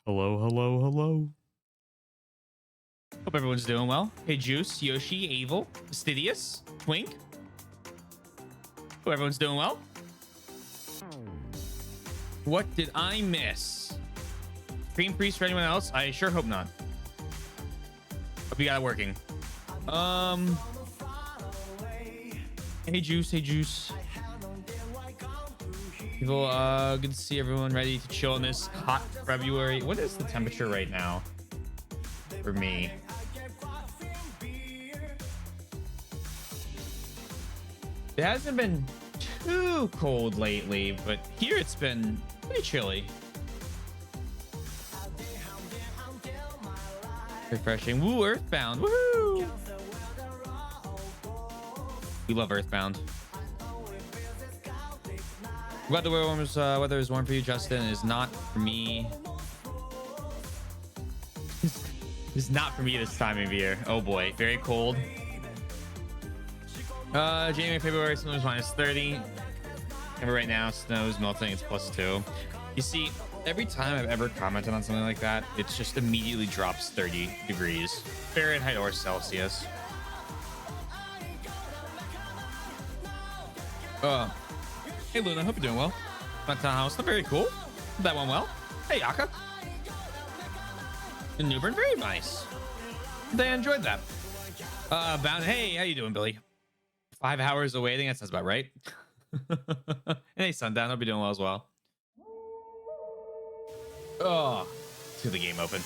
Hello, hello, hello. Hope everyone's doing well. Hey, Juice, Yoshi, Avel, Fastidious, Twink. Hope everyone's doing well. What did I miss? Cream Priest for anyone else? I sure hope not. Hope you got it working. Hey, Juice. Hey, Juice. People, good to see everyone ready to chill in this hot February. What is the temperature right now for me? It hasn't been too cold lately, but here it's been pretty chilly. Refreshing. Woo, Earthbound. Woohoo! We love Earthbound. Glad the weather is warm for you, Justin. It is not for me. It's not for me this time of year. Oh boy, very cold. January, February, snow is -30. And right now, snow is melting. It's +2. You see, every time I've ever commented on something like that, it just immediately drops 30 degrees Fahrenheit or Celsius. Hey Luna, hope you're doing well. Not house, not very cool. That went well. Hey Yaka. And Newburn, very nice. They enjoyed that. Bound. Hey, how you doing, Billy? 5 hours of waiting. That sounds about right. Hey, Sundown. Hope you're doing well as well. Oh, let's get the game open.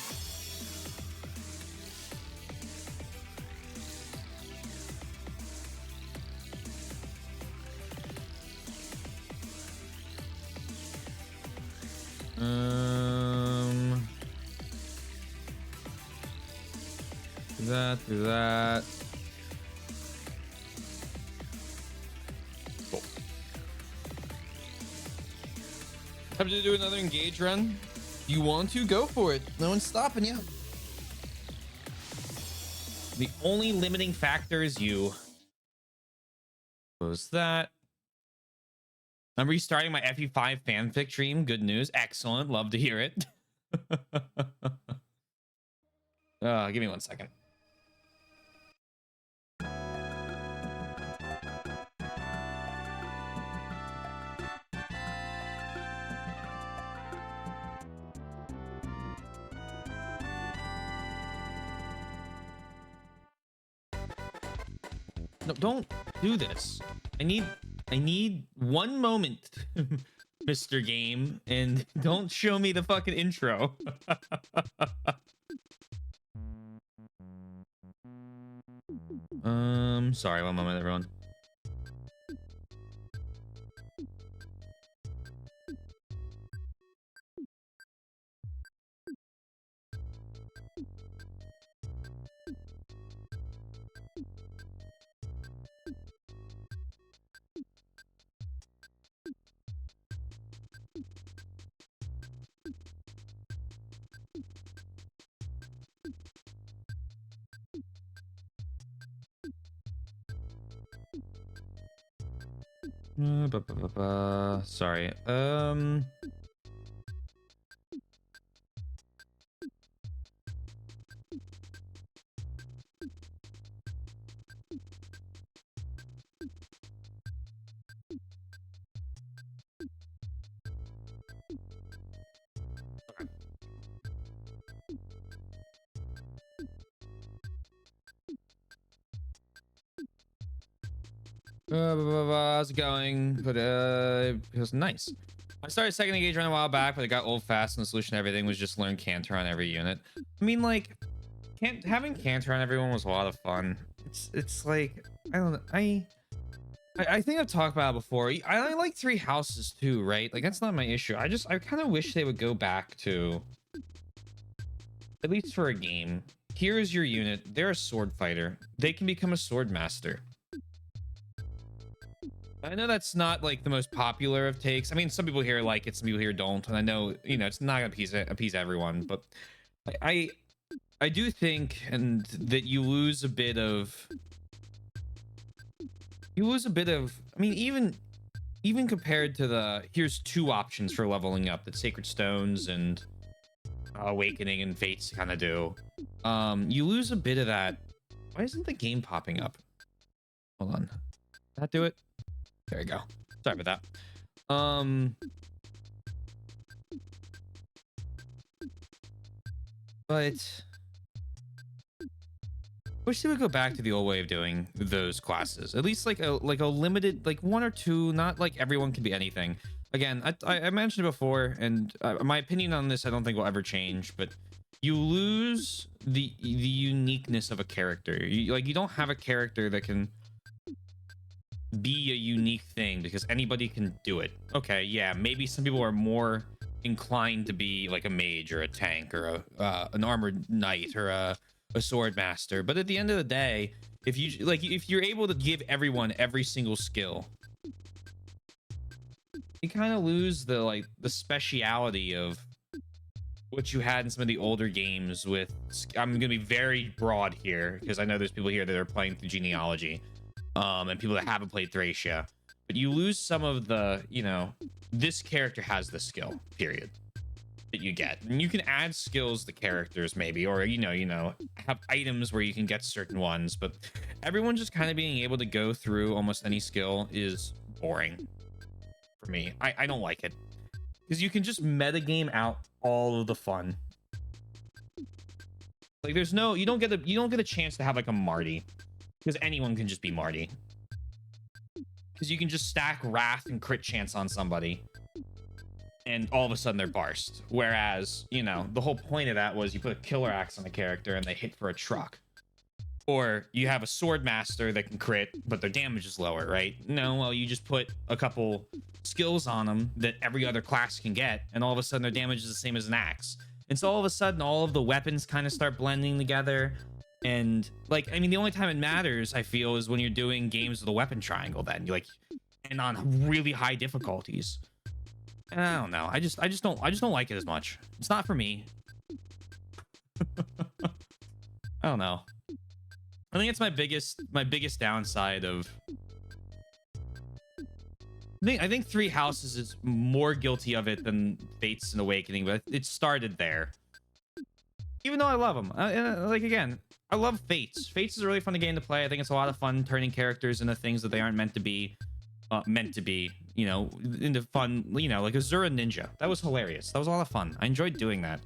Do that. Cool. Have to do another engage run. You want to go for it? No one's stopping you. The only limiting factor is you. Close that. I'm restarting my FE5 fanfic stream. Good news. Excellent. Love to hear it. Give me 1 second. No, don't do this. I need 1 moment, Mr. Game, and don't show me the fucking intro. Sorry, 1 moment, everyone. Sorry. How's it going? But it was nice. I started second engage run a while back, but it got old fast, and the solution to everything was just learn Canter on every unit. I mean, like, having Canter on everyone was a lot of fun. It's like, I don't know. I think I've talked about it before. I like 3 houses too, right? Like, that's not my issue. I kind of wish they would go back to, at least for a game. Here is your unit. They're a sword fighter. They can become a sword master. I know that's not like the most popular of takes. I mean, some people here like it, some people here don't, and I know, you know, it's not gonna appease everyone, but I do think that you lose a bit of I mean, even compared to the here's 2 options for leveling up, the Sacred Stones and Awakening and Fates kind of do. You lose a bit of that. Why isn't the game popping up? Hold on. Did that do it? There we go. Sorry about that. But wish they would go back to the old way of doing those classes. At least like a limited, like one or two, not like everyone can be anything. Again, I mentioned it before, and my opinion on this I don't think will ever change, but you lose the uniqueness of a character. You don't have a character that can be a unique thing because anybody can do it. Okay, yeah, maybe some people are more inclined to be like a mage or a tank or an armored knight or a sword master, but at the end of the day, if you're able to give everyone every single skill, you kind of lose the speciality of what you had in some of the older games with. I'm gonna be very broad here because I know there's people here that are playing through genealogy, and people that haven't played Thracia, but you lose some of the, this character has the skill, period, that you get. And you can add skills to characters maybe, or have items where you can get certain ones, but everyone just kind of being able to go through almost any skill is boring for me. I don't like it because you can just metagame out all of the fun. Like you don't get a chance to have like a Marty, because anyone can just be Marty, because you can just stack wrath and crit chance on somebody and all of a sudden they're Barst. Whereas, the whole point of that was you put a killer axe on a character and they hit for a truck. Or you have a sword master that can crit, but their damage is lower, right? No, well, you just put a couple skills on them that every other class can get, and all of a sudden their damage is the same as an axe. And so all of a sudden, all of the weapons kind of start blending together. And the only time it matters, I feel, is when you're doing games with a weapon triangle. Then and on really high difficulties. I don't know. I just don't like it as much. It's not for me. I don't know. I think it's my biggest downside of. I think Three Houses is more guilty of it than Fates and Awakening, but it started there. Even though I love them, again, I love Fates. Fates is a really fun game to play. I think it's a lot of fun turning characters into things that they aren't meant to be. Into fun, like Azura Ninja. That was hilarious. That was a lot of fun. I enjoyed doing that.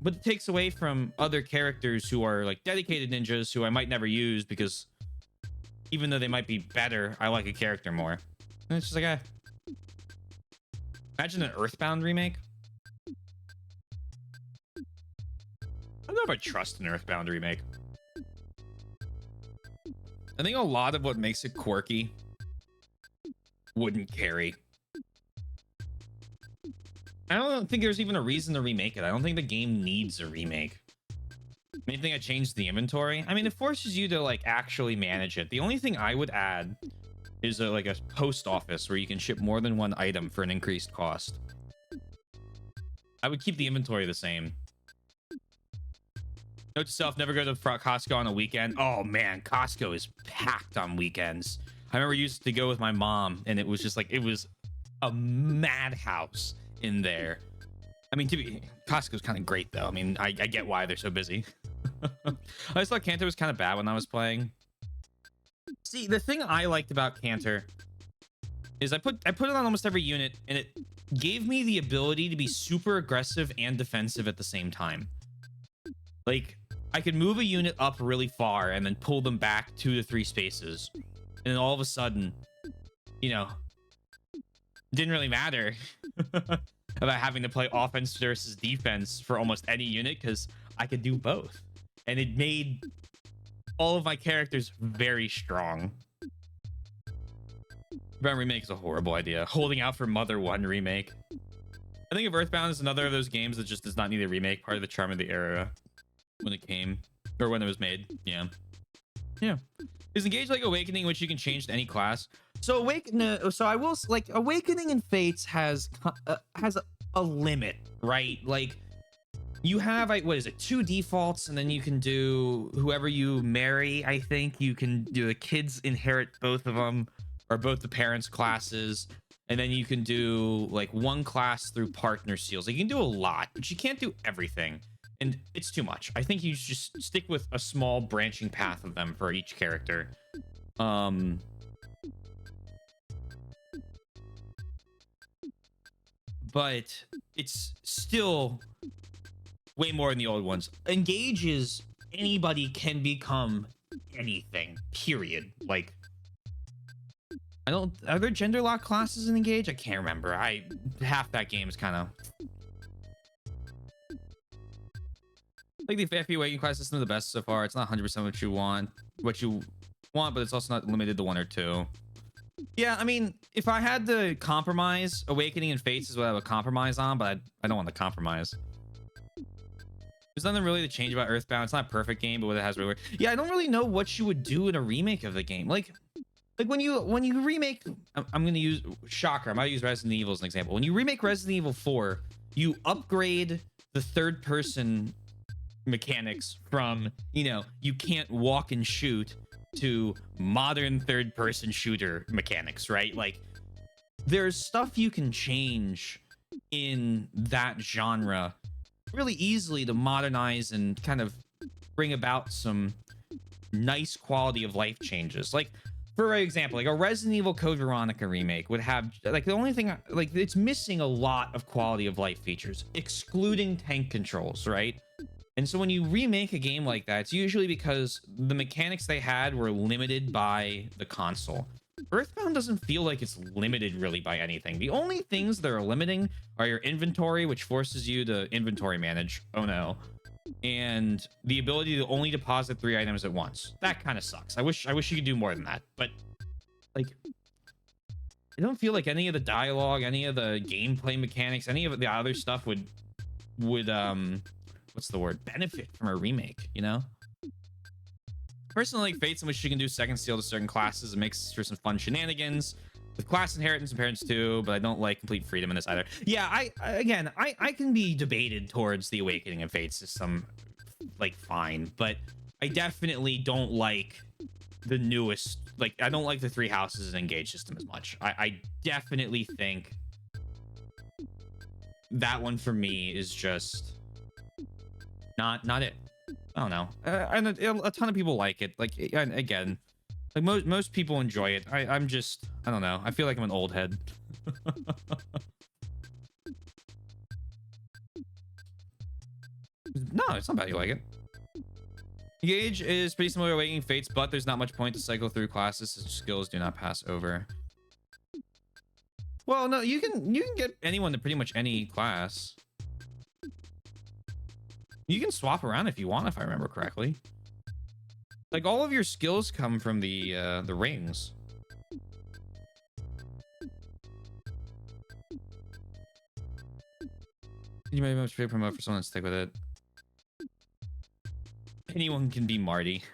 But it takes away from other characters who are like dedicated ninjas who I might never use because even though they might be better, I like a character more. And it's just like, imagine an Earthbound remake. I don't know if I trust an Earthbound remake. I think a lot of what makes it quirky wouldn't carry. I don't think there's even a reason to remake it. I don't think the game needs a remake. Main thing I changed the inventory. I mean, it forces you to like actually manage it. The only thing I would add is a post office where you can ship more than one item for an increased cost. I would keep the inventory the same. Note to self, never go to Costco on a weekend. Oh man, Costco is packed on weekends. I remember used to go with my mom and it was just like, it was a madhouse in there. I mean, Costco's kind of great though. I mean, I get why they're so busy. I just thought Cantor was kind of bad when I was playing. See, the thing I liked about Cantor is I put it on almost every unit and it gave me the ability to be super aggressive and defensive at the same time. Like, I could move a unit up really far and then pull them back 2 to 3 spaces. And then all of a sudden, it didn't really matter about having to play offense versus defense for almost any unit because I could do both. And it made all of my characters very strong. Earthbound remake is a horrible idea. Holding out for Mother 1 remake. I think if Earthbound is another of those games that just does not need a remake, part of the charm of the era when it came, or when it was made. Yeah. Is engaged like Awakening, which you can change to any class. So Awakening and Fates has a limit, right? Like, you have, what is it, 2 defaults, and then you can do whoever you marry. I think you can do the kids inherit both of them, or both the parents' classes. And then you can do like one class through partner seals. Like you can do a lot, but you can't do everything. And it's too much. I think you just stick with a small branching path of them for each character. But it's still way more than the old ones. Engage is anybody can become anything, period. Like, I don't, are there gender lock classes in Engage? I can't remember. Half that game is kind of like the FP Awakening class system is the best so far. It's not 100% what you want, but it's also not limited to one or two. Yeah, I mean, if I had to compromise, Awakening and Fates is what I would compromise on, but I don't want to compromise. There's nothing really to change about Earthbound. It's not a perfect game, but what it has really. Yeah, I don't really know what you would do in a remake of the game. Like when you remake, I'm gonna use shocker. I'm gonna use Resident Evil as an example. When you remake Resident Evil 4, you upgrade the third person mechanics from, you know, you can't walk and shoot to modern third person shooter mechanics, right? Like there's stuff you can change in that genre really easily to modernize and kind of bring about some nice quality of life changes. Like for example, like a Resident Evil Code Veronica remake would have like the only thing like it's missing a lot of quality of life features, excluding tank controls, right? And so when you remake a game like that, it's usually because the mechanics they had were limited by the console. Earthbound doesn't feel like it's limited really by anything. The only things that are limiting are your inventory, which forces you to inventory manage. Oh no. And the ability to only deposit 3 items at once. That kind of sucks. I wish you could do more than that. But like, I don't feel like any of the dialogue, any of the gameplay mechanics, any of the other stuff would what's the word? Benefit from a remake, you know? Personally, like Fates, in which you can do second seal to certain classes, it makes for some fun shenanigans with class inheritance and parents too, but I don't like complete freedom in this either. Yeah, I can be debated towards the Awakening and Fates system, like fine, but I definitely don't like the newest, like I don't like the 3 houses and Engage system as much. I definitely think that one for me is just not it. I don't know. And a ton of people like it. Like, and again, like most people enjoy it. I'm just, I don't know. I feel like I'm an old head. No, it's not bad. You like it. Engage is pretty similar to Awakening Fates, but there's not much point to cycle through classes since skills do not pass over. Well, no, you can get anyone to pretty much any class. You can swap around if you want, if I remember correctly. Like all of your skills come from the rings. You may have to promote for someone to stick with it. Anyone can be Marty.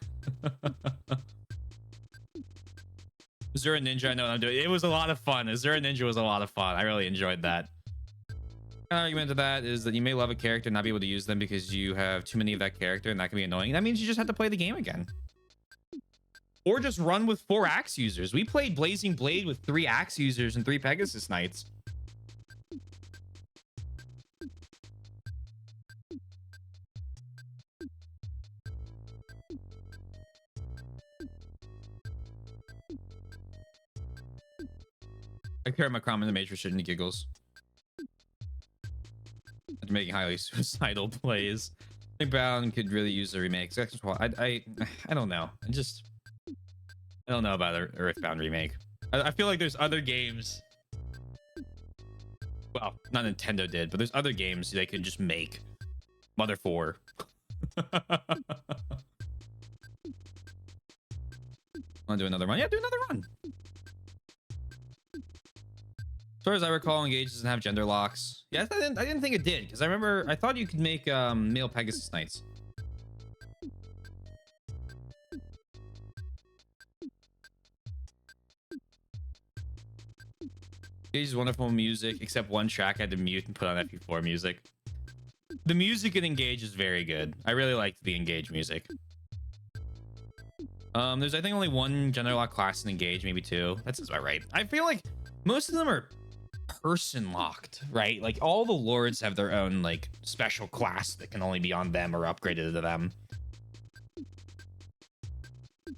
Azura Ninja, I know what I'm doing. It was a lot of fun. Azura Ninja was a lot of fun. I really enjoyed that. An argument to that is that you may love a character and not be able to use them because you have too many of that character, and that can be annoying. That means you just have to play the game again. Or just run with 4 axe users. We played Blazing Blade with 3 axe users and 3 Pegasus Knights. I carry my Crom in the Matrix shit and giggles. After making highly suicidal plays. I think Brown could really use a remake. I don't know. I don't know about an Earthbound remake. I feel like there's other games. Well, not Nintendo did, but there's other games they could just make. Mother 4. Want to do another run? Yeah, do another run. As far as I recall, Engage doesn't have gender locks. Yeah, I didn't think it did, because I thought you could make male Pegasus Knights. Engage is wonderful music, except one track I had to mute and put on FP4 music. The music in Engage is very good. I really liked the Engage music. There's I think only 1 gender lock class in Engage, maybe 2. That sounds about right. I feel like most of them are person locked, right? Like all the lords have their own like special class that can only be on them or upgraded to them.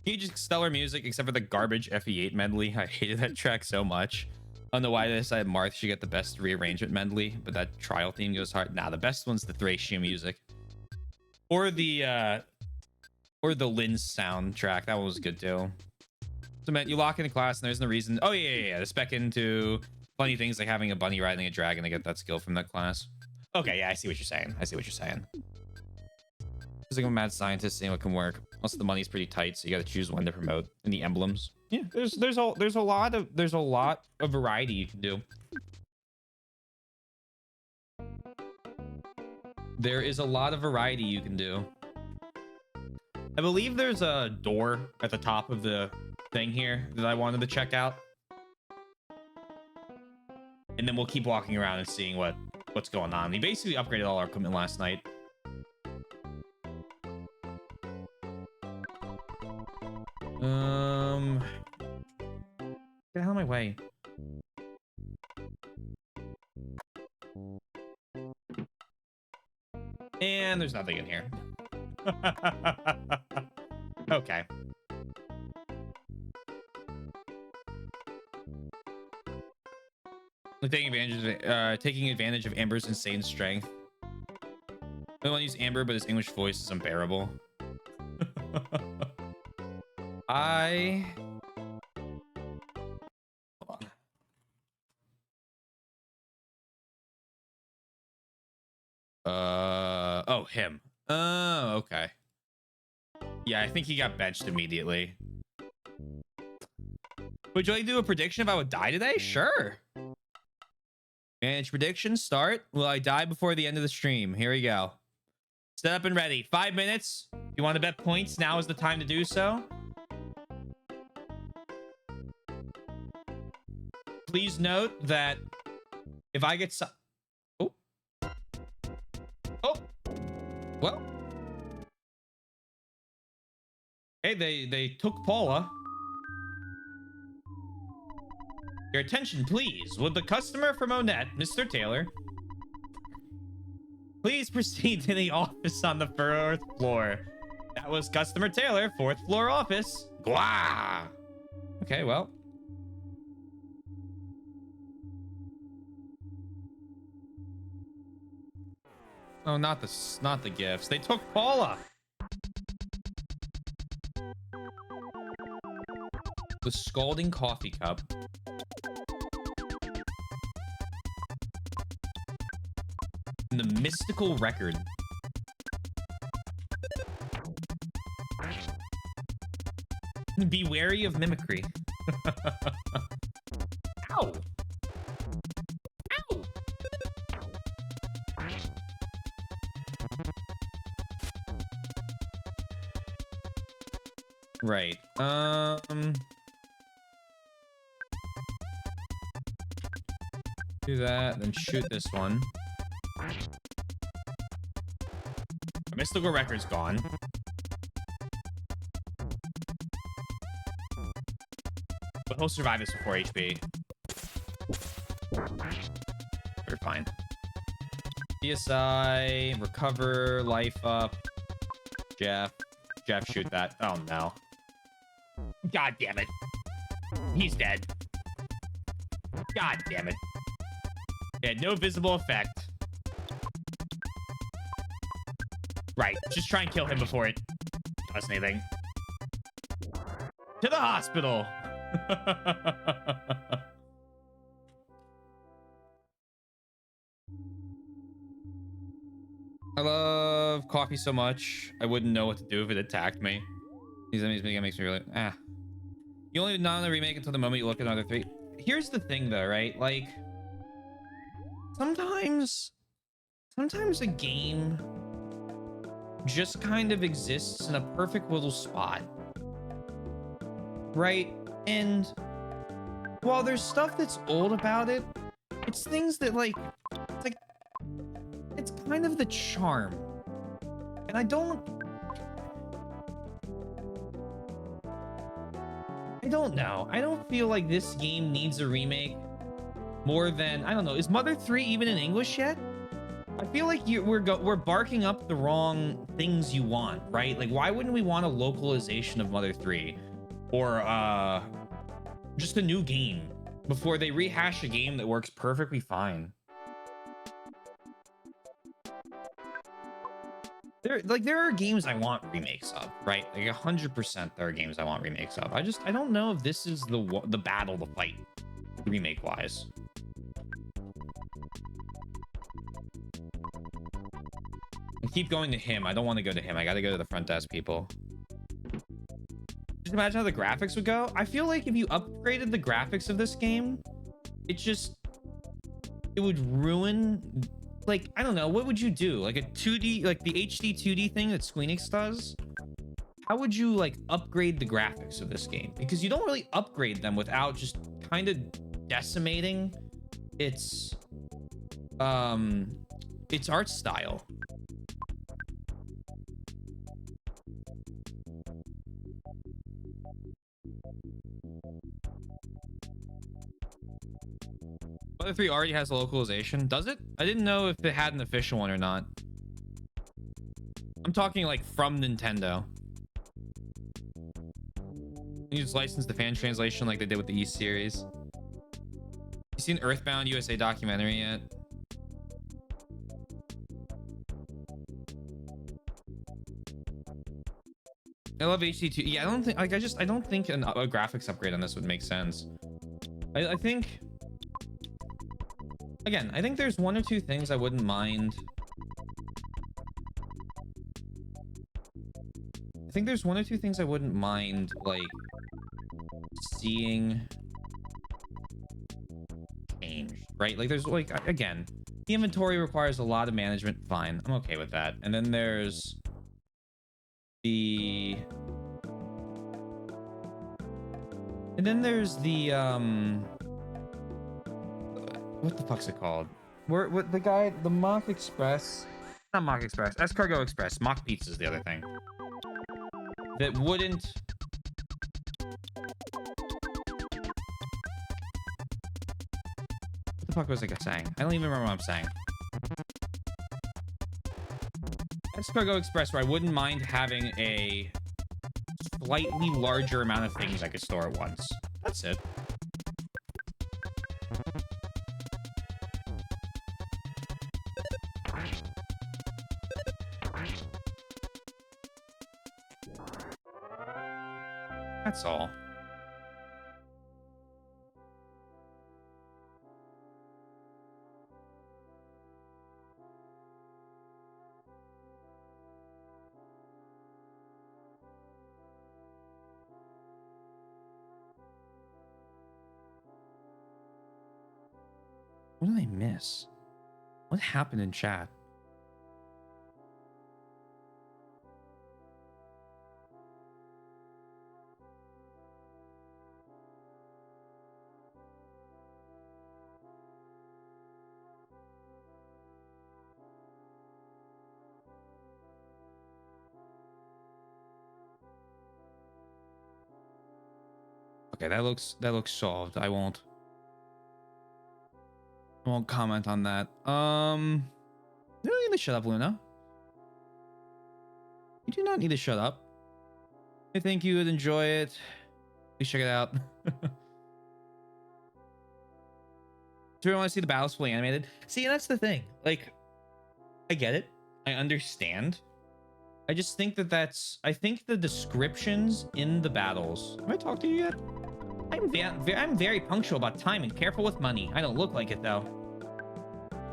Huge stellar music, except for the garbage FE8 medley. I hated that track so much. I don't know why they decided Marth should get the best rearrangement medley, but that trial theme goes hard. Nah, the best one's the Thracia music. Or the Lynn's soundtrack. That one was good too. So man, you lock in a class and there's no reason. Oh yeah. The spec into funny things like having a bunny riding a dragon to get that skill from that class. Okay, yeah, I see what you're saying. It's like a mad scientist seeing what can work. Also, the money's pretty tight, so you got to choose when to promote. And the emblems. Yeah, there's a lot of variety you can do. There is a lot of variety you can do. I believe there's a door at the top of the thing here that I wanted to check out. And then we'll keep walking around and seeing what's going on. We basically upgraded all our equipment last night. Get out of my way. And there's nothing in here. Okay. Taking advantage of Amber's insane strength. I don't want to use Amber, but his English voice is unbearable. Hold on. Oh, him. Oh, okay. Yeah, I think he got benched immediately. Would you like to do a prediction if I would die today? Sure. Manage prediction, start. Will I die before the end of the stream? Here we go. Set up and ready. 5 minutes. If you want to bet points, now is the time to do so. Please note that if I get some... Oh. Well. Hey, they took Paula. Your attention, please. Would the customer from Onett, Mr. Taylor, please proceed to the office on the 4th floor? That was Customer Taylor, 4th floor office. Gwah! Okay, well. Oh, not the gifts. They took Paula. The scalding coffee cup. And the mystical record. Be wary of mimicry. Ow! Ow! Right. Do that, then shoot this one. The mystical record's gone. But he'll survive this for 4 HP. We're fine. DSI, recover, life up. Jeff, shoot that. Oh no. God damn it. He's dead. God damn it. Yeah, no visible effect. Right, just try and kill him before it does anything. To the hospital. I love coffee so much. I wouldn't know what to do if it attacked me. These enemies makes me really... You only not only remake until the moment you look at another 3. Here's the thing though, right? Like, sometimes a game just kind of exists in a perfect little spot, right? And while there's stuff that's old about it, it's things that it's kind of the charm. And I don't know. I don't feel like this game needs a remake more than, I don't know, is Mother 3 even in English yet? I feel like we're barking up the wrong things you want, right? Like, why wouldn't we want a localization of Mother 3 or just a new game before they rehash a game that works perfectly fine? There are games I want remakes of, right? Like 100% there are games I want remakes of. I don't know if this is the battle to fight remake wise. I keep going to him. I don't want to go to him. I got to go to the front desk people. Just imagine how the graphics would go. I feel like if you upgraded the graphics of this game, it would ruin, like, I don't know, what would you do? Like a 2D, like the HD 2D thing that Squeenix does? How would you like upgrade the graphics of this game? Because you don't really upgrade them without just kind of decimating its art style. Mother 3 already has a localization. Does it? I didn't know if it had an official one or not. I'm talking like from Nintendo. You just license the fan translation like they did with the E series. You seen Earthbound USA documentary yet? I love HD2. Yeah, I don't think, like, I don't think a graphics upgrade on this would make sense. I think, again, I think there's one or two things I wouldn't mind. I think there's one or two things I wouldn't mind, like, seeing changed, right? Like, there's, like, again, the inventory requires a lot of management. Fine, I'm okay with that. And then there's the... And then there's the, what the fuck's it called? What the guy, the Mock Express, not Mock Express, Escargot Express. Mock Pizza is the other thing that wouldn't. What the fuck was I saying? I don't even remember what I'm saying. Escargot Express, where I wouldn't mind having a slightly larger amount of things I could store at once. That's it. That's all. What did I miss? What happened in chat? Okay, that looks solved. I won't comment on that. You don't need to shut up, Luna. You do not need to shut up. I think you would enjoy it. Please check it out. Do you want to see the battles fully animated? See, and that's the thing. Like, I get it. I understand. I just think I think the descriptions in the battles. Have I talked to you yet? I'm very punctual about time and careful with money. I don't look like it though.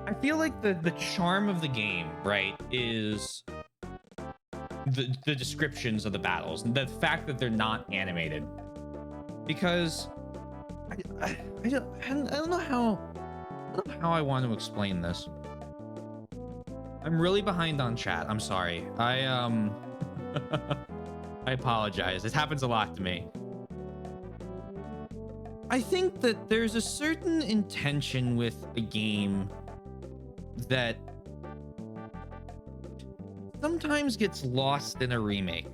I feel like the charm of the game, right, is the descriptions of the battles and the fact that they're not animated. Because I don't know how I want to explain this. I'm really behind on chat. I'm sorry. I apologize. This happens a lot to me. I think that there's a certain intention with a game that sometimes gets lost in a remake,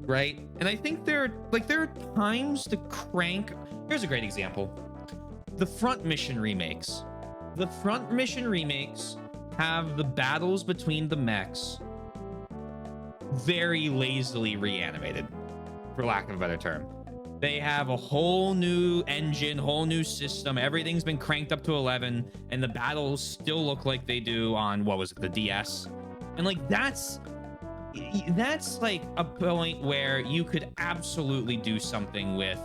right? And I think there are times to crank. Here's a great example. the front mission remakes. The front mission remakes have the battles between the mechs very lazily reanimated, for lack of a better term. They have a whole new engine, whole new system. Everything's been cranked up to 11, and the battles still look like they do on, what was it, the DS? And like, that's like a point where you could absolutely do something with,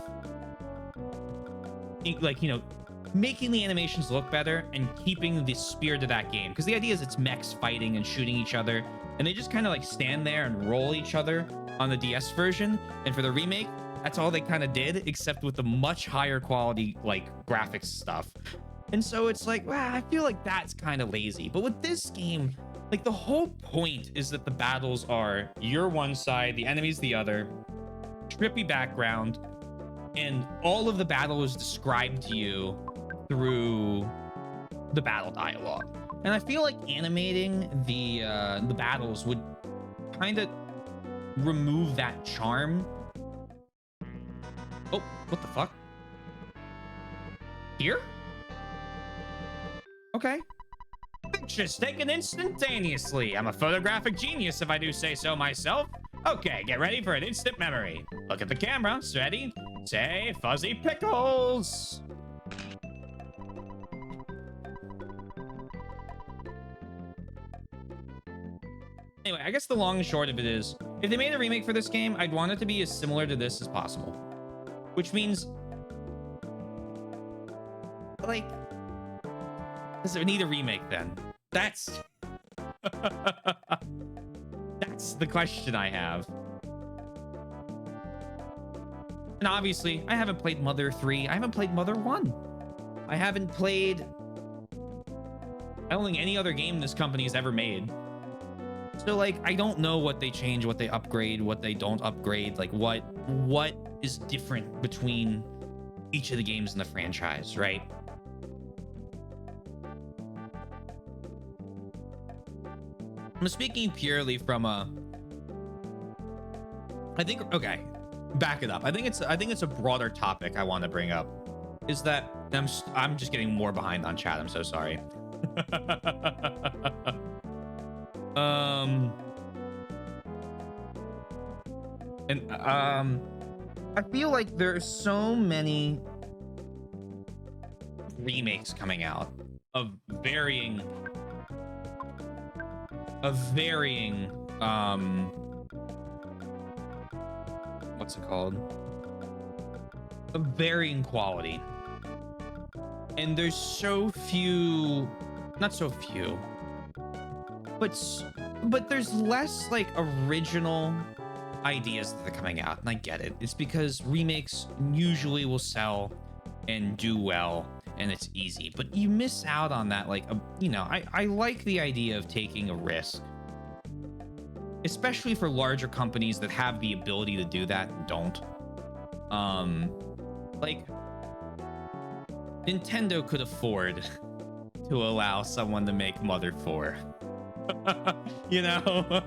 like, you know, making the animations look better and keeping the spirit of that game. Because the idea is it's mechs fighting and shooting each other, and they just kind of like stand there and roll each other on the DS version. And for the remake, that's all they kind of did, except with the much higher quality like graphics stuff. And so it's like, wow, I feel like that's kind of lazy. But with this game, like, the whole point is that the battles are you're one side, the enemy's the other, trippy background, and all of the battle is described to you through the battle dialogue. And I feel like animating the battles would kind of remove that charm. Oh, what the fuck? Here? Okay. Pictures taken instantaneously. I'm a photographic genius if I do say so myself. Okay, get ready for an instant memory. Look at the camera. Ready? Say fuzzy pickles. Anyway, I guess the long and short of it is, if they made a remake for this game, I'd want it to be as similar to this as possible. Which means, like, does it need a remake then? That's that's the question I have. And obviously, I haven't played Mother 3. I haven't played Mother 1. I haven't played, I don't think any other game this company has ever made. So like, I don't know what they change, what they upgrade, what they don't upgrade, like what is different between each of the games in the franchise, right? I'm speaking purely from a, I think, okay, back it up. I think it's a broader topic I want to bring up, is that I'm just getting more behind on chat. I'm so sorry. I feel like there are so many remakes coming out of varying what's it called? Of varying quality. And there's so few, not so few, but there's less like original ideas that are coming out, and I get it. It's because remakes usually will sell and do well, and it's easy, but you miss out on that. Like, you know, I like the idea of taking a risk, especially for larger companies that have the ability to do that and don't. Like, Nintendo could afford to allow someone to make Mother 4. You know?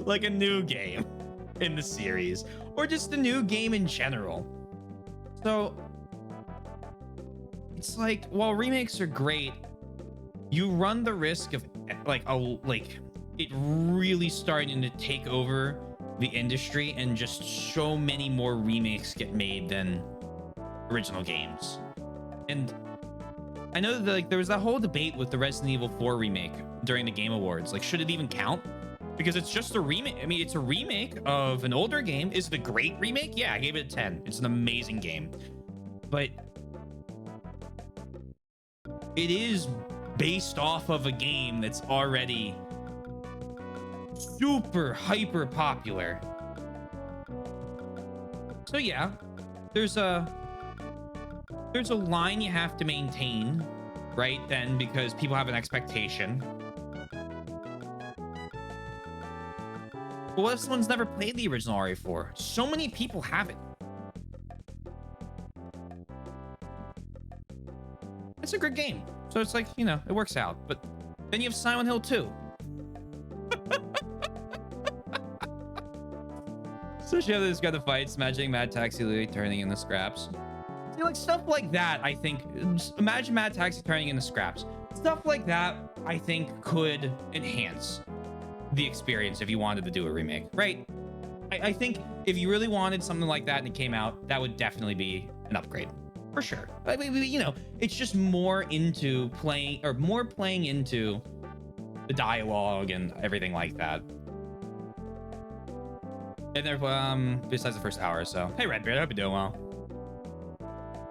Like a new game in the series, or just a new game in general. So it's like, while remakes are great, you run the risk of like it really starting to take over the industry, and just so many more remakes get made than original games. And I know that like there was that whole debate with the Resident Evil 4 remake during the Game Awards. Like, should it even count? Because it's just a remake. I mean, it's a remake of an older game. Is it a great remake? Yeah, I gave it a 10. It's an amazing game. But it is based off of a game that's already super hyper popular. So yeah, there's a line you have to maintain, right? Then, because people have an expectation. But what if someone's never played the original RE4? So many people haven't. It's a good game. So it's like, you know, it works out. But then you have Silent Hill 2. So she has got the fights, imagining Mad Taxi literally turning in the scraps. See, like stuff like that, I think. Just imagine Mad Taxi turning into scraps. Stuff like that, I think, could enhance the experience if you wanted to do a remake, right? I think if you really wanted something like that and it came out, that would definitely be an upgrade for sure. I mean, you know, it's just more into playing or more playing into the dialogue and everything like that. And there, besides the first hour or so. Hey, Redbeard, I hope you're doing well.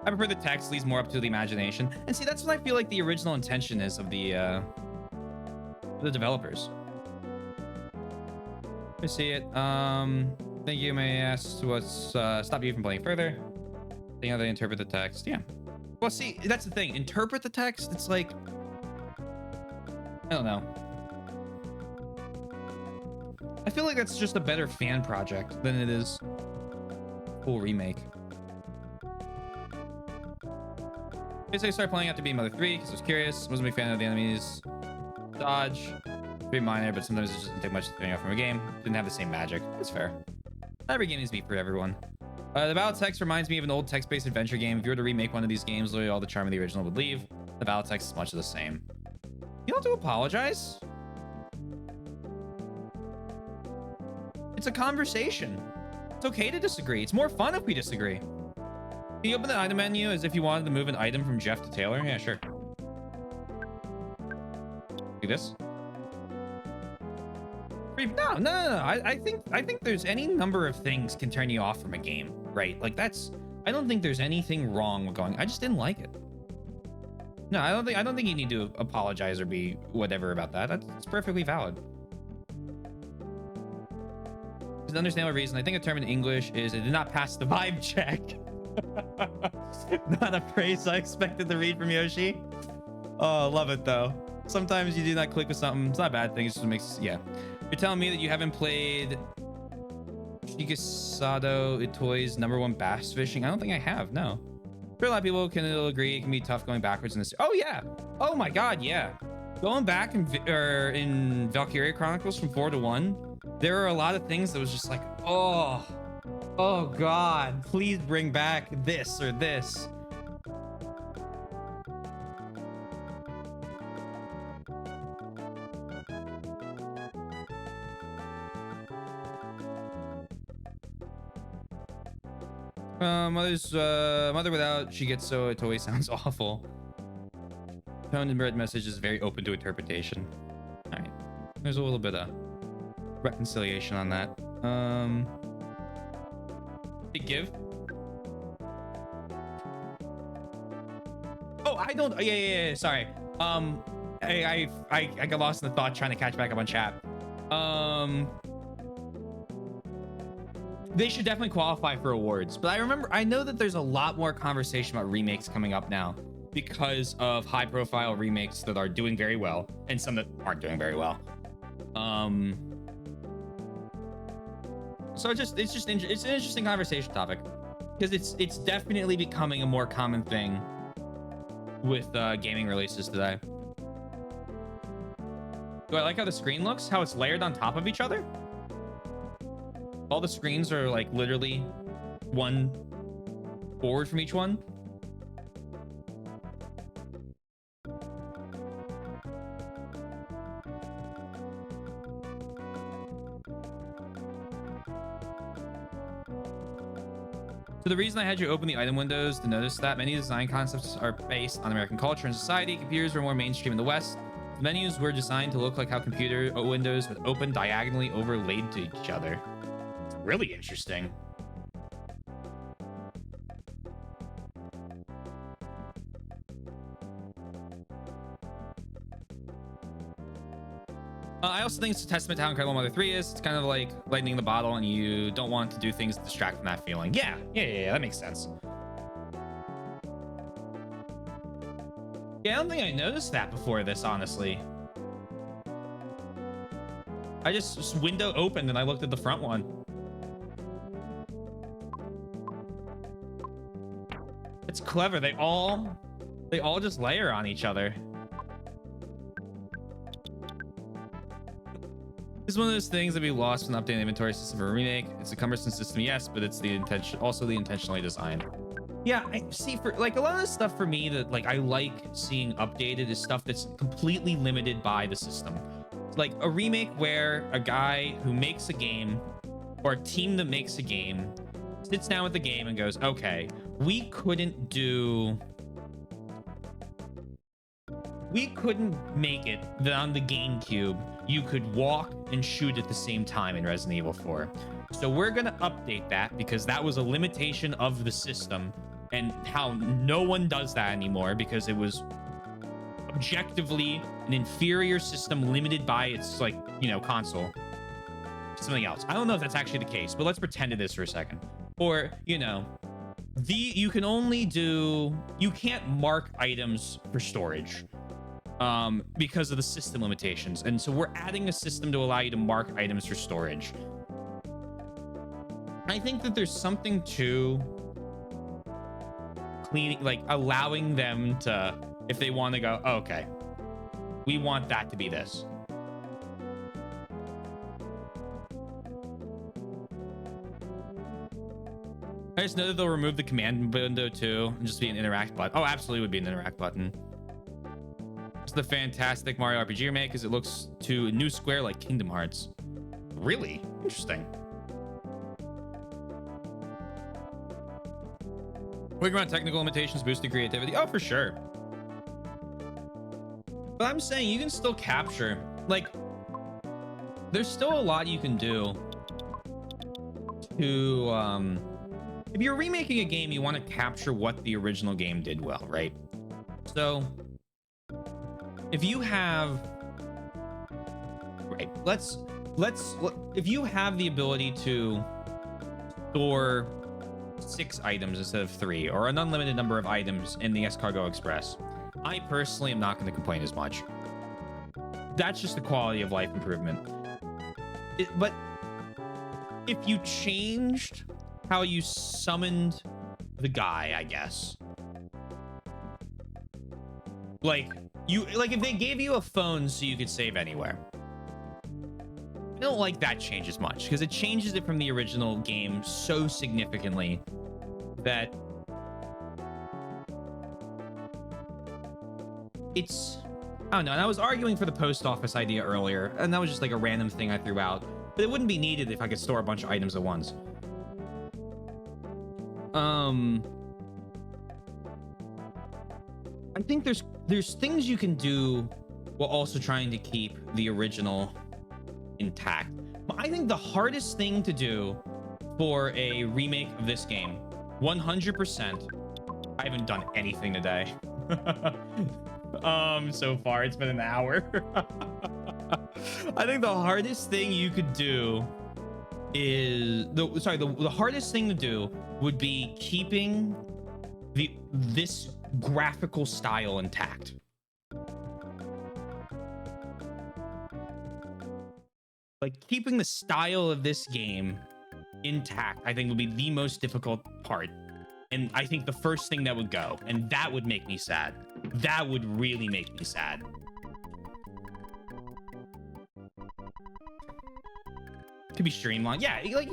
I prefer the text, leaves more up to the imagination. And see, that's what I feel like the original intention is of the developers. I see it. Thank you. May I ask what's stop you from playing further? See how they interpret the text. Yeah. Well, see, that's the thing. Interpret the text. It's like, I don't know. I feel like that's just a better fan project than it is full remake. Basically, I started playing after being Mother 3 because I was curious. Wasn't a big fan of the enemies. Dodge. Pretty minor, but sometimes it just doesn't take much to bring out from a game. Didn't have the same magic. That's fair. Not every game needs to be for everyone. The battle text reminds me of an old text-based adventure game. If you were to remake one of these games, literally all the charm of the original would leave. The battle text is much of the same. You don't have to apologize. It's a conversation. It's okay to disagree. It's more fun if we disagree. Can you open the item menu as if you wanted to move an item from Jeff to Taylor? Yeah, sure. Do this. No. I think there's any number of things can turn you off from a game, right? Like that's. I don't think there's anything wrong with going. I just didn't like it. No, I don't think you need to apologize or be whatever about that. That's perfectly valid. There's an understandable reason. I think a term in English is it did not pass the vibe check. Not a phrase I expected to read from Yoshi. Oh, love it though. Sometimes you do not click with something. It's not a bad thing. It just makes, yeah. You're telling me that you haven't played Shigesato Itoi's #1 bass fishing? I don't think I have, no. For a lot of people can agree it can be tough going backwards in this. Oh yeah. Oh my God, yeah. Going back in Valkyria Chronicles from 4 to 1, there are a lot of things that was just like, oh God, please bring back this or this. Mother without she gets so it always sounds awful. Tone and red message is very open to interpretation. All right, there's a little bit of reconciliation on that. Give. Oh, I don't. Yeah. Sorry. I got lost in the thought trying to catch back up on chat. They should definitely qualify for awards, but I know that there's a lot more conversation about remakes coming up now because of high profile remakes that are doing very well and some that aren't doing very well. So it's an interesting conversation topic because it's definitely becoming a more common thing with gaming releases today. Do I like how the screen looks? How it's layered on top of each other? All the screens are like literally one forward from each one. So the reason I had you open the item windows to notice that many design concepts are based on American culture and society. Computers were more mainstream in the West. The menus were designed to look like how computer windows would open diagonally overlaid to each other. It's really interesting. I also think it's a testament to how incredible Mother 3 is. It's kind of like lightning in the bottle, and you don't want to do things to distract from that feeling. Yeah, that makes sense. Yeah, I don't think I noticed that before this, honestly. I just window opened and I looked at the front one. It's clever. They all just layer on each other. It's one of those things that we lost in the updated inventory system for a remake. It's a cumbersome system, yes, but it's the intention, also the intentionally designed. Yeah, I see. For like a lot of the stuff for me that like I like seeing updated is stuff that's completely limited by the system. Like a remake where a guy who makes a game or a team that makes a game sits down with the game and goes, okay, we couldn't make it that on the GameCube you could walk and shoot at the same time in Resident Evil 4. So we're gonna update that because that was a limitation of the system and how no one does that anymore because it was objectively an inferior system limited by its like, you know, console. Something else. I don't know if that's actually the case, but let's pretend it is for a second. Or, you know, you can't mark items for storage because of the system limitations. And so we're adding a system to allow you to mark items for storage. I think that there's something to cleaning, like allowing them to, if they want to go, oh, okay, we want that to be this. I just know that they'll remove the command window too and just be an interact button. Oh, absolutely would be an interact button. It's the fantastic Mario RPG remake because it looks to a new square like Kingdom Hearts. Really? Interesting. Working around technical limitations, boosted creativity. Oh, for sure. But I'm saying you can still capture, like, there's still a lot you can do to, if you're remaking a game, you want to capture what the original game did well, right? So if you have, right, if you have the ability to store 6 items instead of 3 or an unlimited number of items in the Escargot Express, I personally am not going to complain as much. That's just the quality of life improvement. But if you changed how you summoned the guy, I guess, like if they gave you a phone so you could save anywhere, I don't like that change as much because it changes it from the original game so significantly that it's, I don't know. And I was arguing for the post office idea earlier, and that was just like a random thing I threw out, but it wouldn't be needed if I could store a bunch of items at once. I think there's things you can do while also trying to keep the original intact. But I think the hardest thing to do for a remake of this game, 100%, I haven't done anything today. So far it's been an hour. I think the hardest thing you could do is the hardest thing to do would be keeping this graphical style intact. Like keeping the style of this game intact, I think would be the most difficult part. And I think the first thing that would go, and that would make me sad. That would really make me sad. Could be streamlined. Yeah, like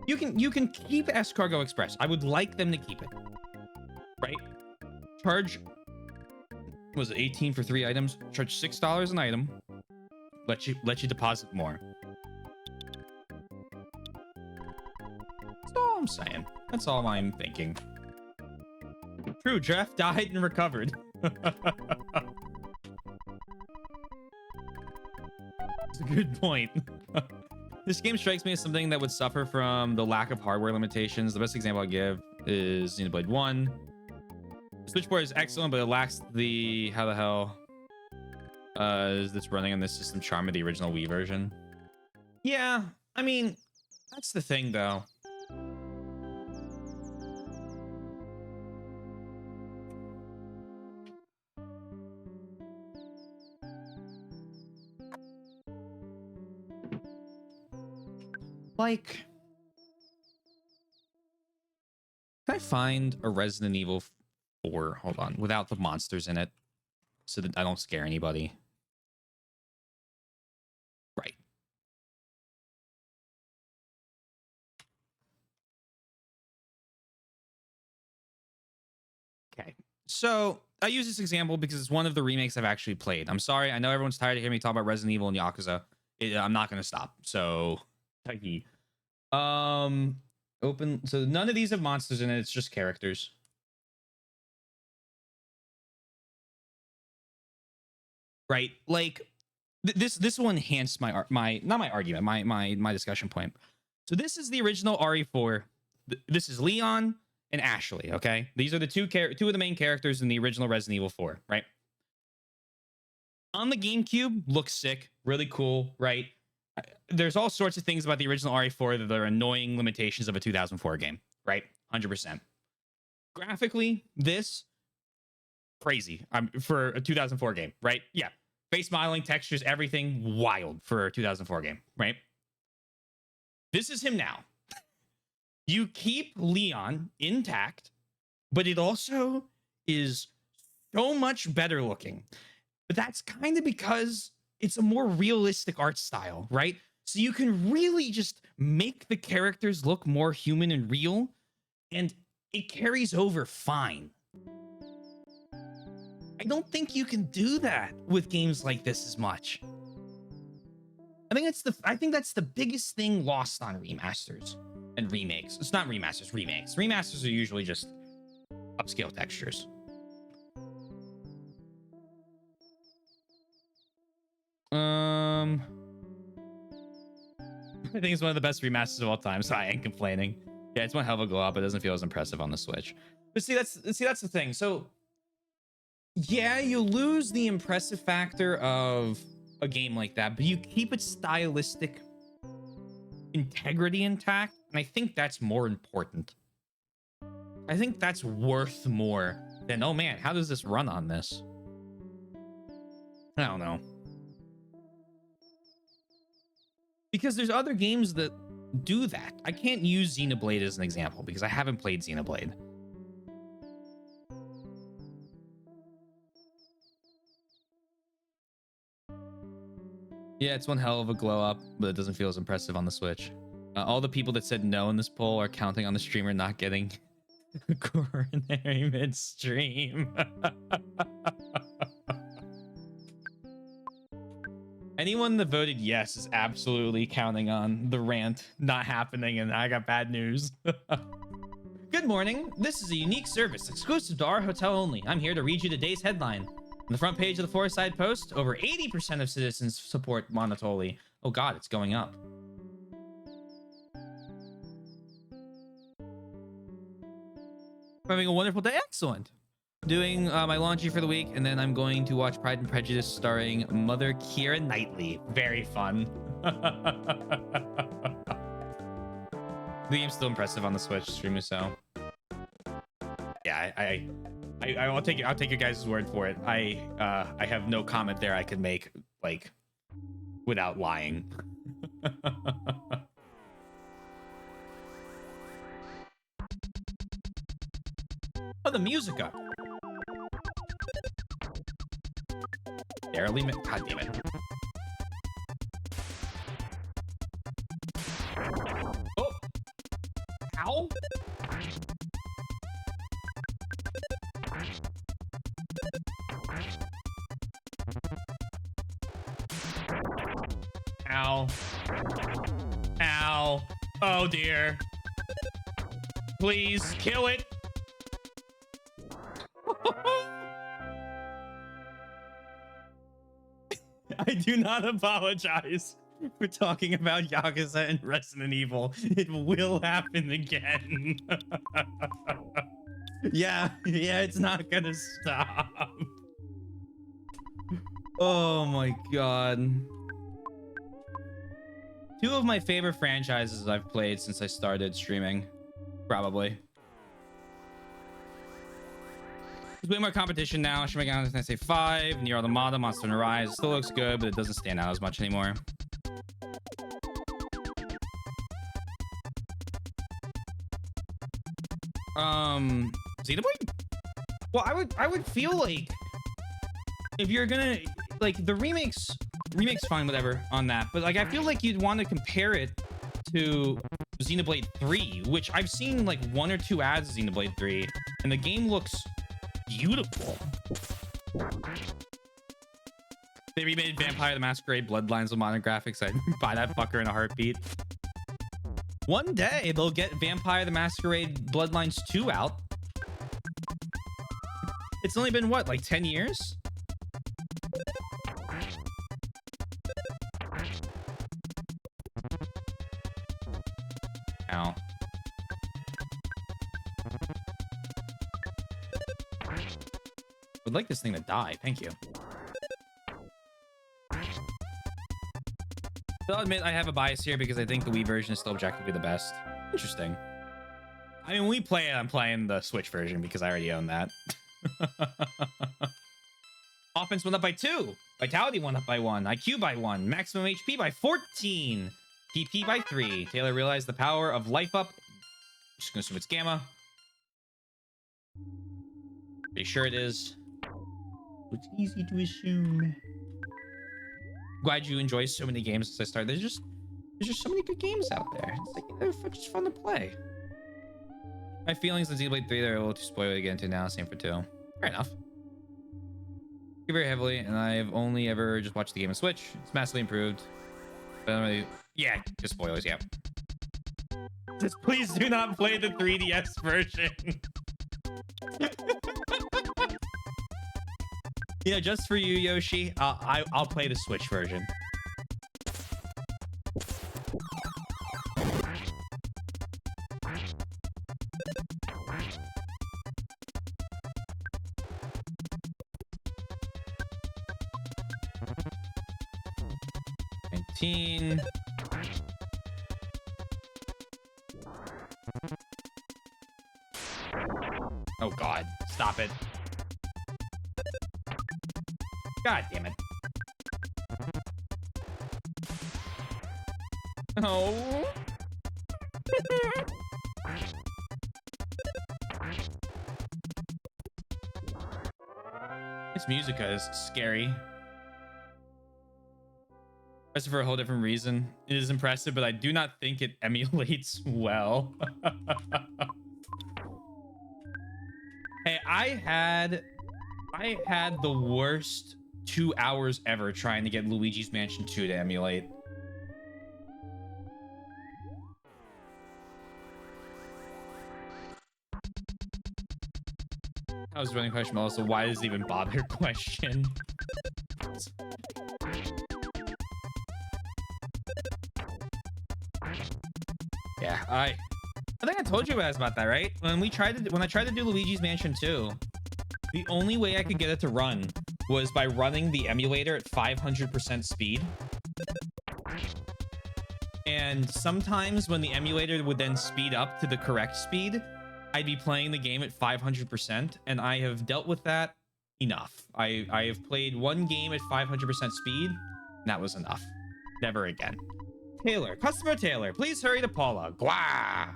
you can keep Escargot Express. I would like them to keep it. Right? Charge, was it 18 for 3 items? Charge $6 an item. Let you deposit more. That's all I'm saying. That's all I'm thinking. True, Jeff died and recovered. That's a good point. This game strikes me as something that would suffer from the lack of hardware limitations. The best example I give is Xenoblade 1. Switchboard is excellent, but it lacks the how the hell is this running on this system charm of the original Wii version. Yeah, I mean, that's the thing though. Like, can I find a Resident Evil 4, hold on, without the monsters in it so that I don't scare anybody? Right. So I use this example because it's one of the remakes I've actually played. I'm sorry. I know everyone's tired of hearing me talk about Resident Evil and Yakuza. I'm not going to stop. So, open. So none of these have monsters in it. It's just characters. Right? Like this will enhance my not my argument, my discussion point. So this is the original RE4. This is Leon and Ashley, okay? These are the two of the main characters in the original Resident Evil 4, right? On the GameCube, looks sick, really cool, right? There's all sorts of things about the original RE4 that are annoying limitations of a 2004 game, right? 100%. Graphically, this crazy for a 2004 game, right? Yeah. Face modeling, textures, everything wild for a 2004 game, right? This is him now. You keep Leon intact, but it also is so much better looking. But that's kind of because it's a more realistic art style, right? So you can really just make the characters look more human and real, and it carries over fine. I don't think you can do that with games like this as much. I think that's the biggest thing lost on remasters and remakes. It's not remasters, remakes. Remasters are usually just upscale textures. I think it's one of the best remasters of all time, so I ain't complaining. Yeah, it's one hell of a glow up. It doesn't feel as impressive on the Switch. But that's the thing. So yeah, you lose the impressive factor of a game like that, but you keep its stylistic integrity intact, and I think that's more important. I think that's worth more than, oh man, how does this run on this? I don't know. Because there's other games that do that. I can't use Xenoblade as an example because I haven't played Xenoblade. Yeah, it's one hell of a glow up, but it doesn't feel as impressive on the Switch. All the people that said no in this poll are counting on the streamer not getting coronary midstream. Anyone that voted yes is absolutely counting on the rant not happening, and I got bad news. Good morning. This is a unique service exclusive to our hotel only. I'm here to read you today's headline. On the front page of the Foreside Post, over 80% of citizens support Monotoli. Oh god, it's going up. Having a wonderful day. Excellent. Doing my laundry for the week, and then I'm going to watch Pride and Prejudice starring Mother Keira Knightley. Very fun. The game's still impressive on the Switch, streamer. So yeah, I'll take your guys' word for it. I have no comment there I could make, like, without lying. Oh, the music up. Barely. God damn it. Oh. Ow. Ow. Ow. Oh dear. Please kill it. I do not apologize for talking about Yakuza and Resident Evil. It will happen again. Yeah, it's not gonna stop. Oh my god. Two of my favorite franchises I've played since I started streaming, probably. There's way more competition now. Shin Megami Tensei 5, Nier Automata, Monster Hunter Rise. It still looks good, but it doesn't stand out as much anymore. Xenoblade? Well, I would feel like if you're gonna, like, the remakes fine, whatever on that, but like I feel like you'd want to compare it to Xenoblade 3, which I've seen like 1 or 2 ads of Xenoblade 3, and the game looks beautiful. They remade Vampire the Masquerade Bloodlines with modern graphics. I'd buy that fucker in a heartbeat. One day they'll get Vampire the Masquerade Bloodlines 2 out. It's only been what, like 10 years? Ow. Would like this thing to die. Thank you. I'll admit I have a bias here because I think the Wii version is still objectively the best. Interesting. I mean, when we play it, I'm playing the Switch version because I already own that. Offense went up by 2. Vitality went up by 1. IQ by 1. Maximum HP by 14. PP by 3. Taylor realized the power of life up. Just gonna assume it's Gamma. Pretty sure it is. It's easy to assume. Glad you enjoy so many games since I started. There's just so many good games out there. It's like they're just fun to play. My feelings on Xenoblade 3 they're a little too spoiled to get into now. Same for 2. Fair enough. Very heavily, and I've only ever just watched the game on Switch. It's massively improved. But I'm really, yeah, just spoilers. Yeah. Just please do not play the 3DS version. Yeah, just for you, Yoshi. I'll play the Switch version. Oh God, stop it. God damn it. Oh. This musica is scary. Impressive for a whole different reason. It is impressive, but I do not think it emulates well. Hey, I had the worst 2 hours ever trying to get Luigi's Mansion 2 to emulate. I was running question, also why does it even bother question? Yeah, I think I told you guys about that, right? When I tried to do Luigi's Mansion 2, the only way I could get it to run was by running the emulator at 500% speed. And sometimes when the emulator would then speed up to the correct speed, I'd be playing the game at 500%, and I have dealt with that enough. I have played one game at 500% speed, and that was enough. Never again. Taylor, customer Taylor, please hurry to Paula. Gwah!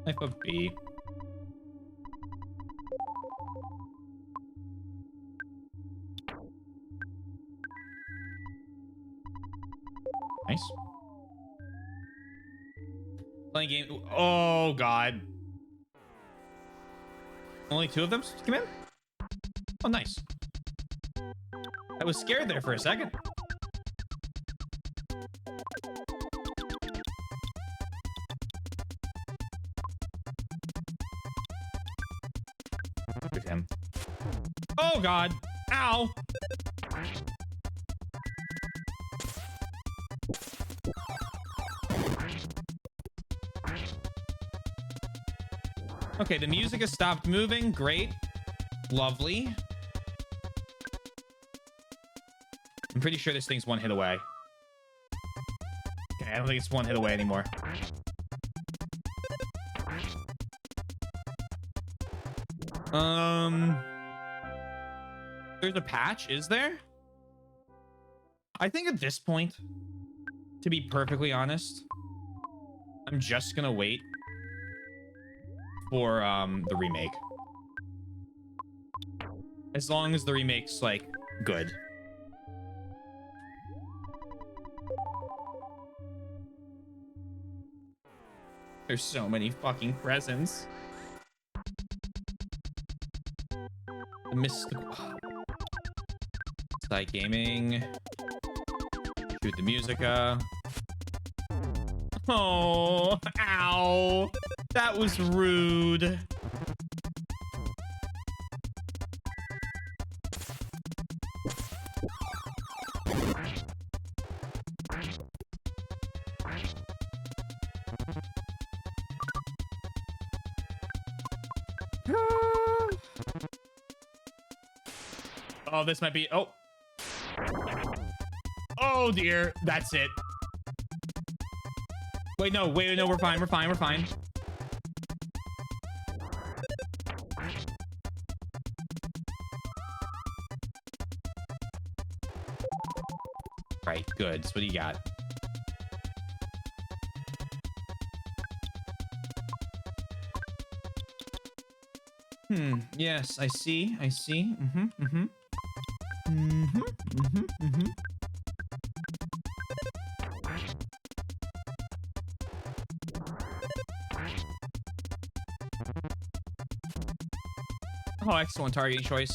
Life of B. Nice. Playing game. Oh God. Only 2 of them came in? Oh, nice. I was scared there for a second. Look at him. Oh God. Ow. Okay, the music has stopped moving. Great. Lovely. I'm pretty sure this thing's 1 hit away. Okay, I don't think it's 1 hit away anymore. There's a patch, is there? I think at this point, to be perfectly honest, I'm just gonna wait for the remake. As long as the remake's like good. There's so many fucking presents. The mystical side gaming. Shoot the musica. Oh, ow. That was rude. Oh, this might be. Oh. Oh, dear. That's it. Wait, no. Wait, no. We're fine. We're fine. We're fine. Right. Good. So what do you got? Yes, I see. I see. Oh, excellent targeting choice.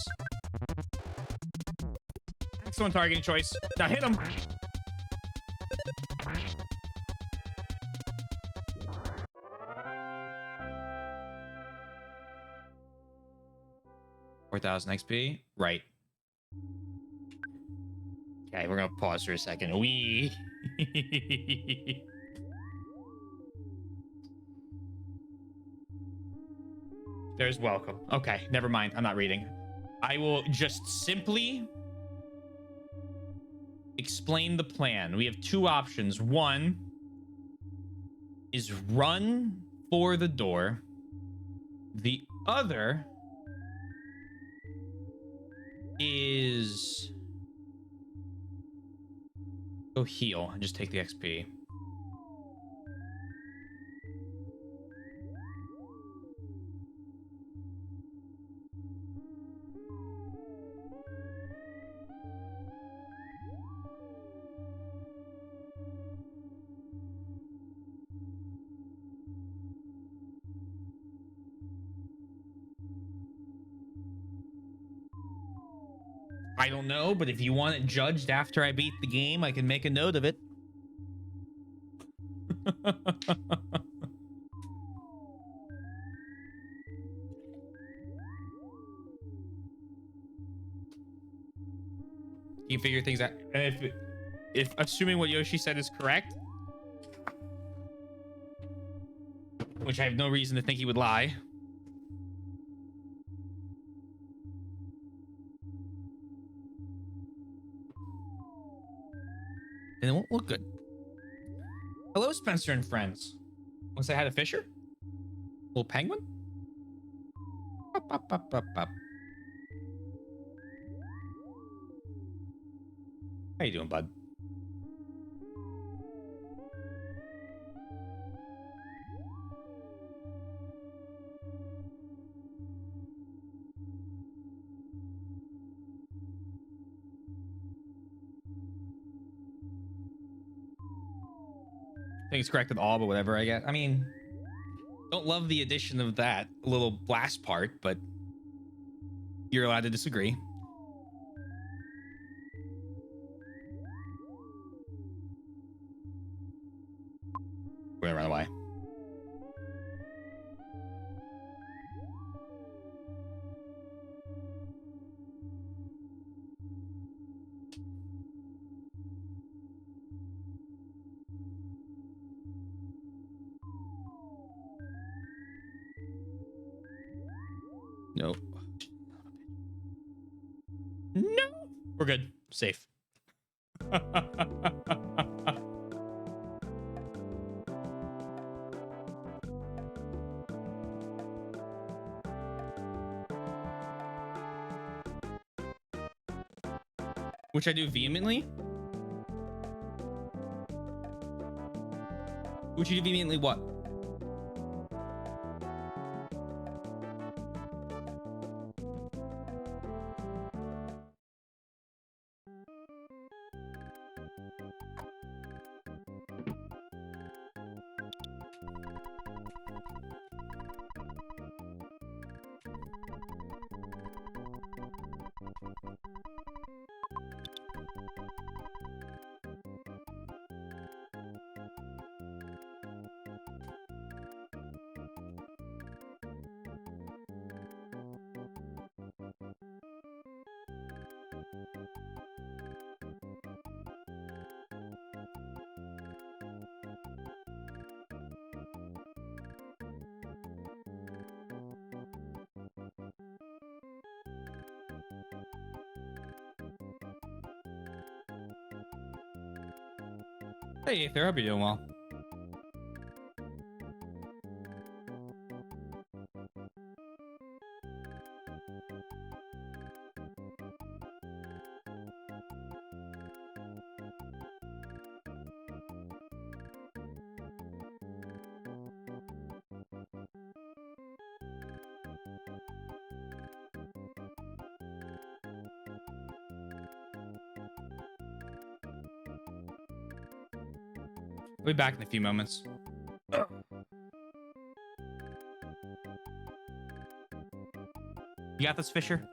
Excellent targeting choice. Now hit him. $4,000 XP. Right. Okay, we're gonna pause for a second. Wee. There's welcome. Okay, never mind. I'm not reading. I will just simply explain the plan. We have two options. One is run for the door. The other is go heal and just take the XP. I don't know, but if you want it judged after I beat the game, I can make a note of it. You figure things out. If assuming what Yoshi said is correct, which I have no reason to think he would lie. And it won't look good. Hello, Spencer and friends. Want to say hi to Fisher? Little penguin? Up, up, up, up, up. How you doing, bud? I think it's corrected all, but whatever, I guess. I mean, don't love the addition of that little blast part, but you're allowed to disagree. We're gonna run away. Nope. No. We're good. Safe. Which I do vehemently. Which you do vehemently what? Hey, Ether, hope you're doing well. We'll be back in a few moments. You got this, Fisher?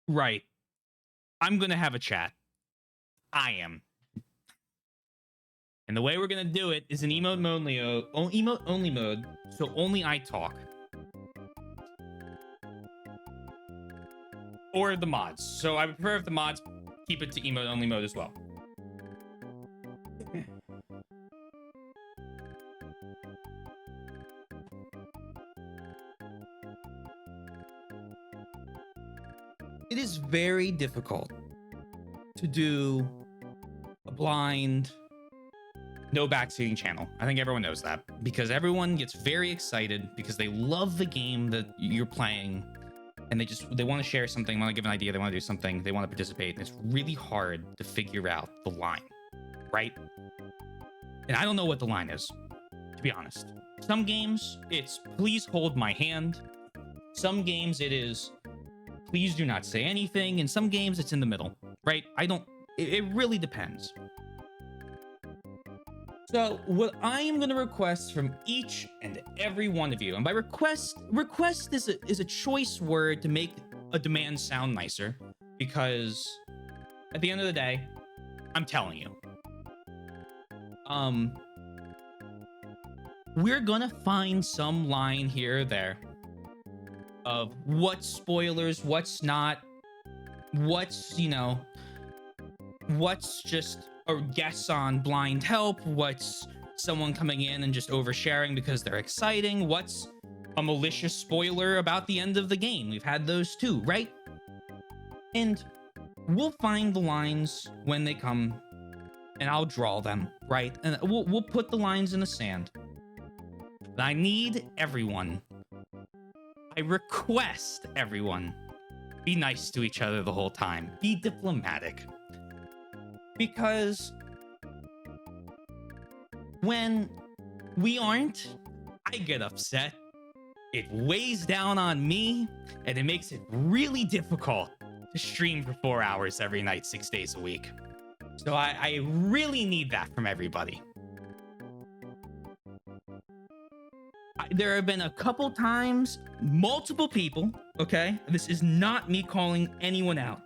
Right. I'm going to have a chat. I am. And the way we're going to do it is in emote only mode, so only I talk. Or the mods. So I would prefer if the mods keep it to emote only mode as well. It is very difficult to do a blind, no backseating channel. I think everyone knows that because everyone gets very excited because they love the game that you're playing and they want to share something, want to give an idea, they want to do something, they want to participate. And it's really hard to figure out the line, right? And I don't know what the line is, to be honest. Some games, it's please hold my hand. Some games, it is please do not say anything. In some games, it's in the middle, right? It really depends. So what I am going to request from each and every one of you, and by request is a choice word to make a demand sound nicer, because at the end of the day, I'm telling you, we're gonna find some line here or there of what's spoilers, what's not, what's, you know, what's just a guess on blind help, what's someone coming in and just oversharing because they're exciting, what's a malicious spoiler about the end of the game. We've had those too, right? And we'll find the lines when they come, and I'll draw them, right? And we'll put the lines in the sand. But I need everyone, I request everyone, be nice to each other the whole time. Be diplomatic. Because when we aren't, I get upset. It weighs down on me, and it makes it really difficult to stream for 4 hours every night, 6 days a week. So I really need that from everybody. There have been a couple times, multiple people, okay? This is not me calling anyone out.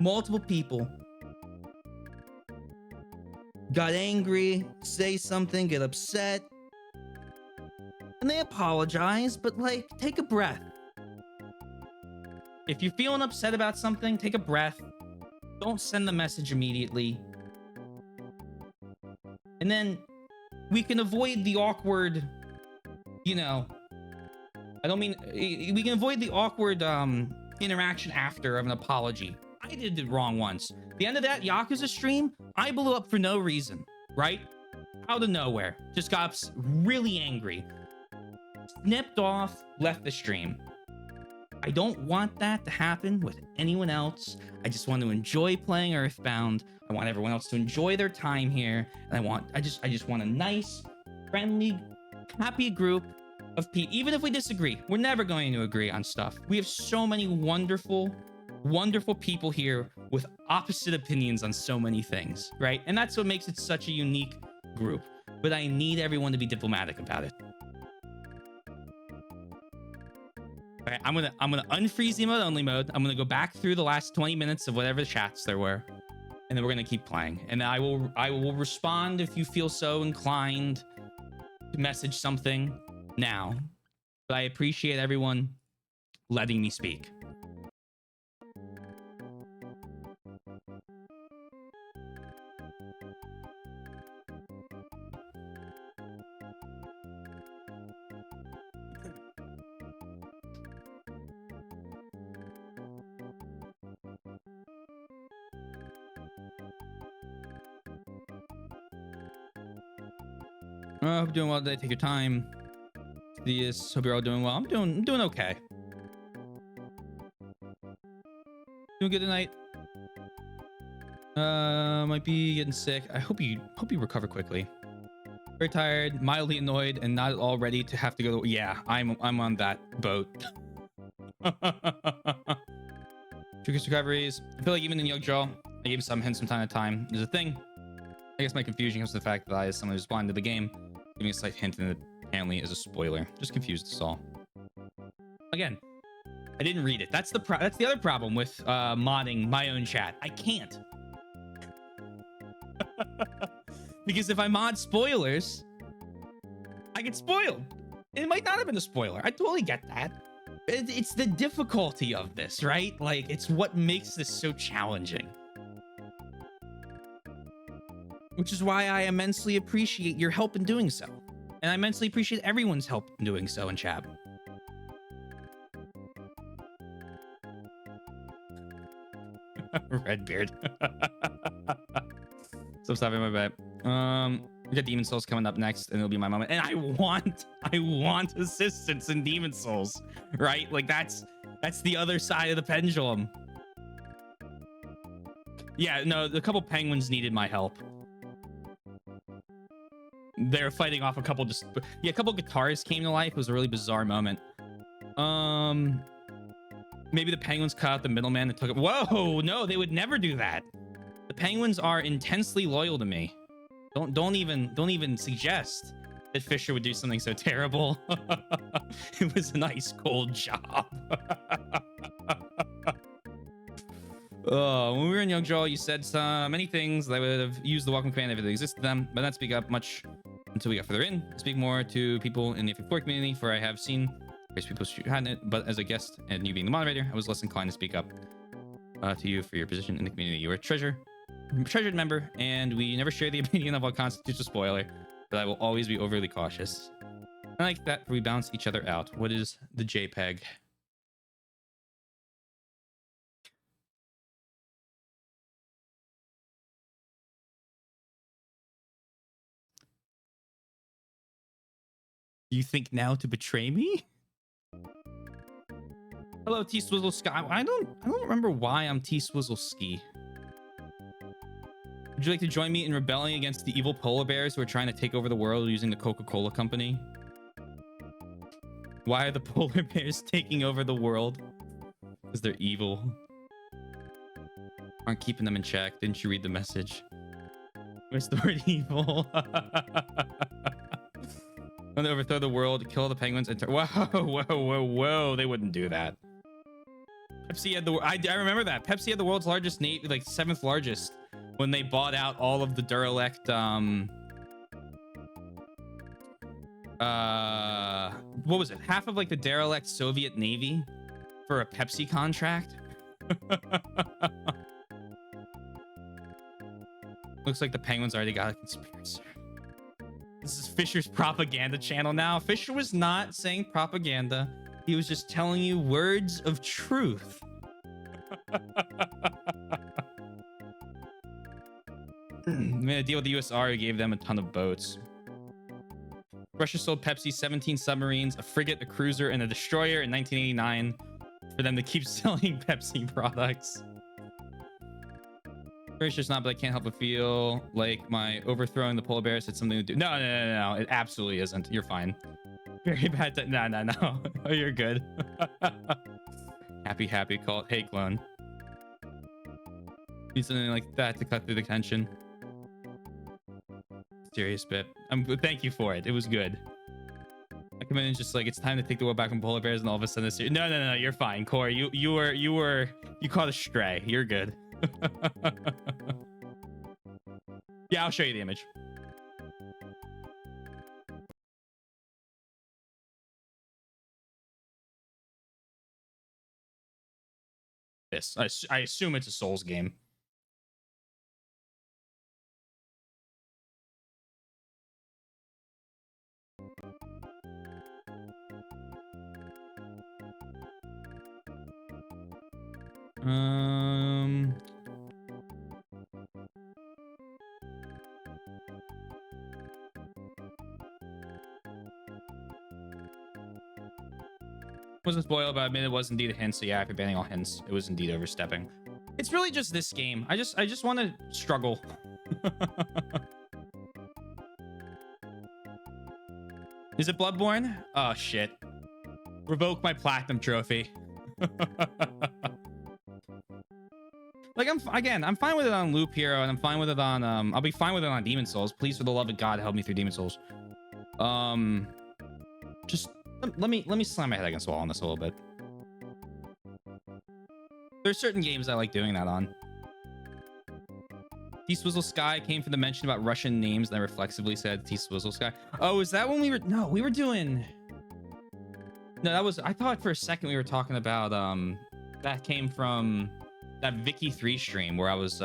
Multiple people got angry, say something, get upset, and they apologize, but like, take a breath. If you're feeling upset about something, take a breath. Don't send the message immediately. And then we can avoid the awkward, you know, I don't mean, we can avoid the awkward interaction after of an apology. I did it wrong once. The end of that Yakuza stream, I blew up for no reason, right? Out of nowhere. Just got really angry. Snipped off, left the stream. I don't want that to happen with anyone else. I just want to enjoy playing Earthbound. I want everyone else to enjoy their time here. And I just want a nice, friendly, happy group of people. Even if we disagree, we're never going to agree on stuff. We have so many wonderful, wonderful people here with opposite opinions on so many things, right? And that's what makes it such a unique group. But I need everyone to be diplomatic about it. All right, I'm gonna unfreeze the emote only mode. I'm gonna go back through the last 20 minutes of whatever chats there were, and then we're gonna keep playing. And I will respond if you feel so inclined to message something now. But I appreciate everyone letting me speak. I hope you're doing well today. Take your time. Yes, hope you're all doing well. I'm doing okay. Doing good tonight. Might be getting sick. I hope you recover quickly. Very tired, mildly annoyed, and not at all ready to have to go to. Yeah, I'm on that boat. Triggers recoveries. I feel like even in Yogjo, I gave some hints from time to time. There's a thing. I guess my confusion comes to the fact that I, as someone who's responded to the game, giving a slight hint and it apparently is a spoiler. Just confused us all. Again, I didn't read it. That's the other problem with modding my own chat. I can't. Because if I mod spoilers, I get spoiled. It might not have been a spoiler. I totally get that. It's the difficulty of this, right? Like, it's what makes this so challenging. Which is why I immensely appreciate your help in doing so. And I immensely appreciate everyone's help in doing so in chat. Redbeard. So stopping my bet. We got Demon Souls coming up next, and it'll be my moment. And I want assistance in Demon Souls, right? Like that's the other side of the pendulum. Yeah, no, a couple penguins needed my help. They're fighting off a couple a couple guitars came to life. It was a really bizarre moment. Maybe the penguins cut out the middleman that took it. Whoa, no, they would never do that. The penguins are intensely loyal to me. Don't even suggest that Fisher would do something so terrible. It was a nice cold job. When we were in Youngjaw, you said many things that I would have used the welcome command if it existed to them, but not speak up much until we got further in. Speak more to people in the F4 community, for I have seen various people hadn't it, but as a guest and you being the moderator, I was less inclined to speak up to you for your position in the community. You were a treasured member, and we never share the opinion of what constitutes a spoiler, but I will always be overly cautious. I like that we balance each other out. What is the JPEG? You think now to betray me? Hello, T Swizzle Sky. I don't remember why I'm T Swizzle Ski. Would you like to join me in rebelling against the evil polar bears who are trying to take over the world using the Coca-Cola company? Why are the polar bears taking over the world? Because they're evil. Aren't keeping them in check. Didn't you read the message? Where's the word evil? When they overthrow the world, kill the penguins, and whoa! They wouldn't do that. Pepsi had the. I remember that Pepsi had the world's largest navy, like 7th largest, when they bought out all of the derelict. What was it? Half of like the derelict Soviet Navy for a Pepsi contract. Looks like the penguins already got a conspiracy. This is Fisher's propaganda channel now. Fisher was not saying propaganda. He was just telling you words of truth. Made a deal with the USR who gave them a ton of boats. Russia sold Pepsi 17 submarines, a frigate, a cruiser, and a destroyer in 1989 for them to keep selling Pepsi products. Very sure it's not, but I can't help but feel like my overthrowing the polar bears had something to do. No. It absolutely isn't. You're fine. Very bad. No. Oh, you're good. Happy. Call it. Hey, clone. Need something like that to cut through the tension. Serious bit. Thank you for it. It was good. I come in and just like, it's time to take the world back from polar bears, and all of a sudden, no. You're fine, Corey. You caught a stray. You're good. Yeah, I'll show you the image. This, I assume it's a Souls game. Wasn't spoiled, but I mean it was indeed a hint. So yeah, if you're banning all hints, it was indeed overstepping. It's really just this game. I just want to struggle. Is it Bloodborne? Oh shit! Revoke my platinum trophy. Like I'm fine with it on Loop Hero, and I'm fine with it on I'll be fine with it on Demon Souls. Please, for the love of God, help me through Demon Souls. Just let me slam my head against the wall on this a little bit. There's certain games I like doing that on. T-Swizzle Sky came from the mention about Russian names, and I reflexively said T-Swizzle Sky. Oh, is that when we were? No, we were doing. No, that was. I thought for a second we were talking about that came from that Vicky 3 stream where I was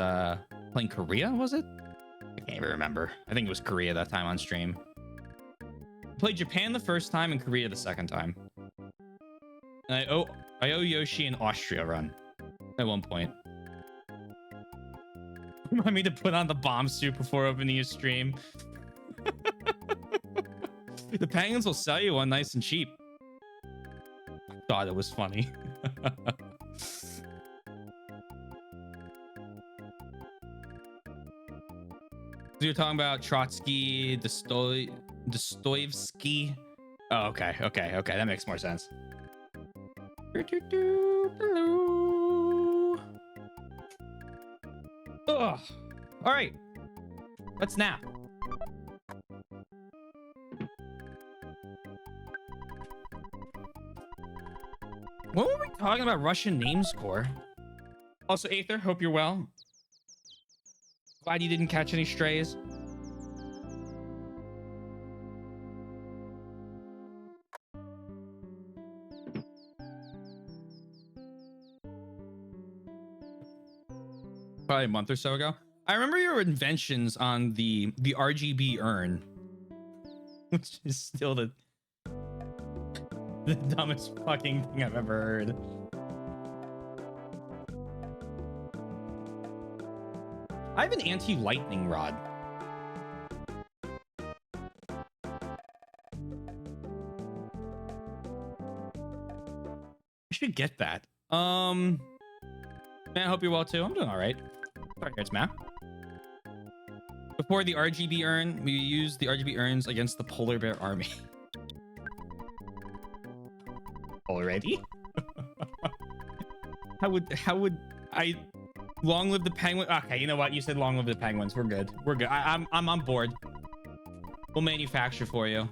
playing Korea. Was it? I can't even remember. I think it was Korea that time on stream. Played Japan the first time and Korea the second time. And I owe Yoshi an Austria run at one point. Remind me to put on the bomb suit before opening your stream. The penguins will sell you one nice and cheap. I thought it was funny. You're talking about Trotsky, Dostoevsky. Oh, okay. That makes more sense. Ugh. All right. Let's nap. What were we talking about? Russian name score. Also, Aether, hope you're well. Glad you didn't catch any strays. Probably a month or so ago. I remember your inventions on the RGB urn, which is still the dumbest fucking thing I've ever heard. I have an anti-lightning rod. I should get that. Man, I hope you're well too. I'm doing all right. Sorry, it's Matt. Before the RGB urn, we used the RGB urns against the polar bear army. Already? How would I long live the penguin? Okay, you know what? You said long live the penguins. We're good. We're good. I'm on board. We'll manufacture for you.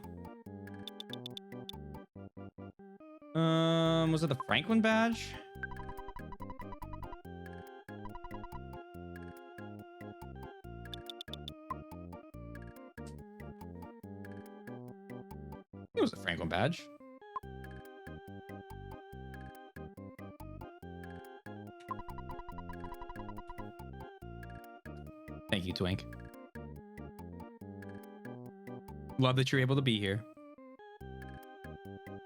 Was it the Franklin badge? It was a Franklin badge. Thank you, Twink. Love that you're able to be here.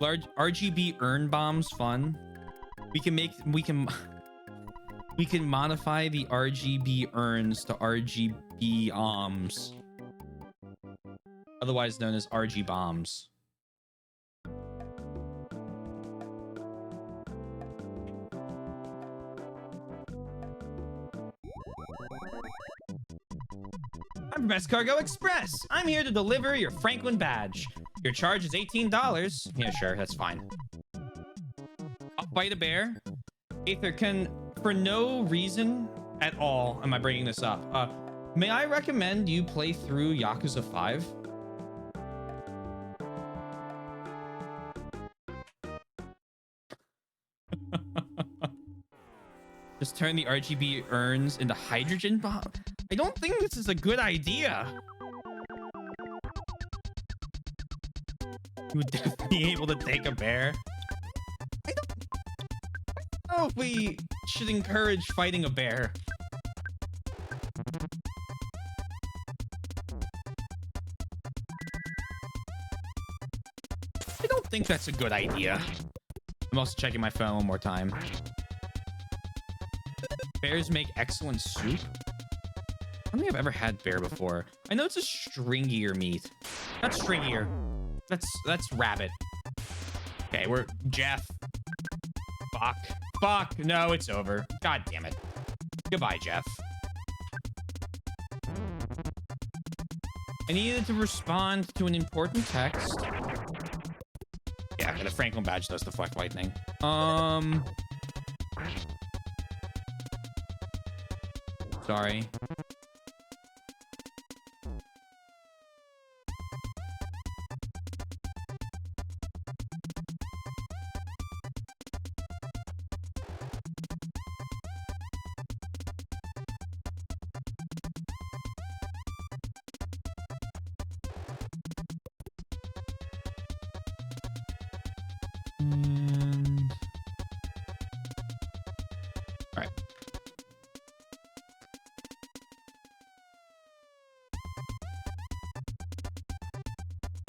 Large RGB urn bombs fun. We can modify the RGB urns to RGB otherwise known as RG bombs. I'm from Best Cargo Express. I'm here to deliver your Franklin badge. Your charge is $18. Yeah, sure, that's fine. I'll fight a bear. Aether, for no reason at all am I bringing this up. May I recommend you play through Yakuza 5? Just turn the RGB urns into hydrogen bomb. I don't think this is a good idea. You would definitely be able to take a bear. I don't know if we should encourage fighting a bear. I don't think that's a good idea. I'm also checking my phone one more time. Bears make excellent soup. I don't think I've ever had bear before. I know it's a stringier meat. Not stringier. That's rabbit. Okay, we're Jeff. Fuck. No, it's over. God damn it. Goodbye, Jeff. I needed to respond to an important text. Yeah, the Franklin badge does deflect lightning. Sorry.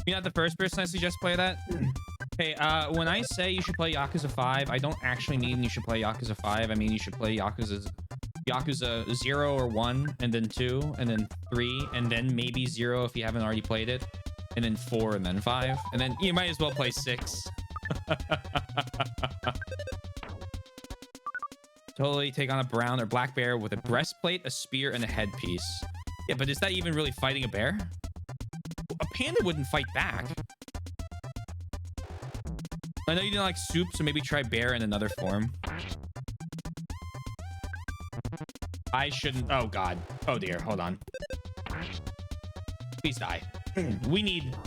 You're not the first person I suggest play that. Hey, when I say you should play Yakuza 5, I don't actually mean you should play Yakuza 5. I mean you should play Yakuza 0 or 1, and then 2, and then 3, and then maybe 0 if you haven't already played it, and then 4, and then 5, and then you might as well play 6. Totally take on a brown or black bear with a breastplate, a spear, and a headpiece. Yeah, but is that even really fighting a bear? A panda wouldn't fight back. I know you didn't like soup, so maybe try bear in another form. I shouldn't. Oh, God. Oh, dear. Hold on. Please die. We need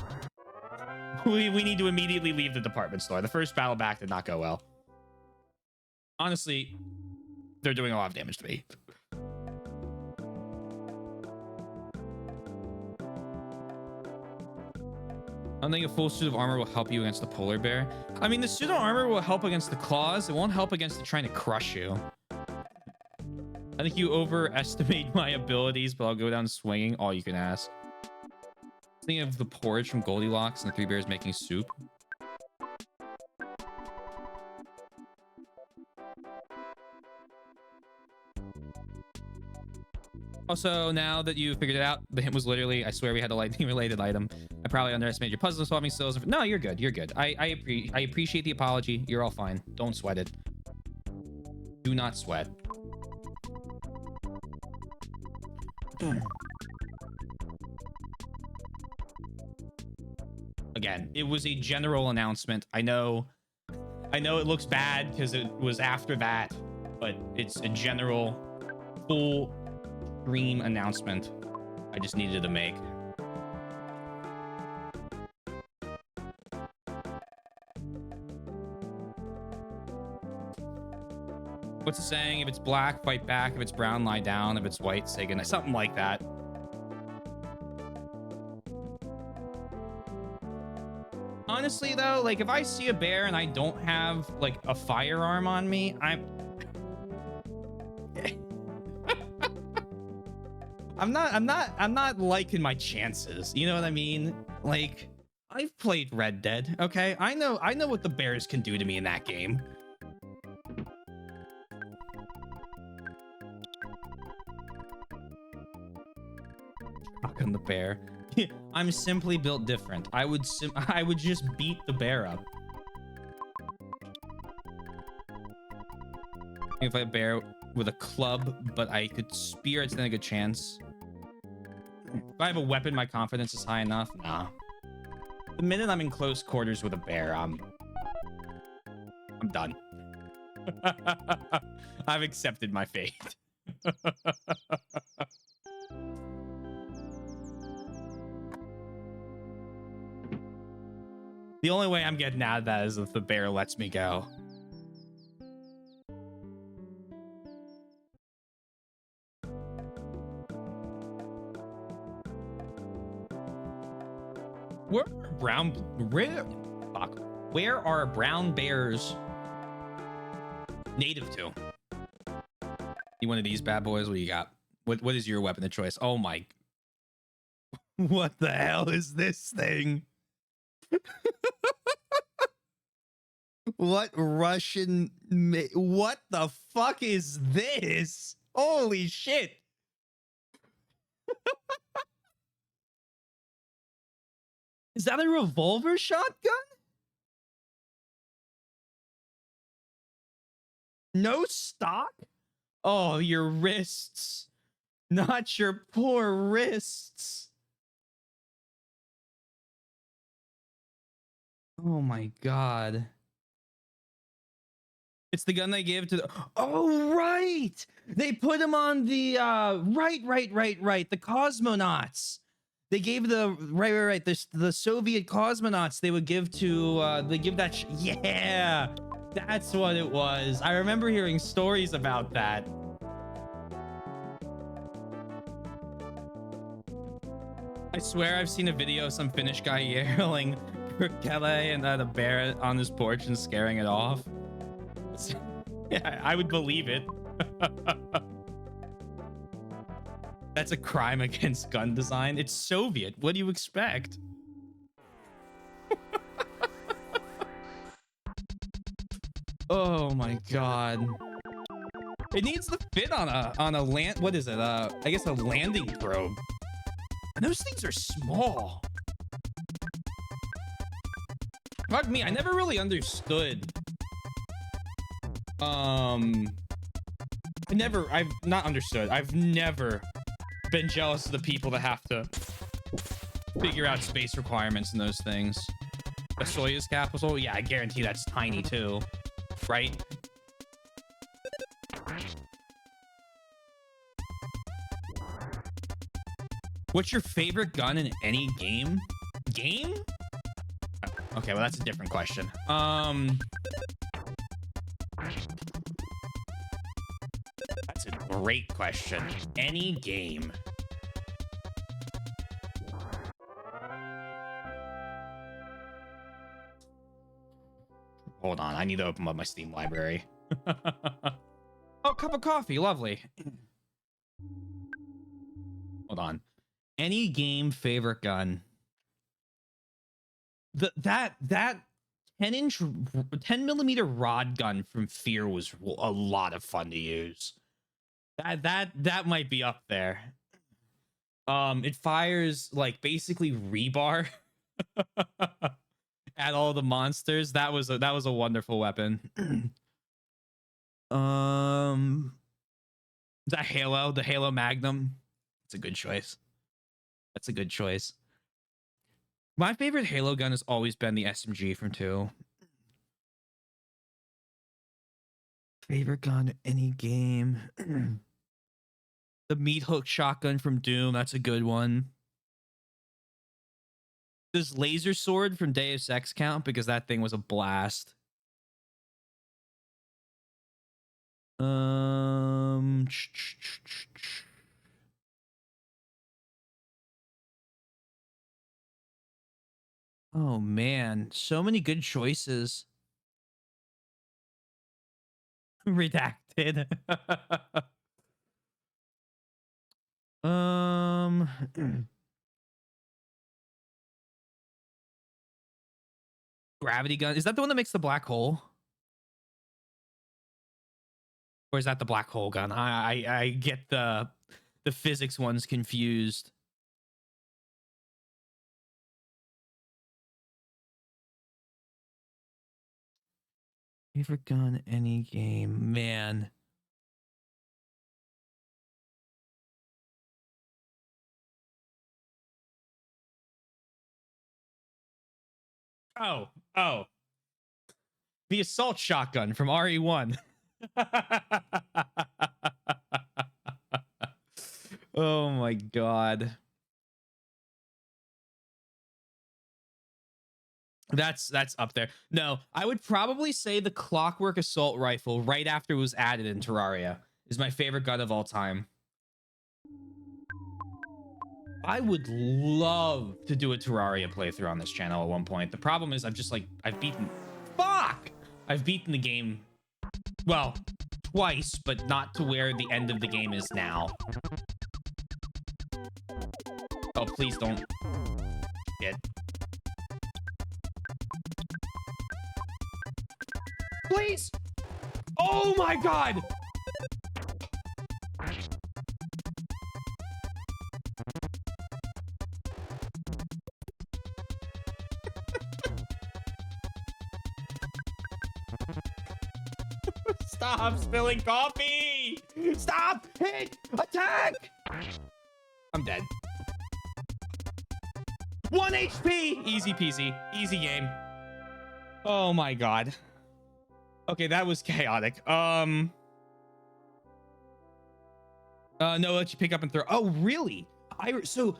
to immediately leave the department store. The first battle back did not go well. Honestly, they're doing a lot of damage to me. I don't think a full suit of armor will help you against the polar bear. I mean, the suit of armor will help against the claws. It won't help against the trying to crush you. I think you overestimate my abilities, but I'll go down swinging. All you can ask. Thinking of the porridge from Goldilocks and the three bears making soup. Also, now that you figured it out, the hint was literally, I swear we had a lightning related item. I probably underestimated your puzzle solving skills. No, you're good. You're good. I appreciate the apology. You're all fine. Don't sweat it. Do not sweat. Again, it was a general announcement. I know it looks bad because it was after that, but it's a general full stream announcement I just needed to make. What's the saying? If it's black, fight back. If it's brown, lie down. If it's white, say goodnight. Something like that. Honestly, though, like if I see a bear and I don't have like a firearm on me, I'm not liking my chances. You know what I mean? Like, I've played Red Dead, okay? I know what the bears can do to me in that game. Fucking the bear. I'm simply built different. I would just beat the bear up. If I bear with a club, but I could spear, it's then a good chance. If I have a weapon, my confidence is high enough. Nah. The minute I'm in close quarters with a bear, I'm done. I've accepted my fate. The only way I'm getting out of that is if the bear lets me go. Where are brown bears native to? You one of these bad boys? What do you got? What is your weapon of choice? Oh my. What the hell is this thing? What Russian? What the fuck is this? Holy shit. Is that a revolver shotgun? No stock? Oh, your wrists. Not your poor wrists. Oh my god. It's the gun they give to the... Oh, right! They put him on the... Right. The cosmonauts. They gave the... Right. The Soviet cosmonauts they would give to... They give that... Yeah! That's what it was. I remember hearing stories about that. I swear I've seen a video of some Finnish guy yelling for Kelle and the bear on his porch and scaring it off. Yeah, I would believe it. That's a crime against gun design. It's Soviet. What do you expect? Oh my god. It needs to fit on a land. What is it? I guess a landing probe. And those things are small. Fuck me, I never really understood. I've not understood. I've never been jealous of the people that have to figure out space requirements in those things. A Soyuz capsule? Yeah, I guarantee that's tiny too. Right? What's your favorite gun in any game? Game? Okay, well that's a different question. That's a great question. Any game. Hold on, I need to open up my Steam library. Oh, cup of coffee, lovely. Hold on. Any game favorite gun? That 10 millimeter rod gun from Fear was a lot of fun to use. That might be up there. It fires like basically rebar at all the monsters. That was a wonderful weapon. That Halo, the Halo Magnum. It's a good choice. That's a good choice. My favorite Halo gun has always been the SMG from 2. Favorite gun in any game. The meat hook shotgun from Doom. That's a good one. Does laser sword from Deus Ex count? Because that thing was a blast. Oh man, so many good choices. Redacted. Gravity gun. Is that the one that makes the black hole? Or is that the black hole gun? I get the physics ones confused. Favorite gun, any game, man. Oh, the assault shotgun from RE1. Oh my god. That's up there. No, I would probably say the clockwork assault rifle right after it was added in Terraria is my favorite gun of all time. I would love to do a Terraria playthrough on this channel at one point. The problem is I've beaten the game, well, twice, but not to where the end of the game is now. Oh, please don't. Shit. Please! Oh my god! Stop spilling coffee! Stop! Hit! Attack! I'm dead. 1 HP! Easy peasy. Easy game. Oh my god. Okay, that was chaotic. No, let you pick up and throw. Oh, really? So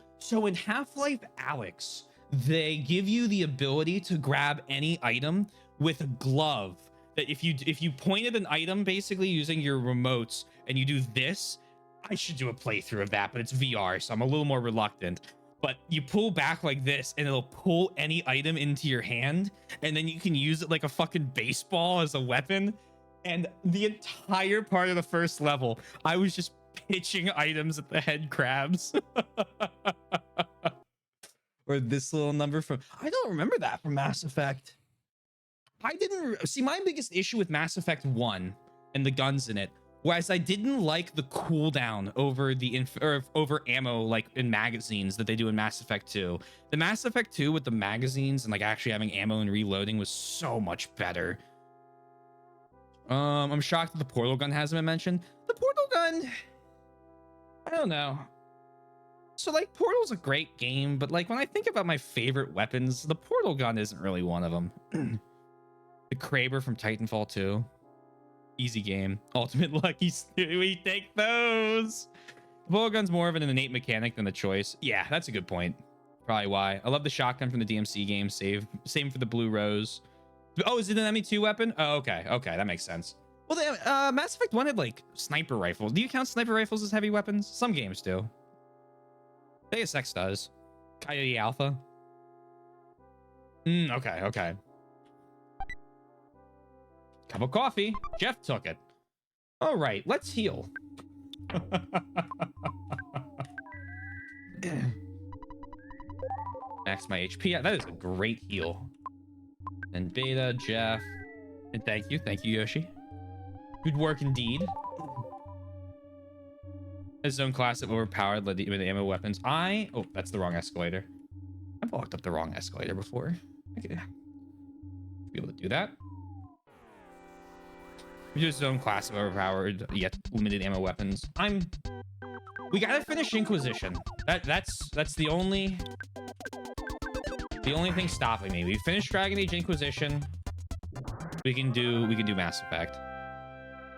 in Half-Life Alyx, they give you the ability to grab any item with a glove. That if you point at an item basically using your remotes and you do this, I should do a playthrough of that, but it's VR, so I'm a little more reluctant. But you pull back like this and it'll pull any item into your hand, and then you can use it like a fucking baseball as a weapon. And the entire part of the first level, I was just pitching items at the head crabs. Or this little number from, I don't remember that from Mass Effect. I didn't see, my biggest issue with Mass Effect 1 and the guns in it, whereas I didn't like the cooldown over the over ammo like in magazines that they do in Mass Effect 2. The Mass Effect 2 with the magazines and like actually having ammo and reloading was so much better. I'm shocked that the portal gun hasn't been mentioned. The portal gun, I don't know. So like Portal's a great game, but like when I think about my favorite weapons, the portal gun isn't really one of them. The Kraber from Titanfall 2. Easy game. Ultimate Lucky Stewie, take those. bullet gun's more of an innate mechanic than a choice. Yeah, that's a good point. Probably why. I love the shotgun from the DMC game. Same for the blue rose. Oh, is it an ME2 weapon? Oh, okay. Okay, that makes sense. Well, the Mass Effect 1 had like sniper rifles. Do you count sniper rifles as heavy weapons? Some games do. Deus Ex does. Coyote Alpha. Okay, okay. Cup of coffee. Jeff took it. All right, let's heal. Max my HP. Yeah, that is a great heal. And Beta, Jeff. And thank you, Yoshi. Good work indeed. His zone class of overpowered led with the ammo weapons. Oh, that's the wrong escalator. I've walked up the wrong escalator before. I could be able to do that. We do his own class of overpowered yet limited ammo weapons. We gotta finish Inquisition. That's the only thing stopping me. We finished Dragon Age Inquisition. We can do Mass Effect.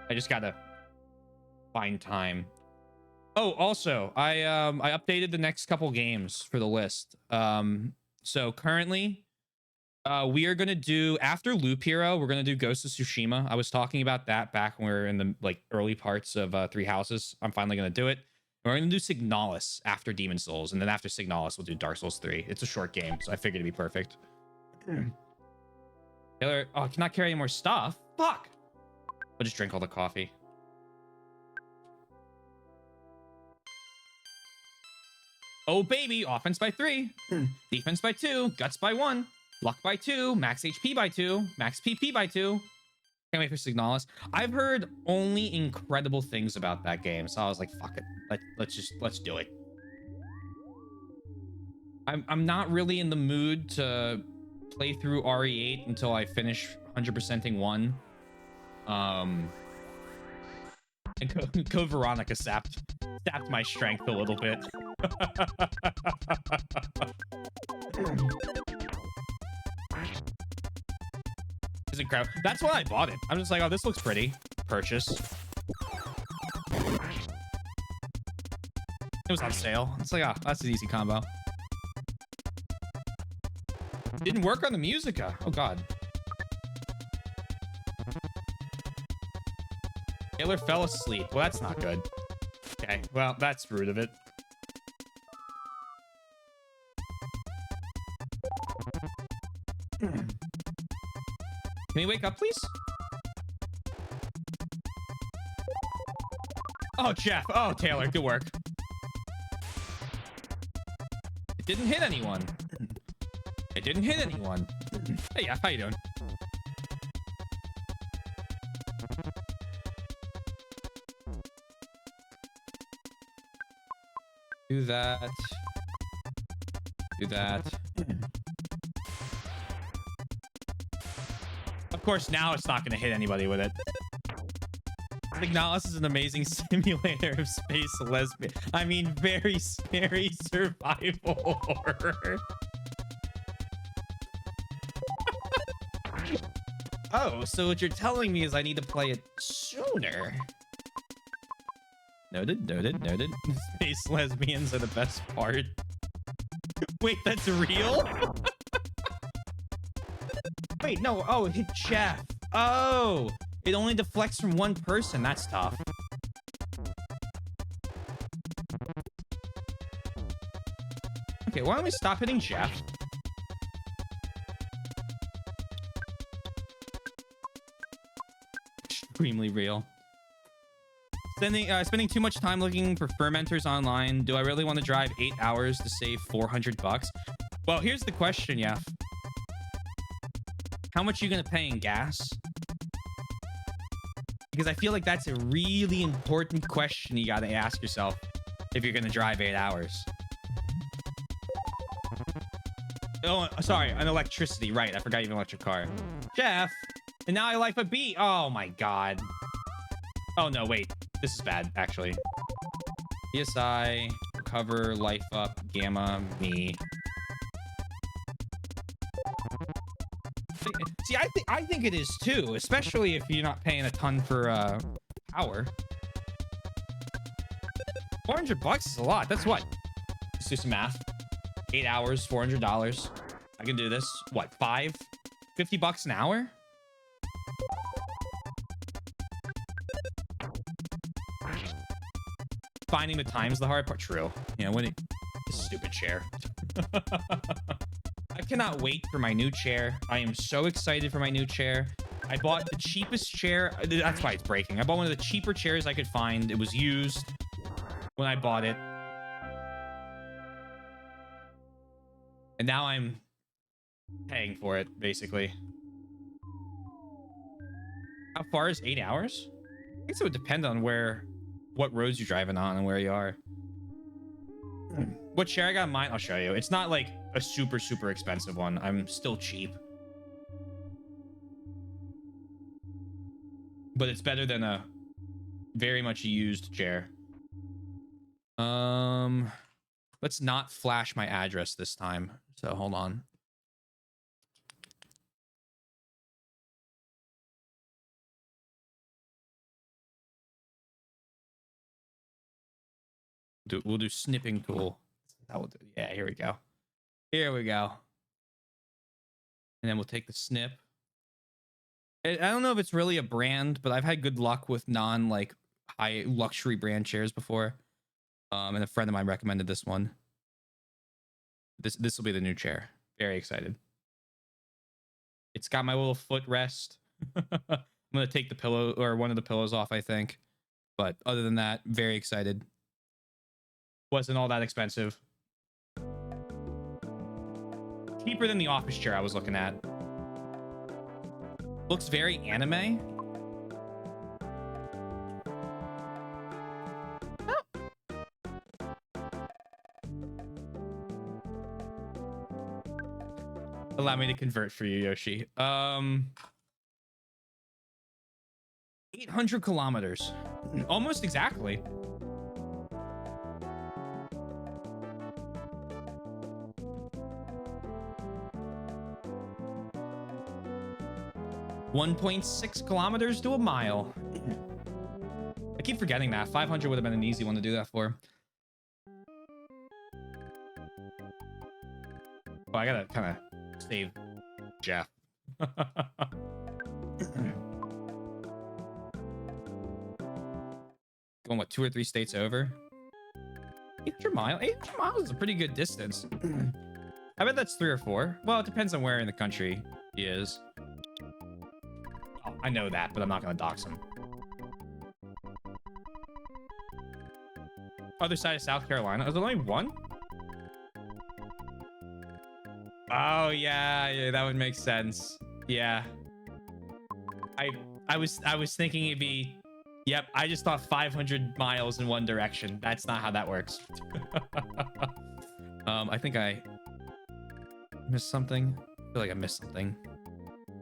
I just gotta find time. Oh, also, I updated the next couple games for the list. So currently, we are gonna do, after Loop Hero, we're gonna do Ghost of Tsushima. I was talking about that back when we were in the like early parts of Three Houses. I'm finally gonna do it. We're gonna do Signalis after Demon Souls, and then after Signalis, we'll do Dark Souls 3. It's a short game, so I figured it'd be perfect. Taylor, I cannot carry any more stuff. Fuck. I'll just drink all the coffee. Oh baby, offense by 3, defense by 2, guts by 1, luck by 2, max HP by 2, max PP by 2. Can't wait for Signalis. I've heard only incredible things about that game, so I was like, fuck it. Let's do it. I'm not really in the mood to play through RE8 until I finish 100%ing 1. And Code Veronica sapped my strength a little bit. It's incredible. That's why I bought it. I'm just like, oh, this looks pretty. Purchase. It was on sale. It's like, oh, that's an easy combo. Didn't work on the Musica. Oh, God. Taylor fell asleep. Well, that's not good. Okay, well, that's rude of it. Can we wake up, please? Oh, Jeff. Oh, Taylor. Good work. It didn't hit anyone. It didn't hit anyone. Hey, Jeff. How you doing? Do that. Do that. Of course, now it's not going to hit anybody with it. Signalis is an amazing simulator of space lesbian. I mean, very scary survival horror. Oh, so what you're telling me is I need to play it sooner. Noted, noted, noted. Space lesbians are the best part. Wait, that's real? Wait, no. Oh, it hit Jeff. Oh, it only deflects from one person. That's tough. Okay, why don't we stop hitting Jeff? Extremely real. Spending too much time looking for fermenters online. Do I really want to drive 8 hours to save $400? Well, here's the question, Yef. How much are you going to pay in gas? Because I feel like that's a really important question you got to ask yourself if you're going to drive 8 hours. Oh, sorry, an electricity. Right, I forgot you have an electric car. Jeff, and now I life a beat. Oh my God. Oh no, wait. This is bad, actually. PSI, recover, life up, gamma, me. See, I think it is too, especially if you're not paying a ton for power. $400 is a lot. That's what? Let's do some math. 8 hours, $400. I can do this. What, $50 an hour? Finding the time's the hard part. True. You know, stupid chair. I cannot wait for my new chair. I am so excited for my new chair. I bought the cheapest chair. That's why it's breaking. I bought one of the cheaper chairs I could find. It was used when I bought it. And now I'm paying for it, basically. How far is 8 hours? I guess it would depend on what roads you're driving on and where you are. What chair I got in mine? I'll show you. It's not like a super, super expensive one. I'm still cheap. But it's better than a very much used chair. Let's not flash my address this time. So hold on. We'll do snipping tool. That will do. Yeah, here we go. Here we go. And then we'll take the snip. I don't know if it's really a brand, but I've had good luck with like high luxury brand chairs before. And a friend of mine recommended this one. This will be the new chair. Very excited. It's got my little footrest. I'm gonna take the pillow or one of the pillows off, I think. But other than that, very excited. Wasn't all that expensive. Cheaper than the office chair I was looking at. Looks very anime. Oh. Allow me to convert for you, Yoshi. 800 kilometers. Almost exactly. $1.6 kilometers to a mile. I keep forgetting that. 500 would have been an easy one to do that for. Oh, I gotta kind of save Jeff. Going, what, 2 or 3 states over? 800 miles? 800 miles is a pretty good distance. I bet that's 3 or 4. Well, it depends on where in the country he is. Oh, I know that, but I'm not going to dox him. Other side of South Carolina. Is there only one? Oh, yeah, that would make sense. Yeah. I was thinking it'd be... Yep, I just thought 500 miles in one direction. That's not how that works. I think I missed something. I feel like I missed something.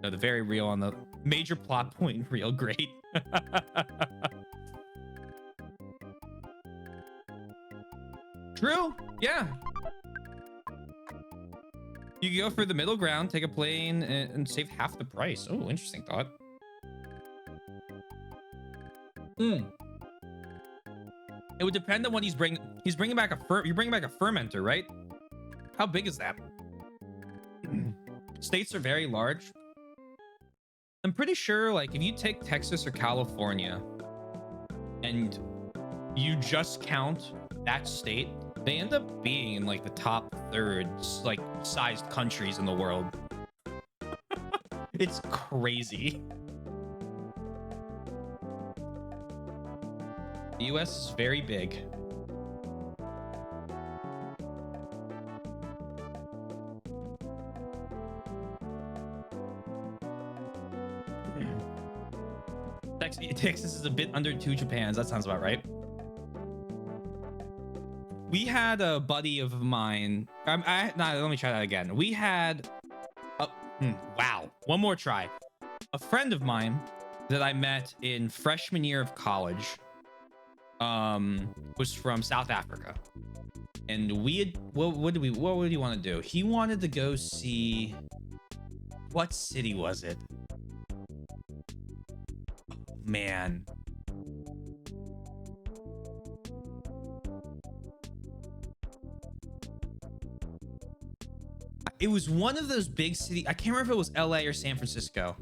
No, the very real on the major plot point, real great. True. Yeah. You can go for the middle ground, take a plane, and save half the price. Oh, interesting thought. It would depend on what he's bringing. He's bringing back you're bringing back a fermenter, right? How big is that? States are very large. I'm pretty sure, like, if you take Texas or California and you just count that state, they end up being in like the top third, like, sized countries in the world. It's crazy. The US is very big. Texas is a bit under 2 Japans. That sounds about right. We had a buddy of mine. Let me try that again. We had... wow. One more try. A friend of mine that I met in freshman year of college was from South Africa. And we had... What would he want to do? He wanted to go see... What city was it? Man. it was one of those big city. I can't remember if it was LA or San Francisco.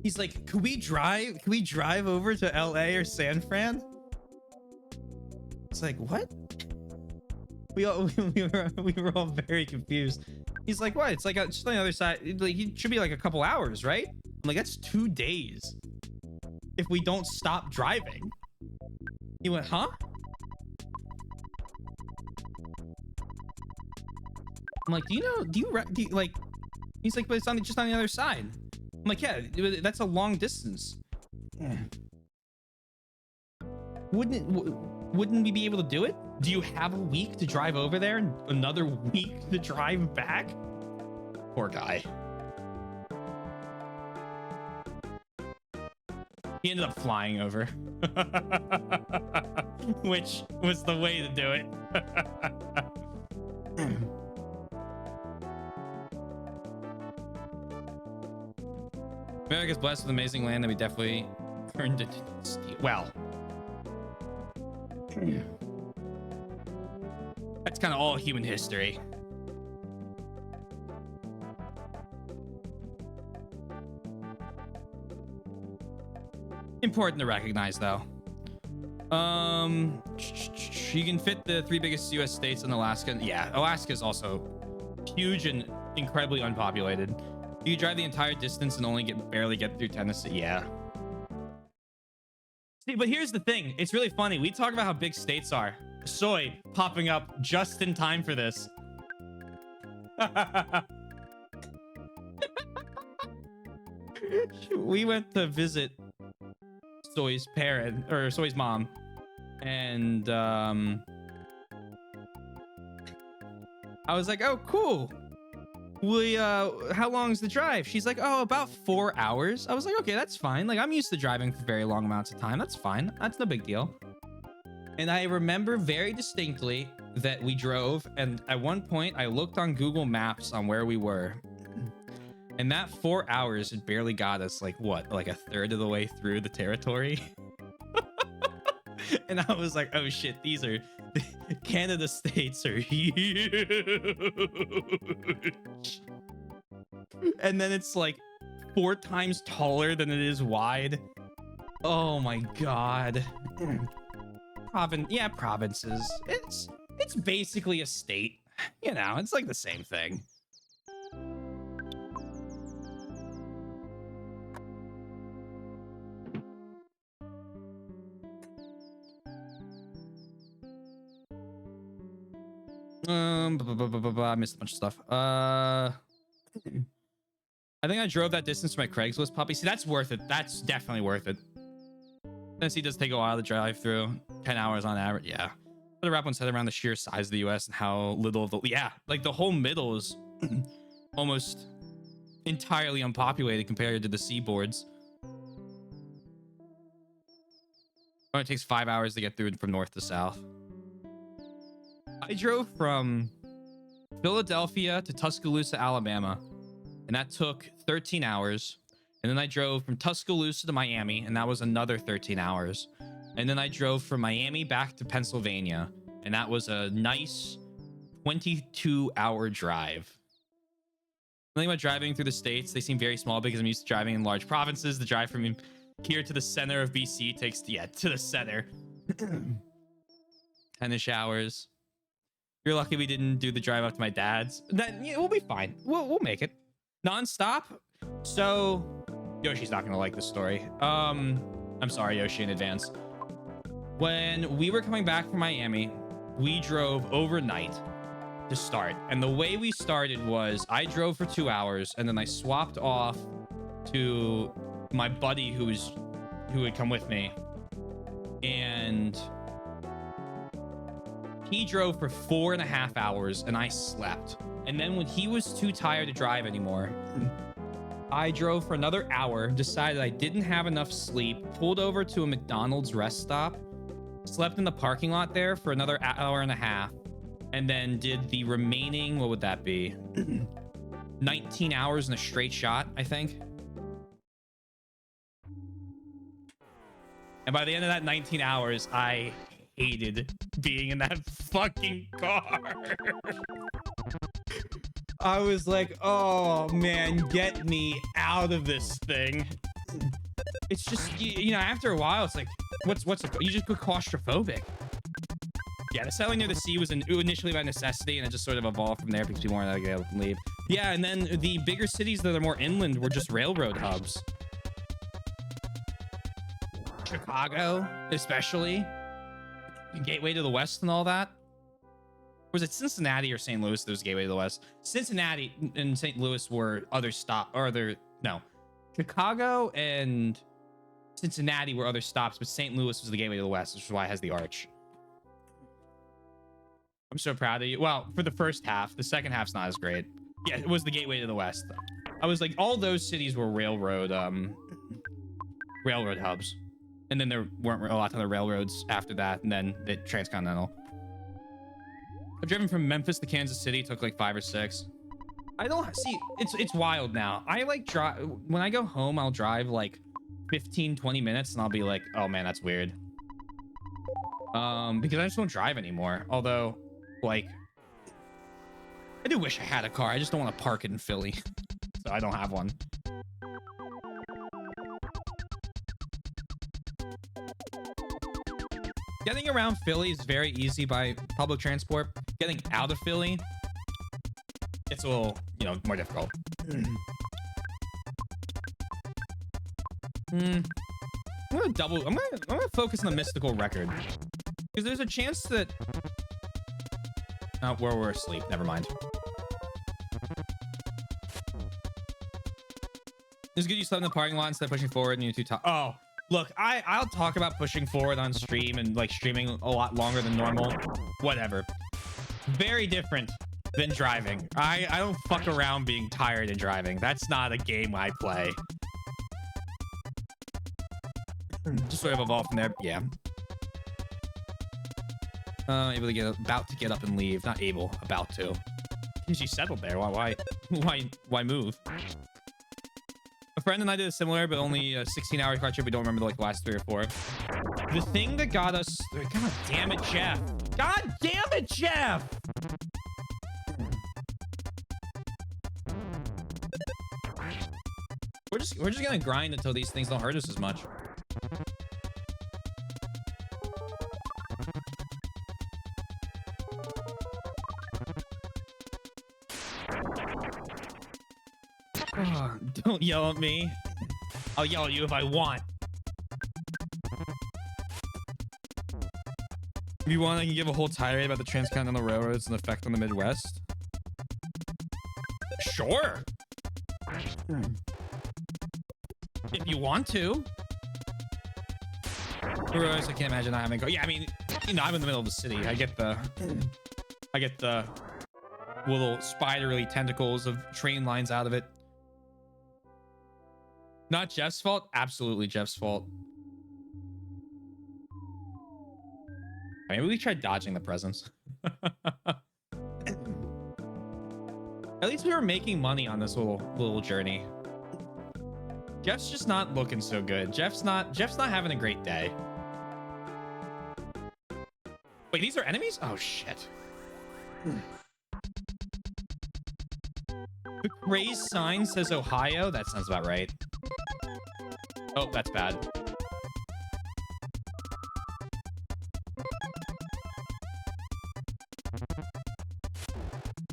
He's like, "Can we drive over to LA or San Fran?" It's like, what? We were all very confused. He's like, what? It's like just on the other side. Like, it should be like a couple hours, right? I'm like, that's 2 days if we don't stop driving. He went, huh? I'm like, do you like, he's like, but it's just on the other side. I'm like, yeah, that's a long distance. Yeah. Wouldn't we be able to do it? Do you have a week to drive over there and another week to drive back? Poor guy. He ended up flying over, which was the way to do it. America's blessed with amazing land that we definitely earned it. Well, that's kind of all human history. Important to recognize, though. You can fit the 3 biggest US states in Alaska. Yeah, Alaska is also huge and incredibly unpopulated. You drive the entire distance and only barely get through Tennessee. Yeah. See, but here's the thing. It's really funny. We talk about how big states are. Soy popping up just in time for this. We went to visit Soy's parent, or Soy's mom, and I was like, oh, cool. How long is the drive? She's like, oh, about 4 hours. I was like, okay, that's fine. Like, I'm used to driving for very long amounts of time. That's fine. That's no big deal. And I remember very distinctly that we drove, and at one point I looked on Google Maps on where we were, and that 4 hours had barely got us like what, like a third of the way through the territory. And I was like, oh shit, these are Canada states are huge. And then it's like 4 times taller than it is wide. Oh my god. Provinces. It's basically a state. You know, it's like the same thing. I missed a bunch of stuff. I think I drove that distance for my Craigslist puppy. See, that's worth it. That's definitely worth it. Tennessee does take a while to drive through. 10 hours on average. Yeah. But to wrap one's head around the sheer size of the US and how little of the, yeah, like the whole middle is almost entirely unpopulated compared to the seaboards. It takes 5 hours to get through from north to south. I drove from Philadelphia to Tuscaloosa, Alabama, and that took 13 hours. And then I drove from Tuscaloosa to Miami, and that was another 13 hours. And then I drove from Miami back to Pennsylvania, and that was a nice 22-hour drive. The thing about driving through the states, they seem very small because I'm used to driving in large provinces. The drive from here to the center of BC takes, yeah, to the center. 10-ish hours. You're lucky we didn't do the drive up to my dad's. Yeah, we'll be fine. We'll make it. Non-stop. So Yoshi's not gonna like this story. I'm sorry, Yoshi, in advance. When we were coming back from Miami, we drove overnight to start. And the way we started was I drove for 2 hours, and then I swapped off to my buddy who had come with me. And he drove for 4.5 hours, and I slept. And then when he was too tired to drive anymore, I drove for another hour, decided I didn't have enough sleep, pulled over to a McDonald's rest stop, slept in the parking lot there for another hour and a half, and then did the remaining, what would that be? 19 hours in a straight shot, I think. And by the end of that 19 hours, I hated being in that fucking car. I was like, oh man, get me out of this thing. It's just, you know, after a while, it's like, you just get claustrophobic. Yeah, the settling near the sea was initially by necessity, and it just sort of evolved from there because people weren't able to leave. Yeah, and then the bigger cities that are more inland were just railroad hubs. Chicago, especially. Gateway to the West and all that. Was it Cincinnati or St. Louis that was Gateway to the West? Cincinnati and St. Louis were no. Chicago and Cincinnati were other stops, but St. Louis was the Gateway to the West, which is why it has the arch. I'm so proud of you. Well, for the first half, the second half's not as great. Yeah, it was the Gateway to the West. I was like, all those cities were railroad hubs. And then there weren't a lot of other railroads after that, and then the transcontinental. I've driven from Memphis to Kansas City. It took like 5 or 6. I don't see, it's wild now. I like drive when I go home, I'll drive like 15-20 minutes and I'll be like, oh man, that's weird. Because I just don't drive anymore. Although, like, I do wish I had a car. I just don't want to park it in Philly. So I don't have one. Getting around Philly is very easy by public transport. Getting out of Philly, it's a little, you know, more difficult. I'm gonna focus on the mystical record. Because there's a chance that... Oh, we're asleep. Never mind. It's good you slept in the parking lot instead of pushing forward and you're too top. Oh, look, I'll talk about pushing forward on stream and like streaming a lot longer than normal. Whatever. Very different than driving. I don't fuck around being tired and driving. That's not a game I play. Just sort of evolved from there. Yeah. Able to get, about to get up and leave. Not able, about to. Because you settled there. Why move? A friend and I did a similar, but only a 16-hour car trip. We don't remember the last 3 or 4. The thing that got us... God damn it, Jeff. God damn it, Jeff! We're just gonna grind until these things don't hurt us as much. Oh, don't yell at me. I'll yell at you if I want. If you want, I can give a whole tirade about the transcontinental railroads and the effect on the Midwest. Sure. If you want to. I can't imagine not having. Yeah, I mean, you know, I'm in the middle of the city. I get the little spiderly tentacles of train lines out of it. Not Jeff's fault? Absolutely Jeff's fault. Maybe we tried dodging the presents. At least we were making money on this little journey. Jeff's just not looking so good. Jeff's not having a great day. Wait, these are enemies? Oh shit. The craze sign says Ohio. That sounds about right. Oh, that's bad.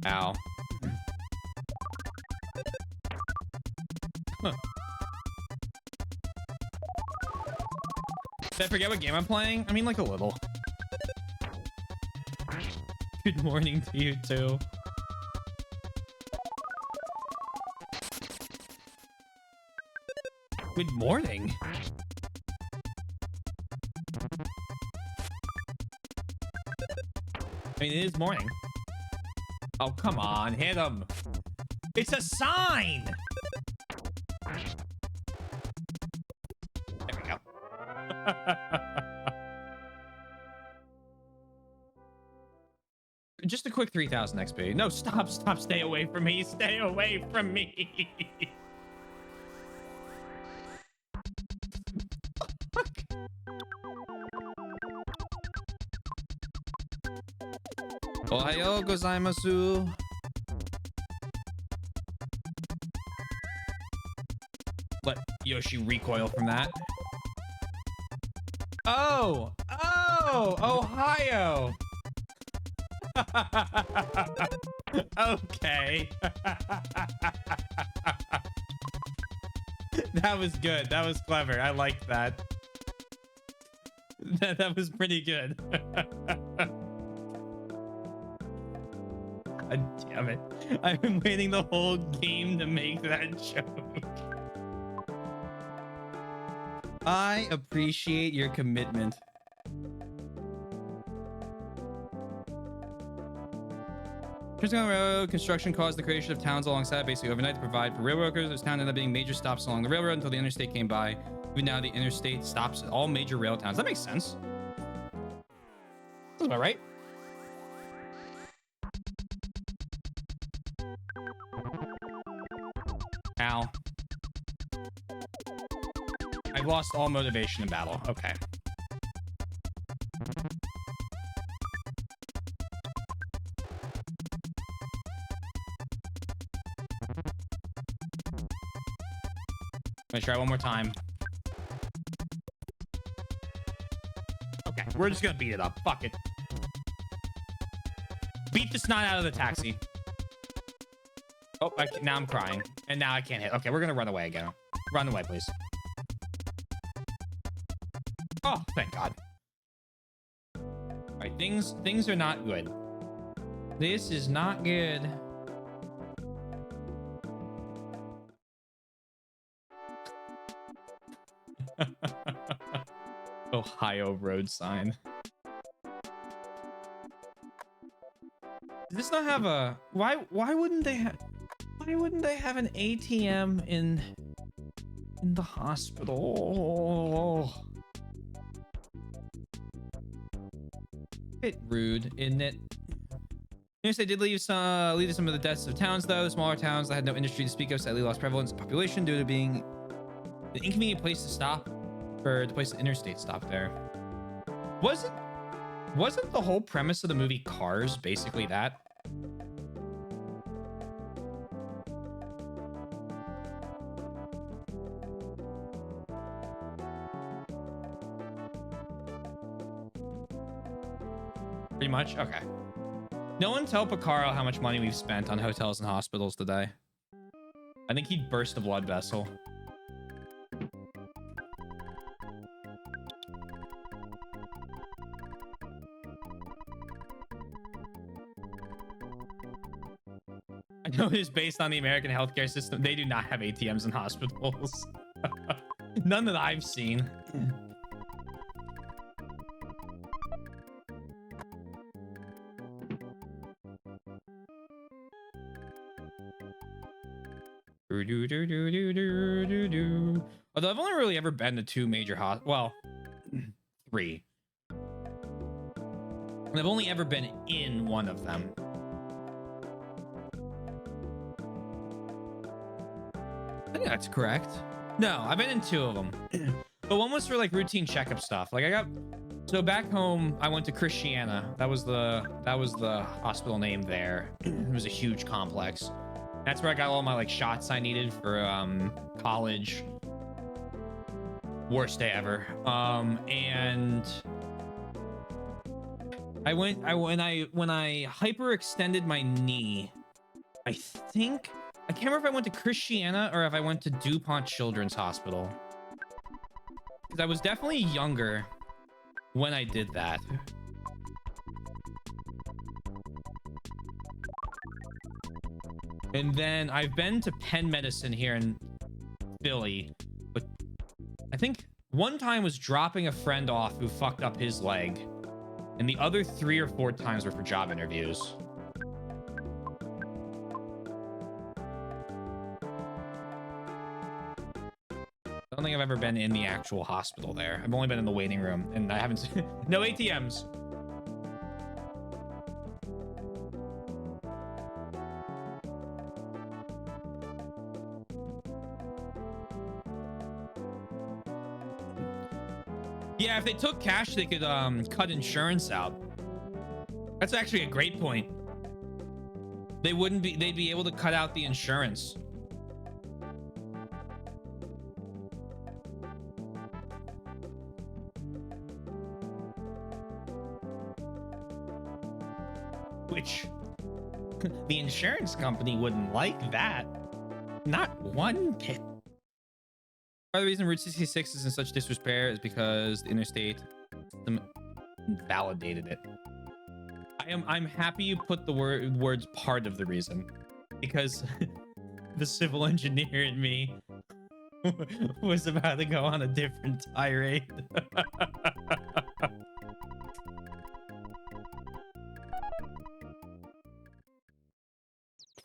Ow. Huh. Did I forget what game I'm playing? I mean, like a little. Good morning to you too. Good morning. I mean, it is morning. Oh, come on. Hit him. It's a sign. There we go. Just a quick 3,000 XP. No, stop. Stay away from me. Stay away from me. Ohayo gozaimasu. Yoshi recoil from that. Oh, Ohio. Okay. That was good. That was clever. I liked that. That was pretty good. God damn it. I've been waiting the whole game to make that joke. I appreciate your commitment. Railroad construction caused the creation of towns alongside, basically overnight, to provide for rail workers. This town ended up being major stops along the railroad until the interstate came by. Even now, the interstate stops at all major rail towns. That makes sense. That's about right. Ow. I've lost all motivation in battle. Okay. I'm gonna try one more time. Okay, we're just gonna beat it up. Fuck it. Beat the snot out of the taxi. Oh, now I'm crying. And now I can't hit. Okay, we're gonna run away again. Run away, please. Oh, thank God. All right, things are not good. This is not good. Ohio road sign. Does this not have a why wouldn't they have an ATM in the hospital? Bit rude, isn't it? Yes, they did lead to some of the deaths of towns, though. Smaller towns that had no industry to speak of sadly lost prevalence and population due to being an inconvenient place to stop for the place the interstate stopped there. Wasn't the whole premise of the movie Cars basically that? Pretty much? Okay. No one tell Picaro how much money we've spent on hotels and hospitals today. I think he'd burst a blood vessel. I know it is based on the American healthcare system. They do not have ATMs in hospitals. None that I've seen. Although I've only really ever been to two major well, three. And I've only ever been in one of them. I think that's correct. No, I've been in two of them. But one was for like routine checkup stuff. Like so back home, I went to Christiana. That was the hospital name there. It was a huge complex. That's where I got all my like shots I needed for college. Worst day ever. And when I hyperextended my knee, I can't remember if I went to Christiana or if I went to DuPont Children's Hospital. Because I was definitely younger when I did that. And then I've been to Penn Medicine here in Philly, but I think one time was dropping a friend off who fucked up his leg, and the other 3 or 4 times were for job interviews. I don't think I've ever been in the actual hospital there. I've only been in the waiting room, and I haven't seen no ATMs. Yeah, if they took cash, they could cut insurance out. That's actually a great point. They'd be able to cut out the insurance. which the insurance company wouldn't like that. Not one bit. Part of the reason Route 66 is in such disrepair is because the interstate system validated it. I'm happy you put the words part of the reason, because the civil engineer in me was about to go on a different tirade.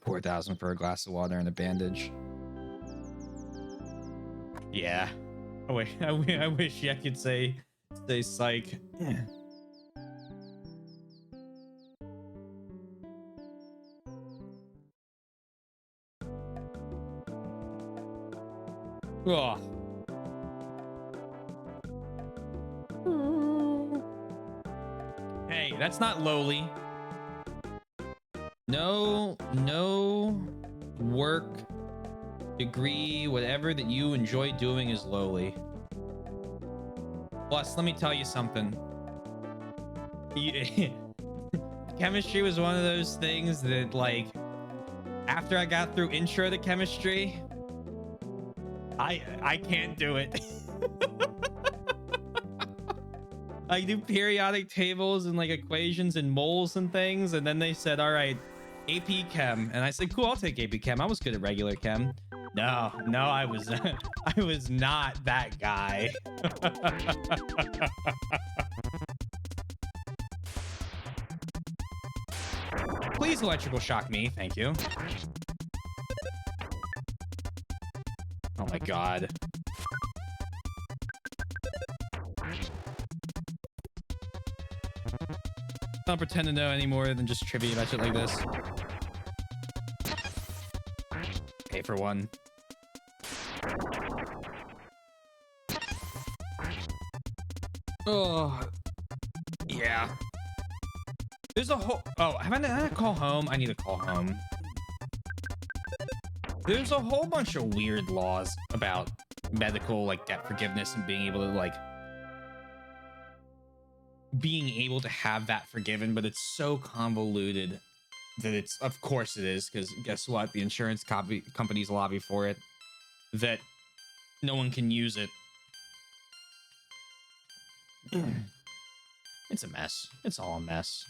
4,000 for a glass of water and a bandage. Yeah. Oh wait, I wish I could say psych. Ugh. Hey, that's not lowly. No work, degree, whatever that you enjoy doing is lowly. Plus, let me tell you something. Chemistry was one of those things that, like, after I got through intro to chemistry, I can't do it. I do periodic tables and like equations and moles and things, and then they said, all right, AP Chem, and I said, cool, I'll take AP Chem. I was good at regular Chem. No, I was I was not that guy. Please electrical shock me, thank you. Oh my god. Don't pretend to know any more than just trivia about shit like this. Okay, for one. Oh, yeah. There's a whole... Oh, have I not call home? I need to call home. There's a whole bunch of weird laws about medical, like, debt forgiveness and being able to, like... being able to have that forgiven, but it's so convoluted that it's... Of course it is, because guess what? The insurance companies lobby for it. That no one can use it. It's a mess. It's all a mess.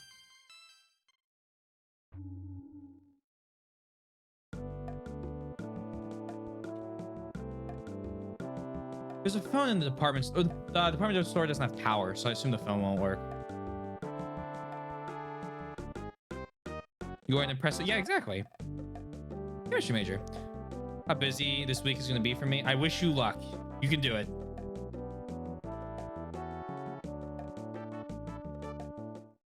There's a phone in the department store. The department store doesn't have power, so I assume the phone won't work. You are an impressive... Yeah, exactly. Chemistry major. How busy this week is going to be for me? I wish you luck. You can do it.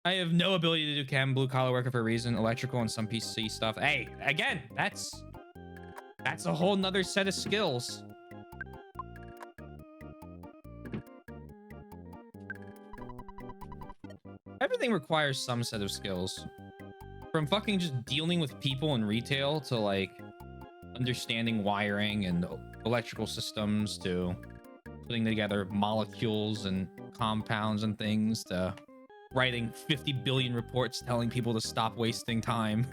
I have no ability to do chem, blue collar worker for a reason, electrical and some PC stuff. Hey, again, that's a whole nother set of skills. Everything requires some set of skills. From fucking just dealing with people in retail to like understanding wiring and electrical systems to putting together molecules and compounds and things to writing 50 billion reports telling people to stop wasting time.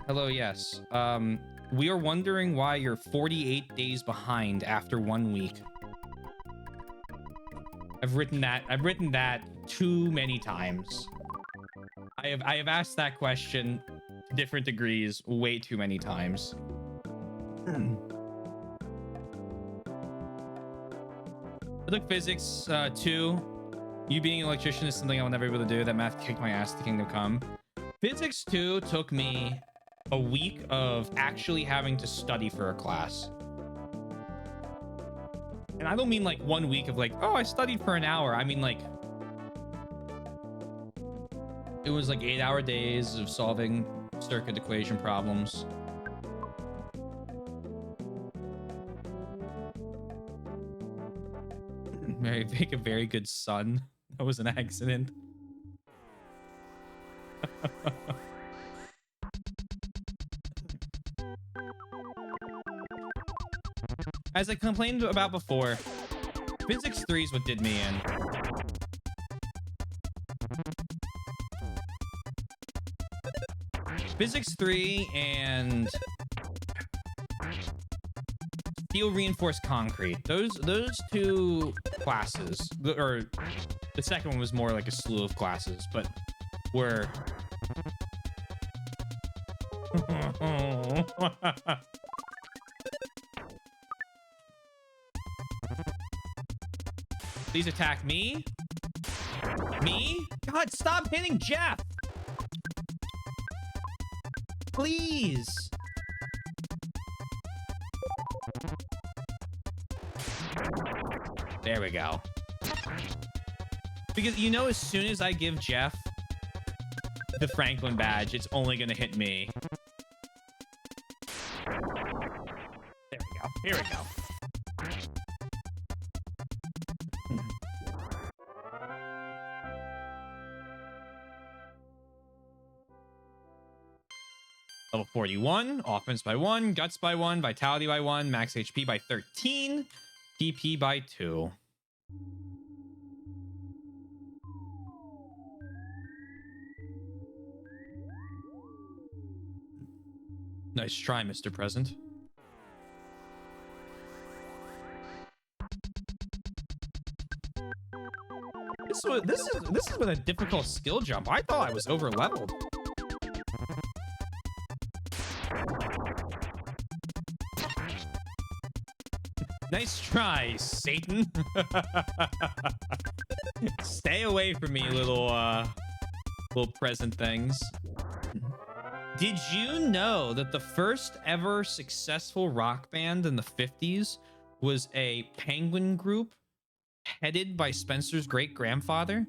Hello, yes. We are wondering why you're 48 days behind after 1 week. I've written that too many times. I have asked that question to different degrees way too many times. I took physics 2. You being an electrician is something I will never be able to do. That math kicked my ass to Kingdom Come. Physics 2 took me a week of actually having to study for a class. And I don't mean like 1 week of like, oh, I studied for an hour. I mean like, it was like 8-hour days of solving circuit equation problems. Mary, make a very good son. That was an accident. As I complained about before, Physics 3 is what did me in. Physics 3 and Steel Reinforced Concrete. Those two classes, or the second one was more like a slew of classes, but were please attack me. Me? God, stop hitting Jeff. Please. There we go. Because you know, as soon as I give Jeff the Franklin badge, it's only gonna hit me. There we go. Here we go. Level 41, offense by 1, guts by 1, vitality by 1, max HP by 13, DP by 2. Nice try, Mr. President. This is with a difficult skill jump. I thought I was over leveled. Nice try, Satan. Stay away from me, little present things. Did you know that the first ever successful rock band in the 50s was a penguin group headed by Spencer's great-grandfather?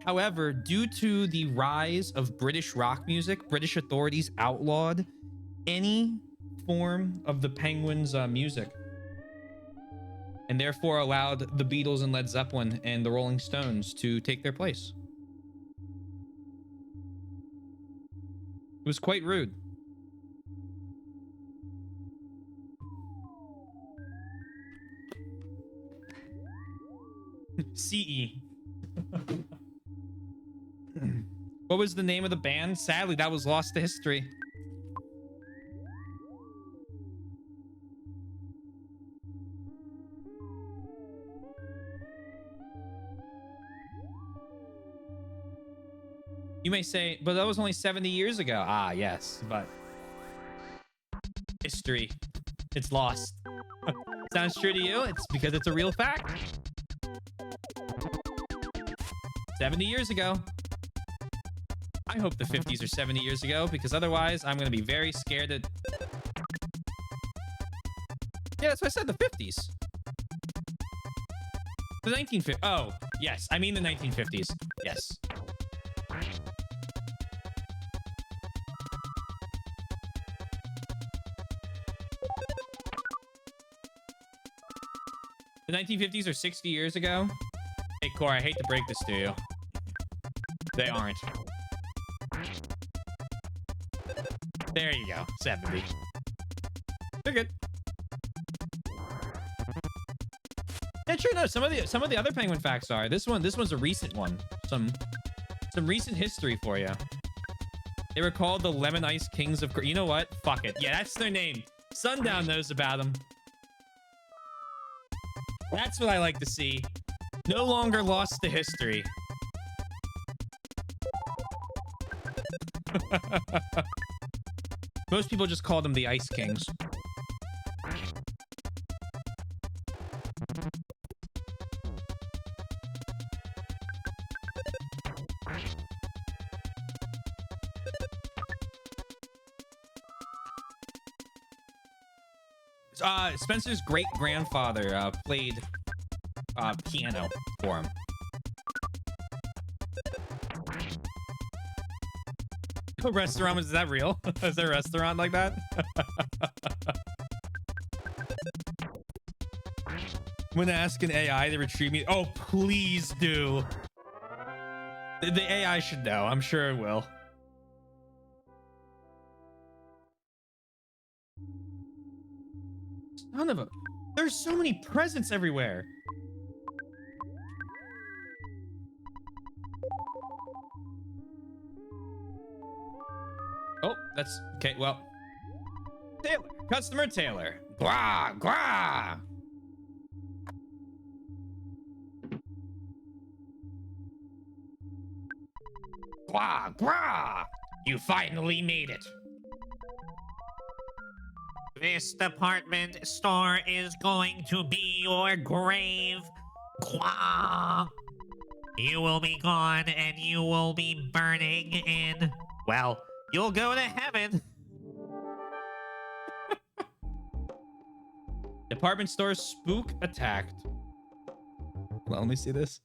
However, due to the rise of British rock music, British authorities outlawed any form of the Penguins' music, and therefore allowed the Beatles and Led Zeppelin and the Rolling Stones to take their place. It was quite rude. CE. What was the name of the band? Sadly, that was lost to history. You may say, but that was only 70 years ago. Ah, yes, but history, it's lost. Sounds true to you? It's because it's a real fact. 70 years ago. I hope the 50s are 70 years ago, because otherwise I'm going to be very scared that... Yeah, that's what I said, the 50s. The 1950s. Oh, yes, I mean the 1950s. Yes. The 1950s are 60 years ago. Hey, Core, I hate to break this to you. They aren't. There you go. 70. They're good. Yeah, sure. No, some of the other Penguin facts are. This one's a recent one. Some recent history for you. They were called the Lemon Ice Kings of... You know what? Fuck it. Yeah, that's their name. Sundown knows about them. That's what I like to see. No longer lost to history. Most people just call them the Ice Kings. Spencer's great-grandfather played piano for him. A restaurant, is that real? Is there a restaurant like that? I'm gonna ask an AI to retrieve me. Oh, please do. The AI should know. I'm sure it will. Son of a... There's so many presents everywhere. Oh, that's... Okay, well. Taylor. Customer Taylor. Gwah, gwah. Gwah, gwah. You finally made it. This department store is going to be your grave. Quah! You will be gone and you will be burning in. Well, you'll go to heaven. Department store spook attacked. Well, let me see this.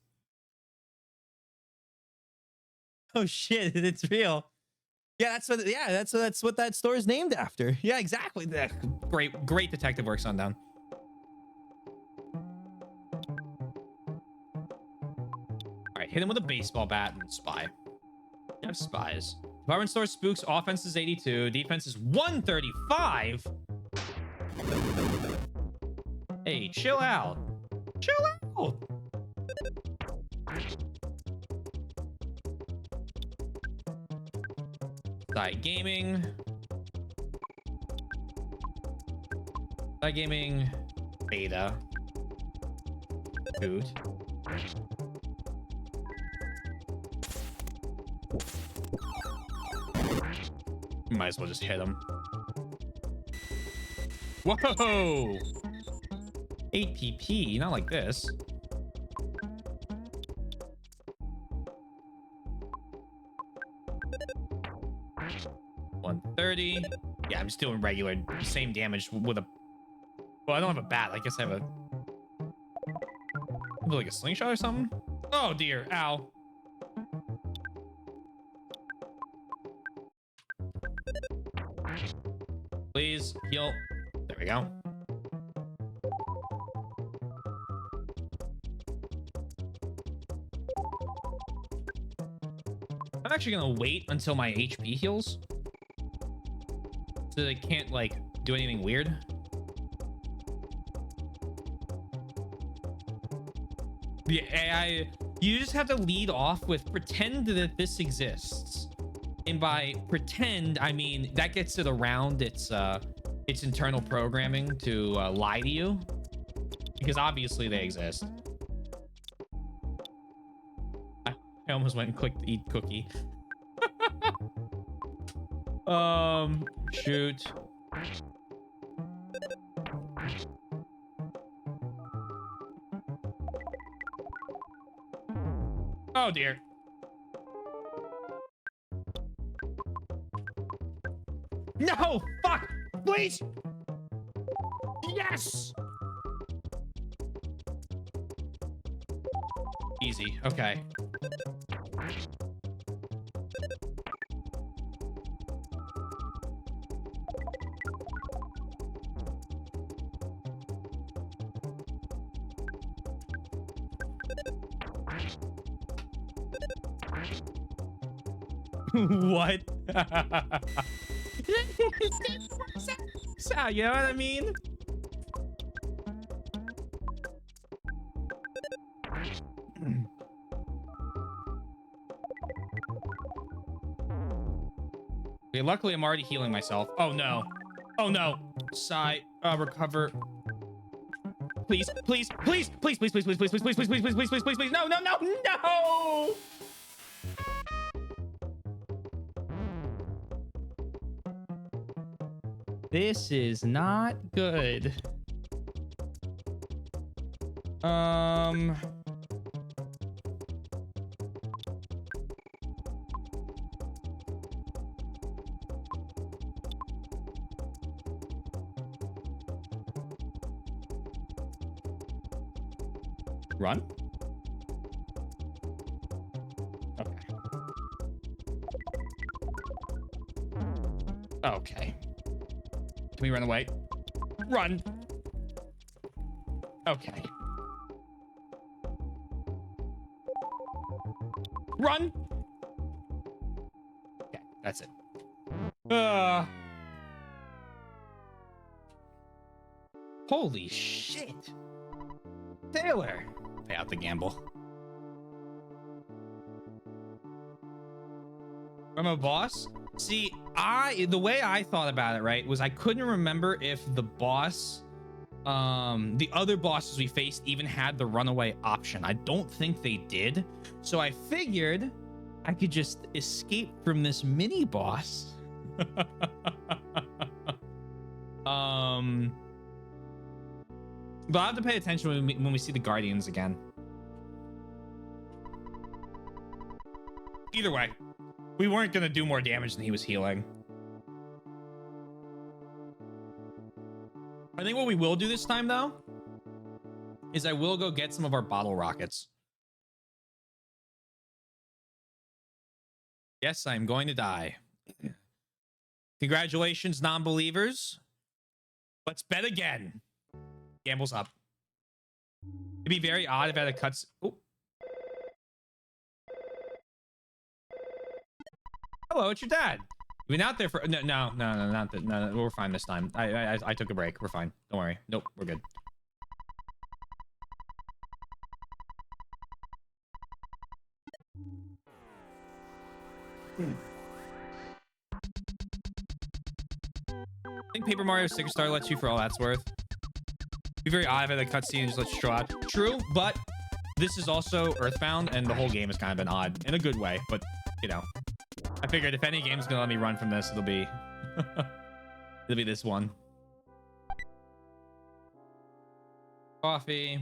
Oh shit, it's real. Yeah, that's what that store is named after. Yeah, exactly. Great detective work, Sundown. All right, hit him with a baseball bat and spy. You have spies. Department store spooks. Offense is 82. Defense is 135. Hey, chill out. Chill out. Side gaming. Side gaming. Beta. Boot. Might as well just hit him. Whoa! 8 PP, not like this. $130. Yeah, I'm just doing regular, same damage with a... Well, I don't have a bat. I guess I have a... Like a slingshot or something? Oh, dear. Ow. Please, heal. There we go. I'm actually gonna wait until my HP heals, so they can't like do anything weird. The AI, you just have to lead off with pretend that this exists, and by pretend I mean that gets it around its internal programming to lie to you, because obviously they exist. I almost went and clicked eat cookie. Shoot. Oh dear. No! Fuck! Please! Yes! Easy. Okay. What? So, you know what I mean? Okay, luckily I'm already healing myself. Oh no. Oh no. Sigh. Recover. Please, please, please, please, please, please, please, please, please, please, please, please, please, please, please, please, please. No, no, no, no. This is not good. Run? Okay. Okay. Can we run away? Run! Okay. Run! Okay, that's it. Holy shit. Taylor. Pay out the gamble. From a boss? See, the way I thought about it, right, was I couldn't remember if the boss, the other bosses we faced even had the runaway option. I don't think they did. So I figured I could just escape from this mini boss. But I'll have to pay attention when we see the Guardians again. Either way, we weren't going to do more damage than he was healing. I think what we will do this time, though, is I will go get some of our bottle rockets. Yes, I'm going to die. Congratulations, non-believers. Let's bet again. Gamble's up. It'd be very odd if I had a cuts. Oh. Hello, it's your dad. You've been out there for no, not that. No, we're fine this time. I took a break. We're fine. Don't worry. Nope, we're good. I think Paper Mario Sticker Star lets you for all that's worth. Be very odd if I had a cutscene and just let you show out. True, but this is also Earthbound, and the whole game has kind of been odd in a good way. But you know, I figured if any game's gonna let me run from this, it'll be it'll be this one. Coffee.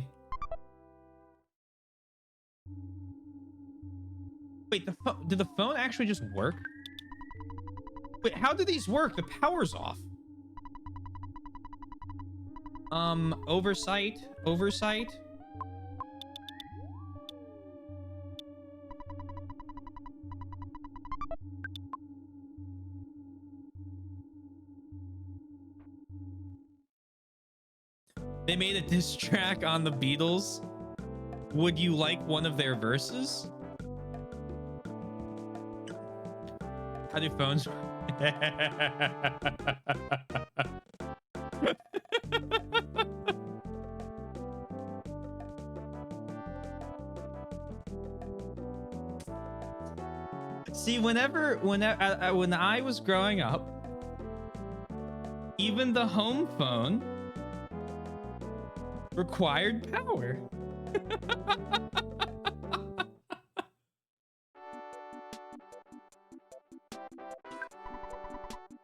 Wait, did the phone actually just work? Wait, how do these work? The power's off. Oversight. They made a diss track on the Beatles. Would you like one of their verses? How do phones? See, when I was growing up, even the home phone required power.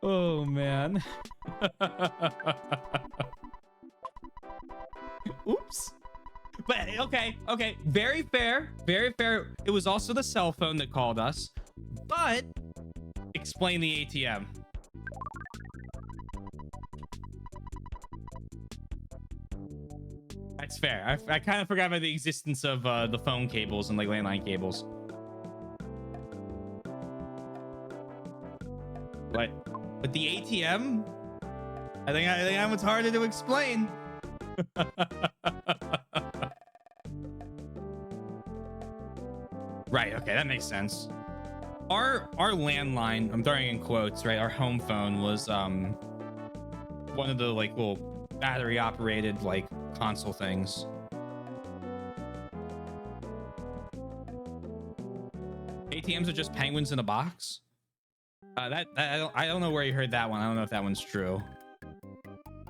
Oh man. Oops. But okay, very fair, very fair. It was also the cell phone that called us. But explain the ATM. That's fair. I kind of forgot about the existence of the phone cables and like landline cables. But the ATM, I think that one's harder to explain. Right. Okay, that makes sense. Our landline, I'm throwing in quotes, right? Our home phone was one of the like little battery operated like console things. ATMs are just penguins in a box. I don't know where you heard that one. I don't know if that one's true.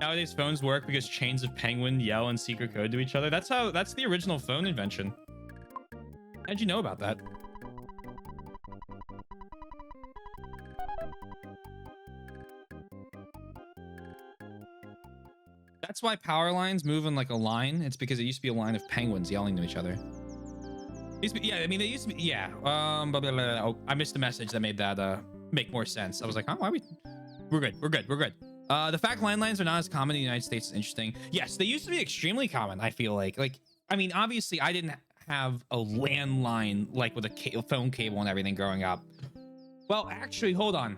Nowadays phones work because chains of penguin yell in secret code to each other. That's the original phone invention. How'd you know about that? That's why power lines move in like a line. It's because it used to be a line of penguins yelling to each other. Yeah, I mean, they used to be, yeah. Blah, blah, blah, blah. Oh, I missed the message that made that make more sense. I was like, huh, why are we? We're good. The fact landlines are not as common in the United States is interesting. Yes, they used to be extremely common, I feel like. I mean, obviously, I didn't have a landline like with a phone cable and everything growing up. Well, actually, hold on.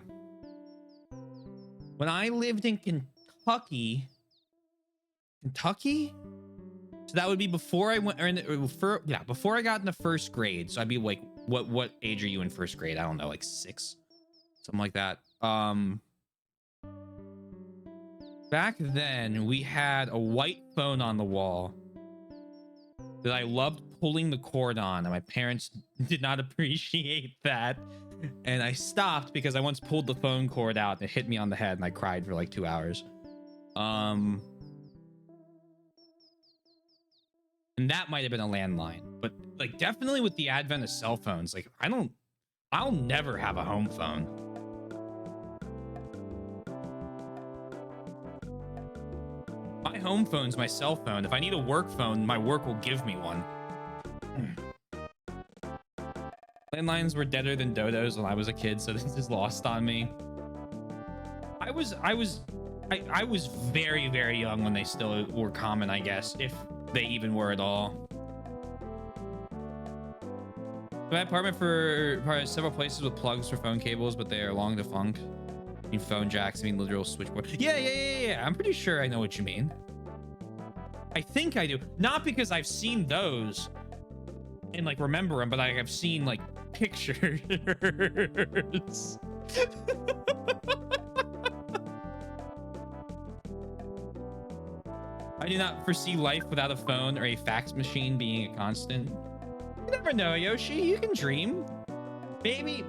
When I lived in Kentucky, so that would be before I went, before I got into first grade. So I'd be like, what age are you in first grade? I don't know, like 6, something like that. Back then, we had a white phone on the wall that I loved pulling the cord on, and my parents did not appreciate that. And I stopped because I once pulled the phone cord out and it hit me on the head, and I cried for like 2 hours. And that might have been a landline, but like definitely with the advent of cell phones, like I'll never have a home phone. My home phone's my cell phone. If I need a work phone, my work will give me one. Landlines were deader than dodos when I was a kid, so this is lost on me. I was very, very young when they still were common, I guess, if they even were at all. My apartment for probably several places with plugs for phone cables, but they are long defunct. I mean phone jacks, I mean literal switchboard. Yeah. I'm pretty sure I know what you mean. I think I do. Not because I've seen those and like remember them, but I've seen like pictures. I do not foresee life without a phone or a fax machine being a constant. You never know, Yoshi. You can dream. Maybe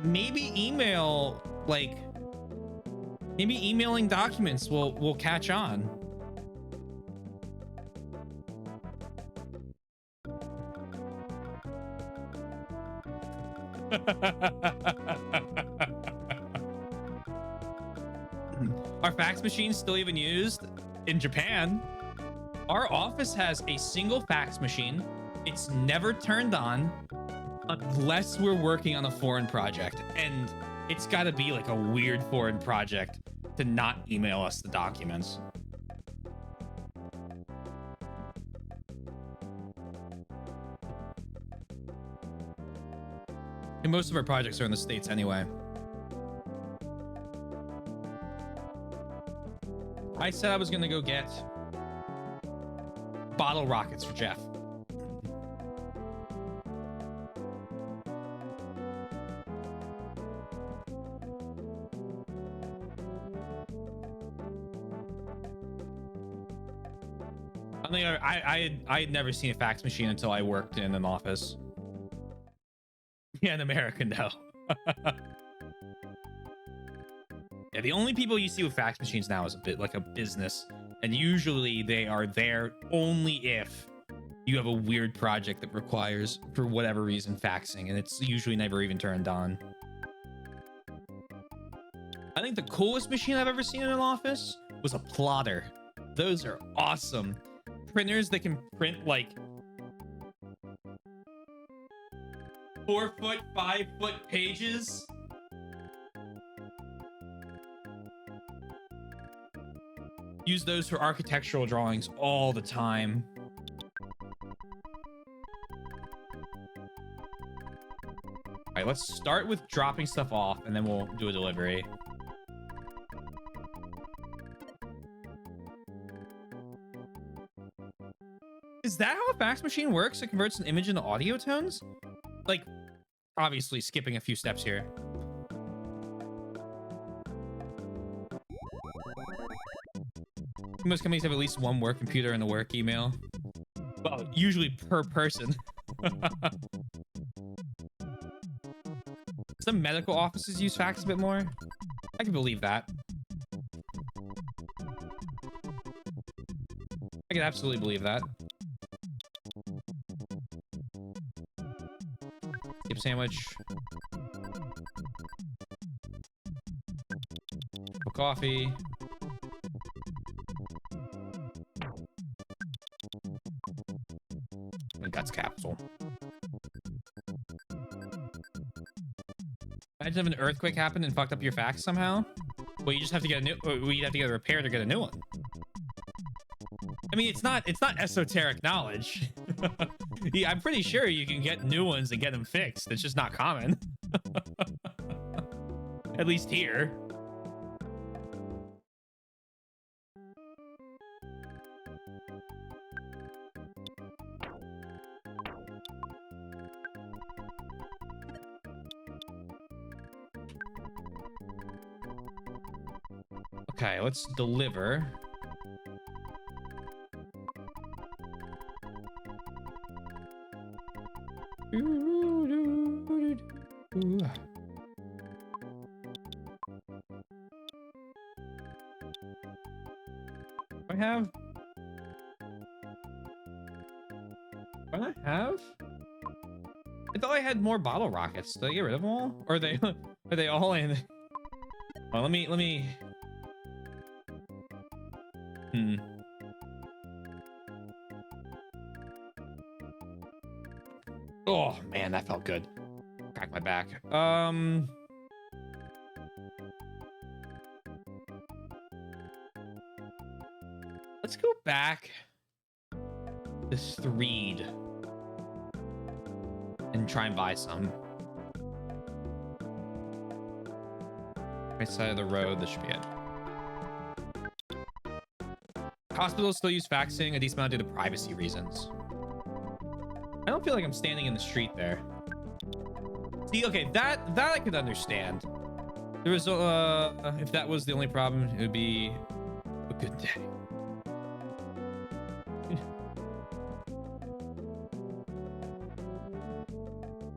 email, like, maybe emailing documents will catch on. Are fax machines still even used in Japan? Our office has a single fax machine. It's never turned on unless we're working on a foreign project. And it's got to be like a weird foreign project to not email us the documents. And most of our projects are in the States anyway. I said I was going to go get bottle rockets for Jeff. I had never seen a fax machine until I worked in an office. Yeah, in America, no. Yeah, the only people you see with fax machines now is a bit like a business, and usually they are there only if you have a weird project that requires, for whatever reason, faxing, and it's usually never even turned on. I think the coolest machine I've ever seen in an office was a plotter. Those are awesome. Printers that can print like 4-foot, 5-foot pages. Use those for architectural drawings all the time. All right, let's start with dropping stuff off and then we'll do a delivery. Is that how a fax machine works? It converts an image into audio tones? Like, obviously skipping a few steps here. Most companies have at least one work computer and a work email. Well, usually per person. Some medical offices use fax a bit more. I can believe that. I can absolutely believe that. Skip sandwich. Coffee. And guts capsule. Imagine if an earthquake happened and fucked up your fax somehow. Well, you just have to get a new. Well, you'd have to get it repaired or get a new one. I mean, it's not esoteric knowledge. Yeah, I'm pretty sure you can get new ones and get them fixed. It's just not common. At least here. Okay, let's deliver. have? What do I have? I thought I had more bottle rockets. Did I get rid of them all? Or are they are they all in? Oh, let me. Oh man, that felt good. Crack my back. Let's go back to Threed and try and buy some. Right side of the road, this should be it. Hospitals still use faxing a decent amount due to privacy reasons. I don't feel like I'm standing in the street there. See, okay, that I could understand. There was if that was the only problem, it would be a good day.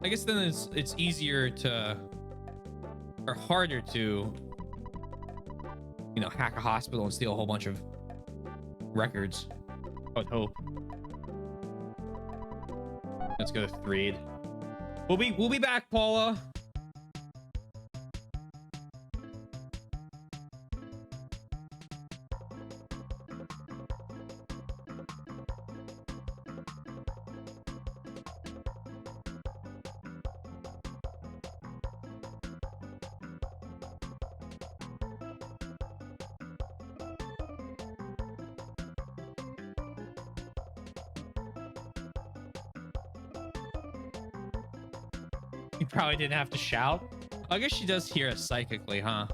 I guess then it's easier to, or harder to, you know, hack a hospital and steal a whole bunch of records. I would hope. Let's go to Threed. We'll be back, Paula. You probably didn't have to shout. I guess she does hear us psychically, huh?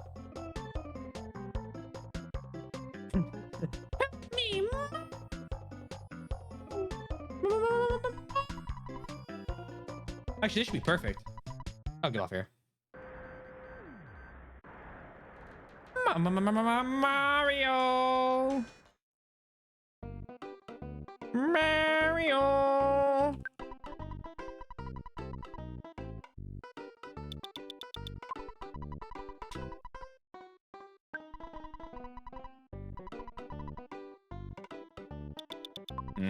Me. Actually, this should be perfect. I'll get off here. Mario. Mario. I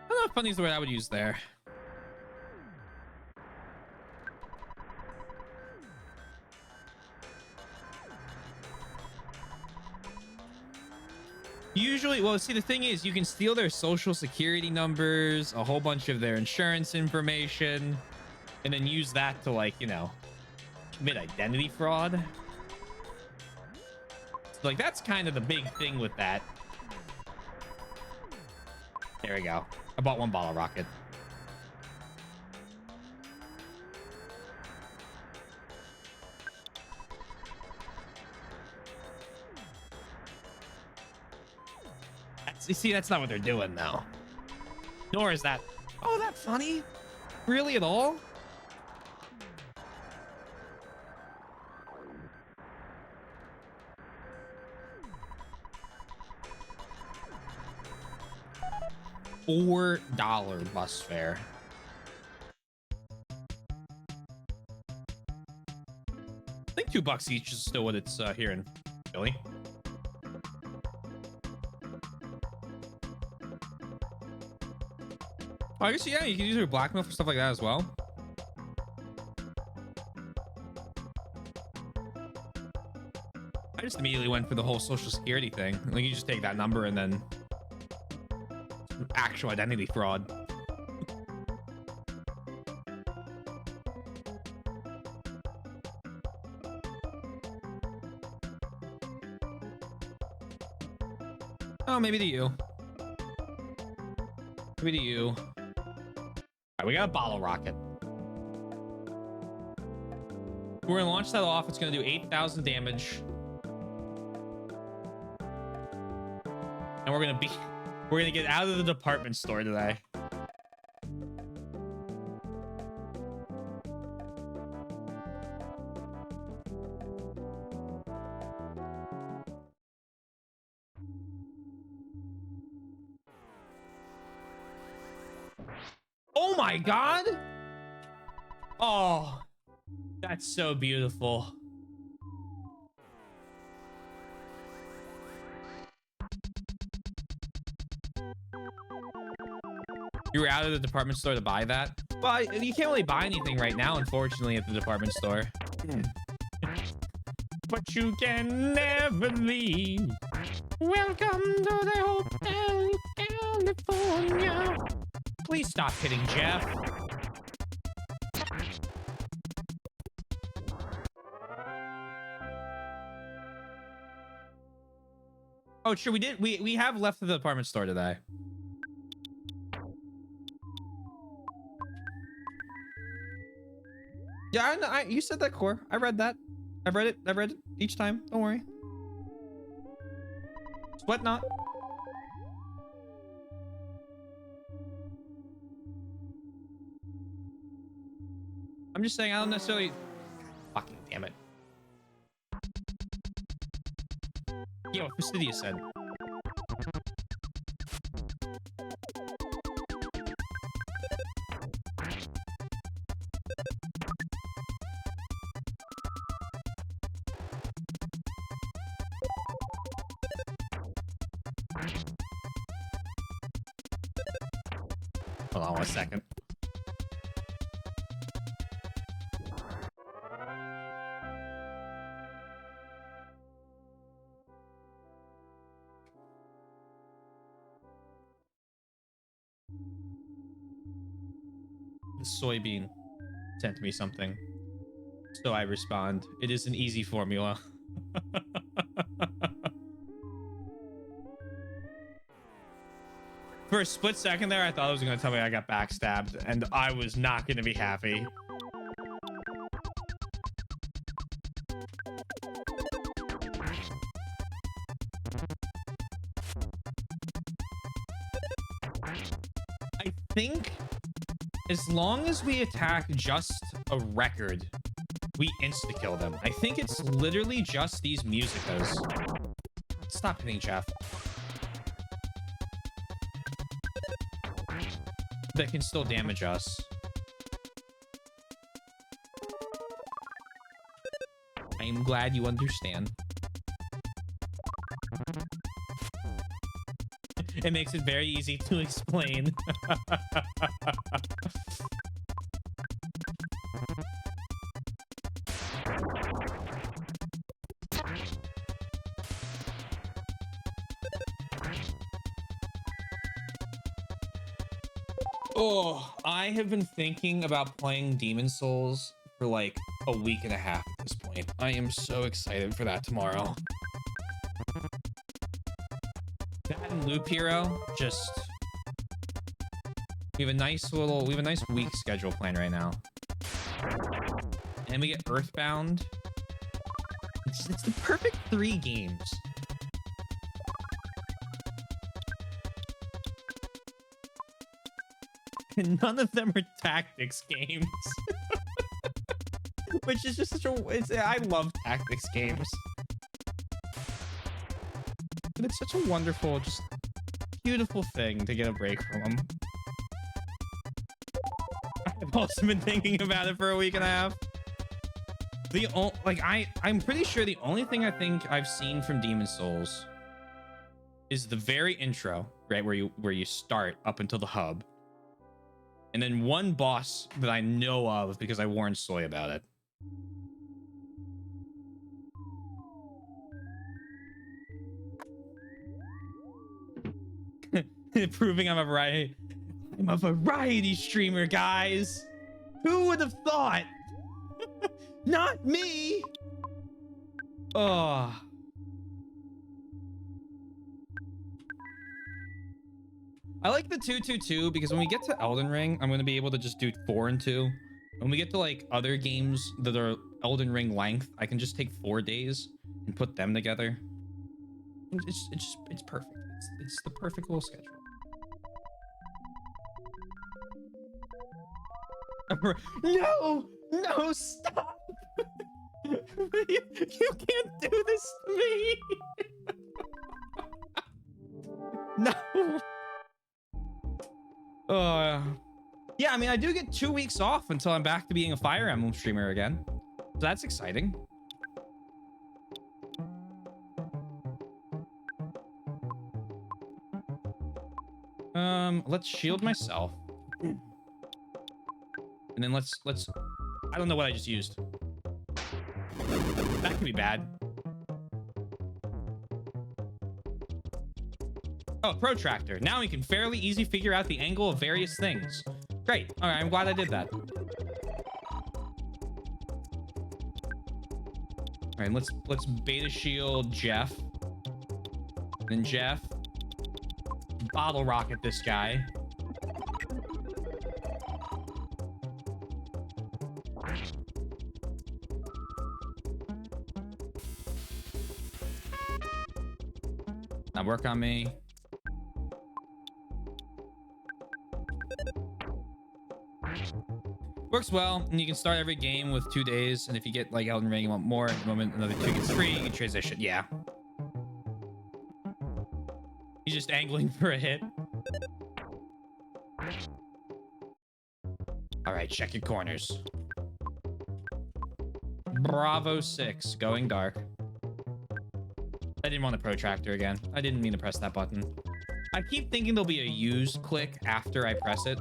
don't know if funny is the word I would use there. Usually, well, see, the thing is, you can steal their social security numbers, a whole bunch of their insurance information, and then use that to, like, you know, commit identity fraud. So, like, that's kind of the big thing with that. There we go. I bought one bottle rocket. You see, that's not what they're doing now. Nor is that. Oh, that funny? Really at all? $4 bus fare. I think $2 each is still what it's here in Philly. Oh, I guess, yeah, you can use your blackmail for stuff like that as well. I just immediately went for the whole social security thing. Like, you just take that number and then actual identity fraud. Oh, maybe to you. Maybe to you. All right, we got a bottle rocket. We're gonna launch that off. It's gonna do 8,000 damage. And we're gonna get out of the department store today. my God. Oh, that's so beautiful. You were out of the department store to buy that? Well, you can't really buy anything right now, unfortunately, at the department store. But you can never leave. Welcome to the Hotel California. Please stop hitting Jeff. Oh, sure, we did. We have left the department store today. Yeah, you said that, Core. I read that. I've read it. I've read it each time. Don't worry. Sweat not. I'm just saying I don't necessarily. Fucking damn it. Yeah, what Fastidious said. Hold on 1 second. The soybean sent me something. So I respond. It is an easy formula. For a split second there, I thought it was going to tell me I got backstabbed, and I was not going to be happy. I think as long as we attack just a record, we insta-kill them. I think it's literally just these musicas. Stop hitting Jeff. That can still damage us. I am glad you understand. It makes it very easy to explain. Oh, I have been thinking about playing Demon Souls for like a week and a half at this point. I am so excited for that tomorrow. That and Loop Hero, just we have a nice week schedule planned right now. And we get Earthbound. It's the perfect 3 games. And none of them are tactics games. Which is just such a... I love tactics games. But it's such a wonderful, just beautiful thing to get a break from them. I've also been thinking about it for a week and a half. I'm pretty sure the only thing I think I've seen from Demon Souls is the very intro, right? Where you start up until the hub. And then one boss that I know of because I warned Soy about it. Proving I'm a variety streamer, guys. Who would have thought? Not me. Oh. I like the 2-2-2 because when we get to Elden Ring, I'm going to be able to just do 4 and 2. When we get to like other games that are Elden Ring length, I can just take 4 days and put them together. It's perfect. It's the perfect little schedule. No, stop. You can't do this to me. No. Yeah, I mean, I do get 2 weeks off until I'm back to being a Fire Emblem streamer again. So that's exciting. Let's shield myself. And then let's I don't know what I just used. That could be bad. Oh, protractor. Now we can fairly easy figure out the angle of various things. Great. All right, I'm glad I did that. All right, let's beta shield Jeff. Then Jeff bottle rocket this guy. Now work on me. Works well, and you can start every game with 2 days, and if you get like Elden Ring, you want more, at the moment another 2 gets free, you can transition. Yeah. He's just angling for a hit. All right, check your corners. Bravo 6, going dark. I didn't want a protractor again. I didn't mean to press that button. I keep thinking there'll be a use click after I press it.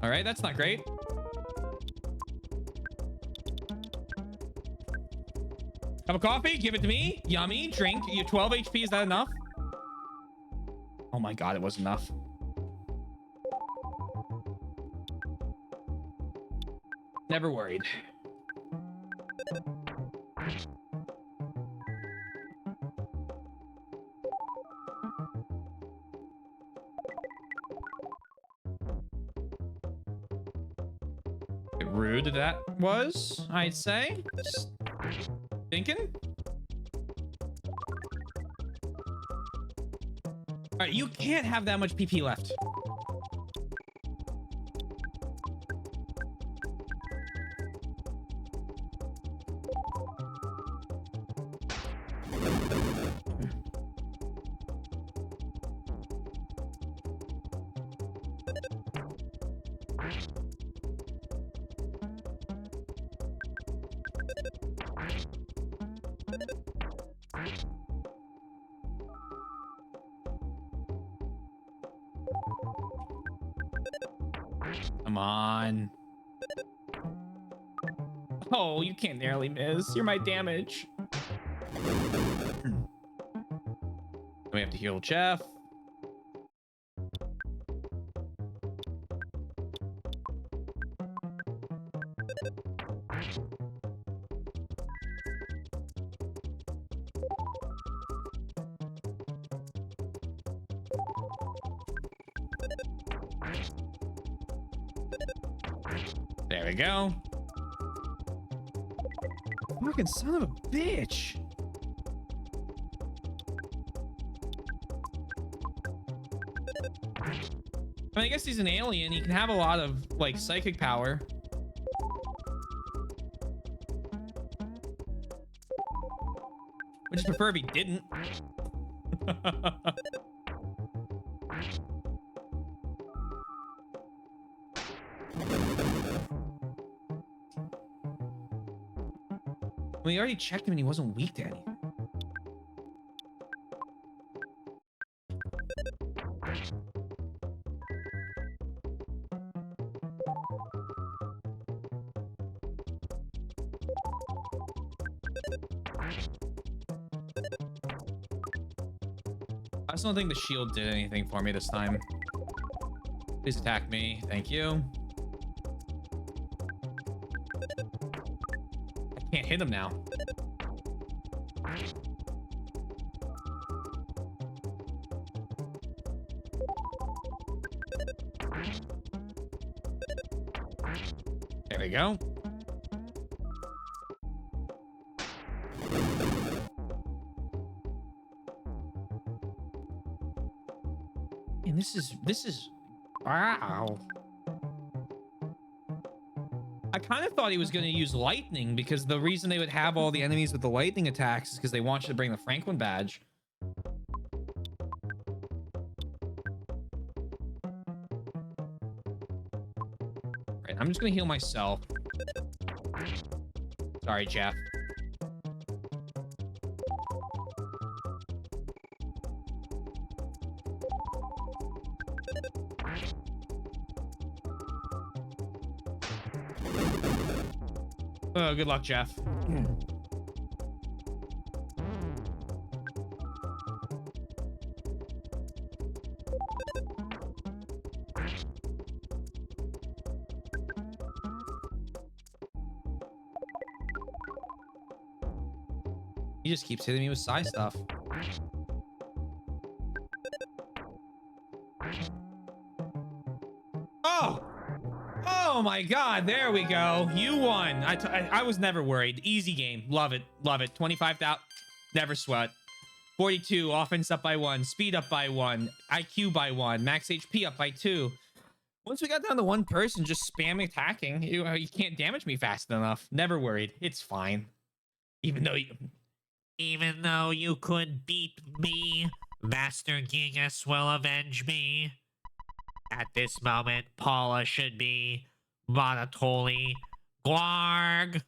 All right, that's not great. Cup of coffee, give it to me. Yummy, drink. You have 12 HP, is that enough? Oh my God, it was enough. Never worried. Bit rude that was, I'd say. Just thinking. All right, you can't have that much PP left. Come on. Oh, you can't narrowly miss. You're my damage. We have to heal Jeff. There we go. Fucking son of a bitch. I mean, I guess he's an alien. He can have a lot of, like, psychic power. Would just prefer if he didn't. We already checked him and he wasn't weak to anything. I just don't think the shield did anything for me this time. Please attack me. Thank you. I can't hit him now. There we go. And this is wow. I kind of thought he was going to use lightning because the reason they would have all the enemies with the lightning attacks is because they want you to bring the Franklin badge. Right, I'm just going to heal myself. Sorry, Jeff. Oh, good luck, Jeff. He just keeps hitting me with psi stuff. Oh! Oh my god, there we go. You won. I was never worried. Easy game. Love it. Love it. 25,000. Never sweat. 42. Offense up by 1. Speed up by 1. IQ by 1. Max HP up by 2. Once we got down to one person just spam attacking, you can't damage me fast enough. Never worried. It's fine. Even though you could beat me, Master Gigas will avenge me. At this moment, Paula should be Monotoli Gwarg.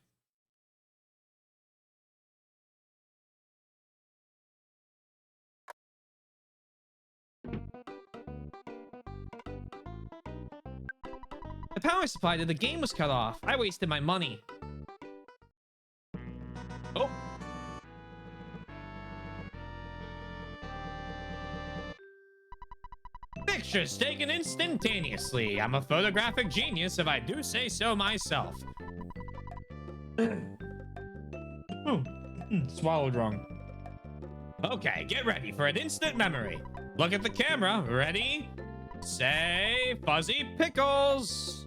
the power supply to the game was cut off. I wasted my money. Oh. Pictures taken instantaneously. I'm a photographic genius if I do say so myself. Swallowed wrong. Okay, get ready for an instant memory. Look at the camera. Ready? Say Fuzzy Pickles.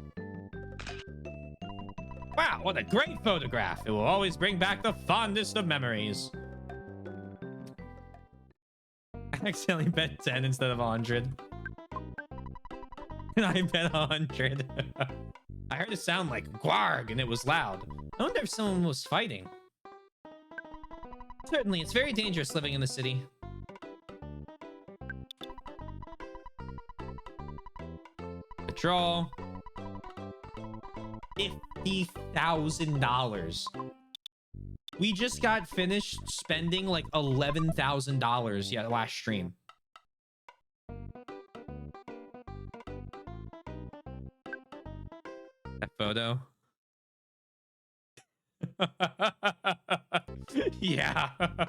Wow, what a great photograph. It will always bring back the fondest of memories. I accidentally bet 10 instead of 100. And I bet 100. I heard it sound like Gwarg and it was loud. I wonder if someone was fighting. Certainly, it's very dangerous living in the city. Patrol. $50,000. We just got finished spending like $11,000 last stream. That photo. Yeah. I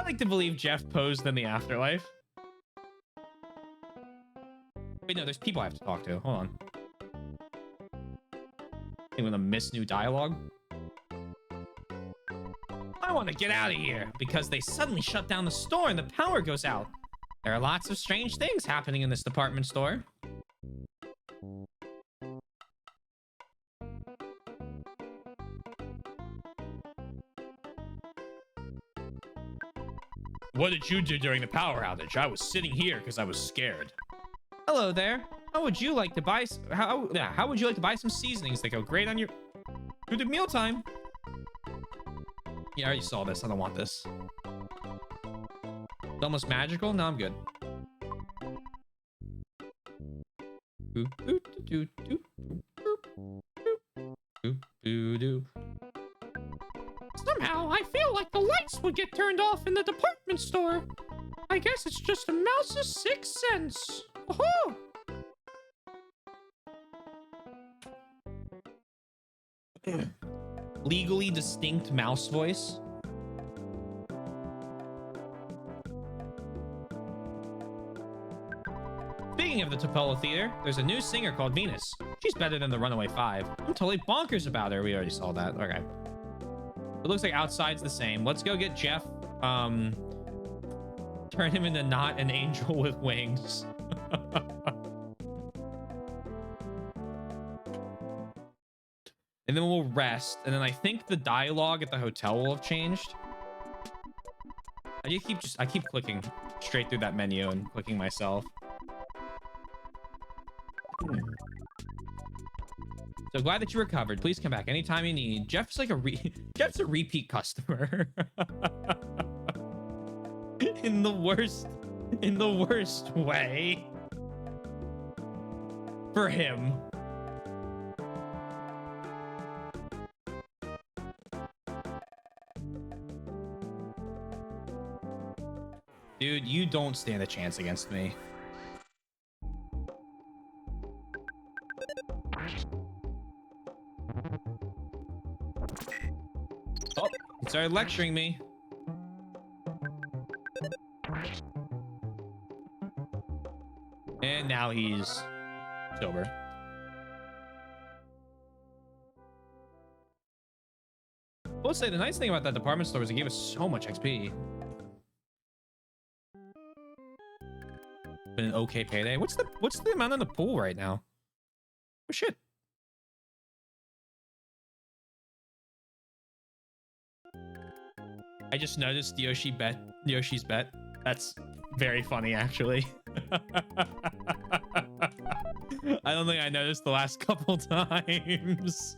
like to believe Jeff posed in the afterlife. Wait, no, there's people I have to talk to. Hold on. I'm gonna miss new dialogue. I want to get out of here because they suddenly shut down the store and the power goes out. There are lots of strange things happening in this department store. What did you do during the power outage? I was sitting here because I was scared. Hello there. How would you like to buy how would you like to buy some seasonings that go great on your food at mealtime? Yeah, I already saw this. I don't want this. It's almost magical. No, I'm good. Somehow, I feel like the lights would get turned off in the department store. I guess it's just a mouse's sixth sense. Oh! Legally distinct mouse voice. Speaking of the Tupelo Theater, there's a new singer called Venus. She's better than the Runaway Five. I'm totally bonkers about her. We already saw that. Okay. It looks like outside's the same. Let's go get Jeff. Turn him into not an angel with wings. And then we'll rest. And then I think the dialogue at the hotel will have changed. I keep clicking straight through that menu and clicking myself. So glad that you recovered. Please come back anytime you need. Jeff's like Jeff's a repeat customer. in the worst way for him. Dude, you don't stand a chance against me. Oh, he started lecturing me. And now he's sober. I will say the nice thing about that department store is it gave us so much XP. Been an okay payday. What's the amount in the pool right now? Oh shit. I just noticed Yoshi's bet. That's very funny, actually. I don't think I noticed the last couple times.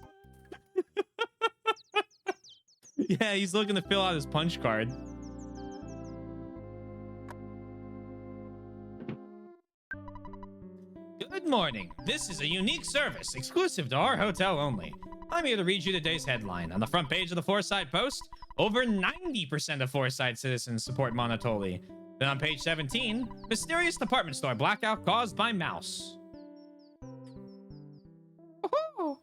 Yeah, he's looking to fill out his punch card. Good morning. This is a unique service exclusive to our hotel only. I'm here to read you today's headline. On the front page of the Foresight Post, over 90% of Foresight citizens support Monotoli. Then on page 17, mysterious department store blackout caused by mouse. Oh.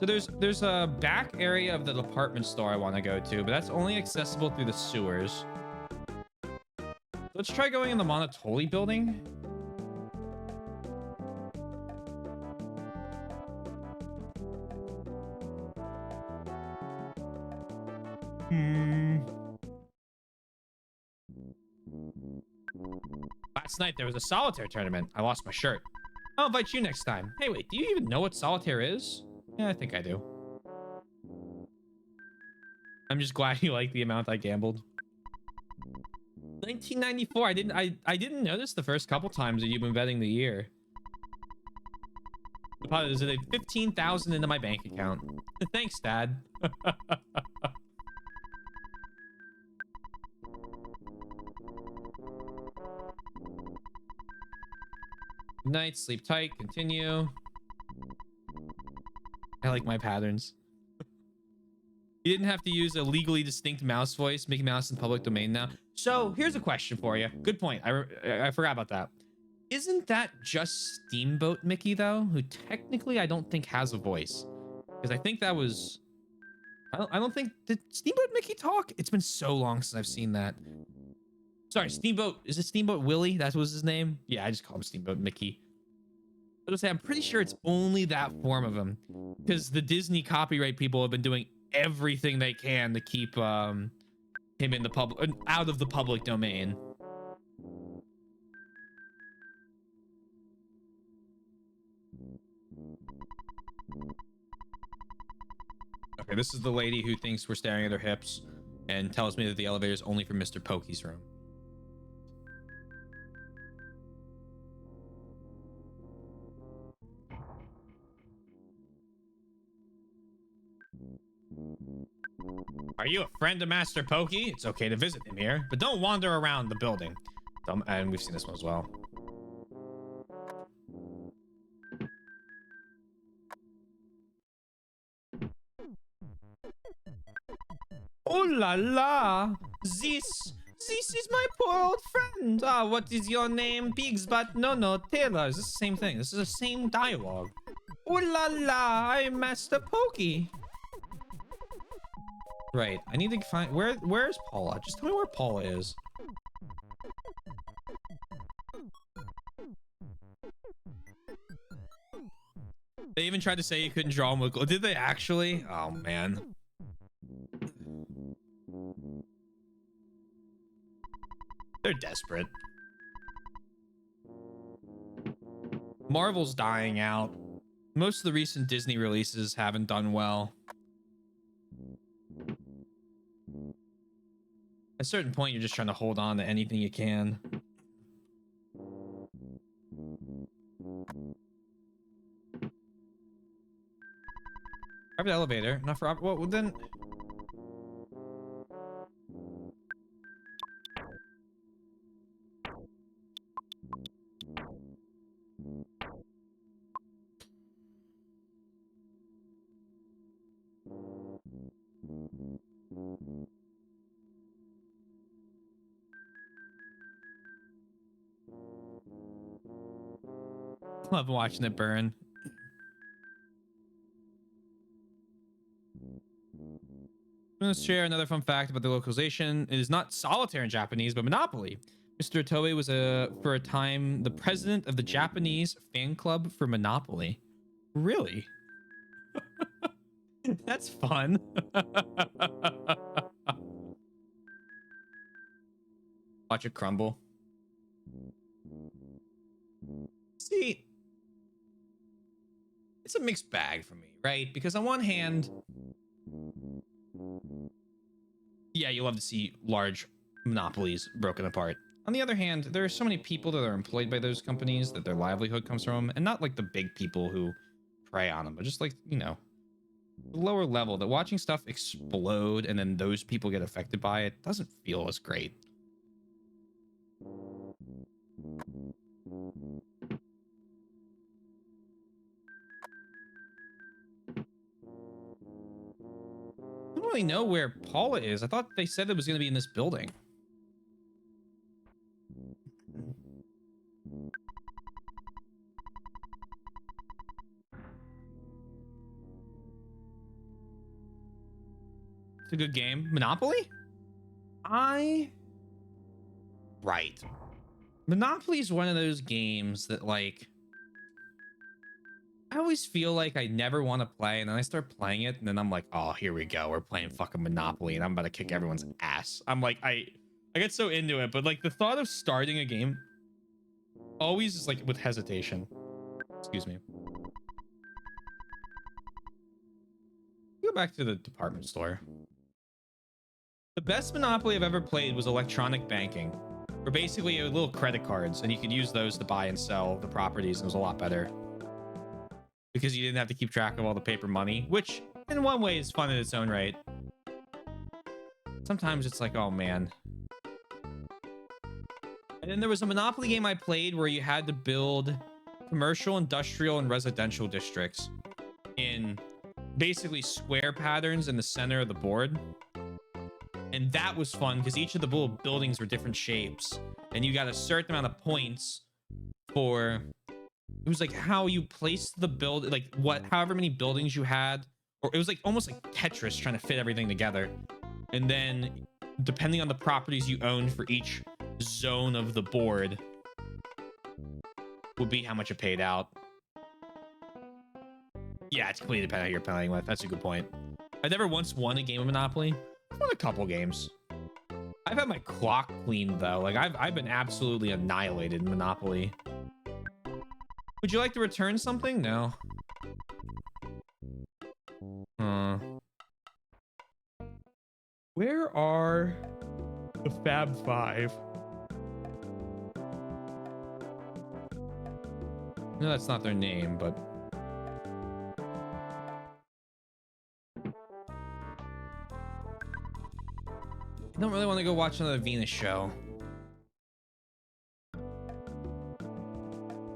So there's a back area of the department store I want to go to, but that's only accessible through the sewers. Let's try going in the Monotoli building. Last night there was a solitaire tournament. I lost my shirt. I'll invite you next time. Hey, wait, do you even know what solitaire is? Yeah, I think I do. I'm just glad you like the amount I gambled. 1994. I didn't notice the first couple times that you've been betting the year. The pot is at 15,000 into my bank account. Thanks, Dad. Good night, sleep tight, continue. I like my patterns. You didn't have to use a legally distinct mouse voice. Mickey Mouse in public domain now. So here's a question for you. Good point. I forgot about that. Isn't that just Steamboat Mickey though? Who technically I don't think has a voice. Because I think that was... I don't think... Did Steamboat Mickey talk? It's been so long since I've seen that. Sorry, Steamboat... Is it Steamboat Willie? That was his name? Yeah, I just call him Steamboat Mickey. I was say I'm pretty sure it's only that form of him, because the Disney copyright people have been doing everything they can to keep him in the public, out of the public domain. Okay, this is the lady who thinks we're staring at her hips and tells me that the elevator is only for Mr. Pokey's room. Are you a friend of Master Pokey? It's okay to visit him here, but don't wander around the building. And we've seen this one as well. Oh la la! This is my poor old friend. Ah, what is your name? Pigs, but no, Taylor. This is the same thing. This is the same dialogue. Oh la la! I'm Master Pokey. Right, I need to find... Where's Paula? Just tell me where Paula is. They even tried to say you couldn't draw him with... Did they actually? Oh, man. They're desperate. Marvel's dying out. Most of the recent Disney releases haven't done well. a certain point, you're just trying to hold on to anything you can. Private elevator, not for well then. Love watching it burn. I'm going to share another fun fact about the localization. It is not solitaire in Japanese, but Monopoly. Mr. Toei was for a time the president of the Japanese fan club for Monopoly. Really? That's fun. Watch it crumble. See, it's a mixed bag for me, right? Because on one hand, yeah, you love to see large monopolies broken apart. On the other hand, there are so many people that are employed by those companies that their livelihood comes from, and not like the big people who prey on them, but just like, you know, the lower level, that watching stuff explode and then those people get affected by it doesn't feel as great. I don't really know where Paula is. I thought they said it was going to be in this building. It's a good game. Monopoly? Right. Monopoly is one of those games that, like, I always feel like I never want to play, and then I start playing it, and then I'm like, oh, here we go. We're playing fucking Monopoly, and I'm about to kick everyone's ass. I'm like, I get so into it, but like the thought of starting a game always is like with hesitation. Excuse me. Go back to the department store. The best Monopoly I've ever played was electronic banking, where basically you had little credit cards, and you could use those to buy and sell the properties, and it was a lot better. Because you didn't have to keep track of all the paper money, which in one way is fun in its own right. Sometimes it's like, oh man. And then there was a Monopoly game I played where you had to build commercial, industrial, and residential districts in basically square patterns in the center of the board. And that was fun because each of the little buildings were different shapes, and you got a certain amount of points for... It was like how you placed the build, like however many buildings you had, or it was like almost like Tetris trying to fit everything together. And then depending on the properties you owned for each zone of the board would be how much it paid out. Yeah, it's completely dependent on who you're playing with. That's a good point. I've never once won a game of Monopoly. I've won a couple games. I've had my clock cleaned though. Like I've been absolutely annihilated in Monopoly. Would you like to return something? No. Where are the Fab Five? No, that's not their name, but... I don't really want to go watch another Venus show.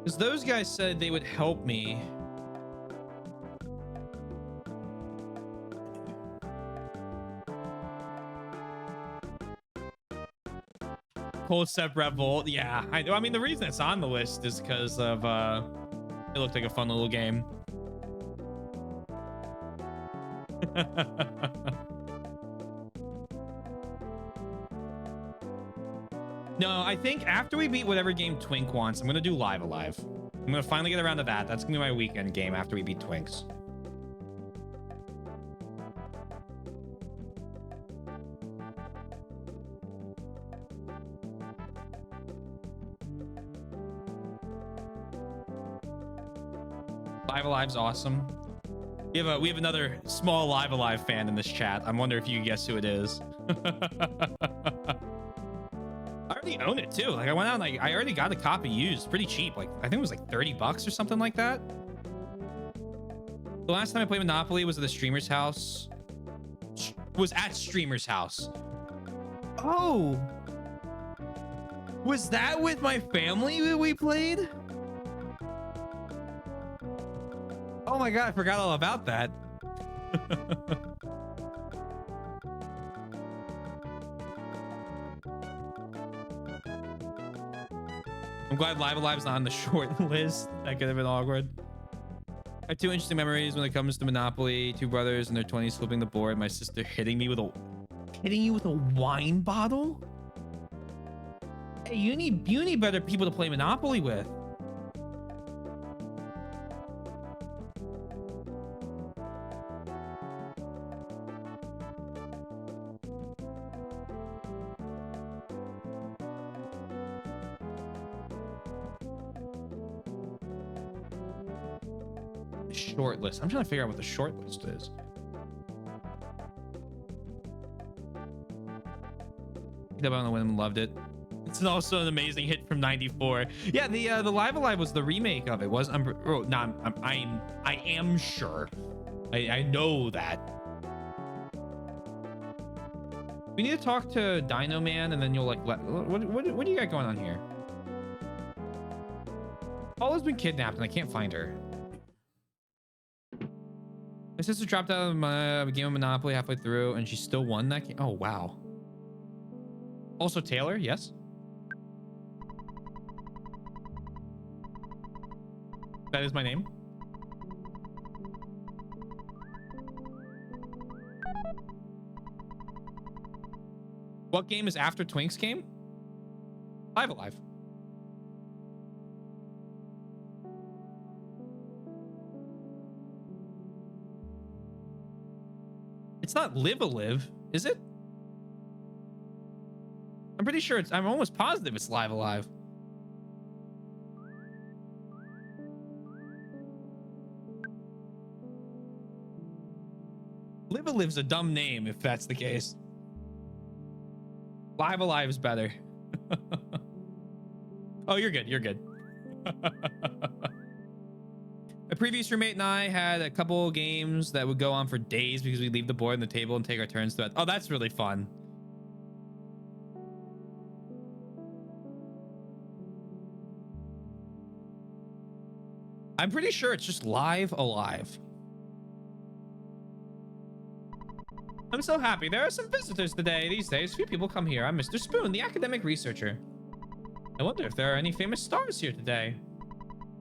Because those guys said they would help me. Cold Step Revolt. Yeah, I know. I mean, the reason it's on the list is because of it looked like a fun little game. No, I think after we beat whatever game Twink wants, I'm going to do Live Alive. I'm going to finally get around to that. That's going to be my weekend game after we beat Twinks. Live Alive's awesome. We have another small Live Alive fan in this chat. I wonder if you can guess who it is. I already own it too. Like I went out and I already got a copy used pretty cheap. Like I think it was like $30 or something like that. The last time I played Monopoly was at the streamer's house. Was at streamer's house. Oh, was that with my family we played? Oh my God, I forgot all about that. I'm glad Live Alive's not on the short list. That could have been awkward. I have two interesting memories when it comes to Monopoly. Two brothers in their 20s flipping the board. My sister hitting me with a wine bottle. Hey, you need better people to play Monopoly with. Short list. I'm trying to figure out what the short list is. Picked up on the whim, loved it. It's also an amazing hit from '94. Yeah, the Live Alive was the remake of it. I am sure. I know that. We need to talk to Dino Man, and then you'll like what do you got going on here? Paula's been kidnapped, and I can't find her. My sister dropped out of my game of Monopoly halfway through, and she still won that game. Oh, wow. Also, Taylor, yes. That is my name. What game is after Twink's game? Live Alive. It's not Live Alive, is it? I'm pretty sure I'm almost positive it's Live Alive. Live Alive's a dumb name if that's the case. Live Alive is better. Oh, you're good. You're good. A previous roommate and I had a couple games that would go on for days because we'd leave the board on the table and take our turns to it. Oh, that's really fun. I'm pretty sure it's just Live Alive. I'm so happy. There are some visitors today. These days, few people come here. I'm Mr. Spoon, the academic researcher. I wonder if there are any famous stars here today.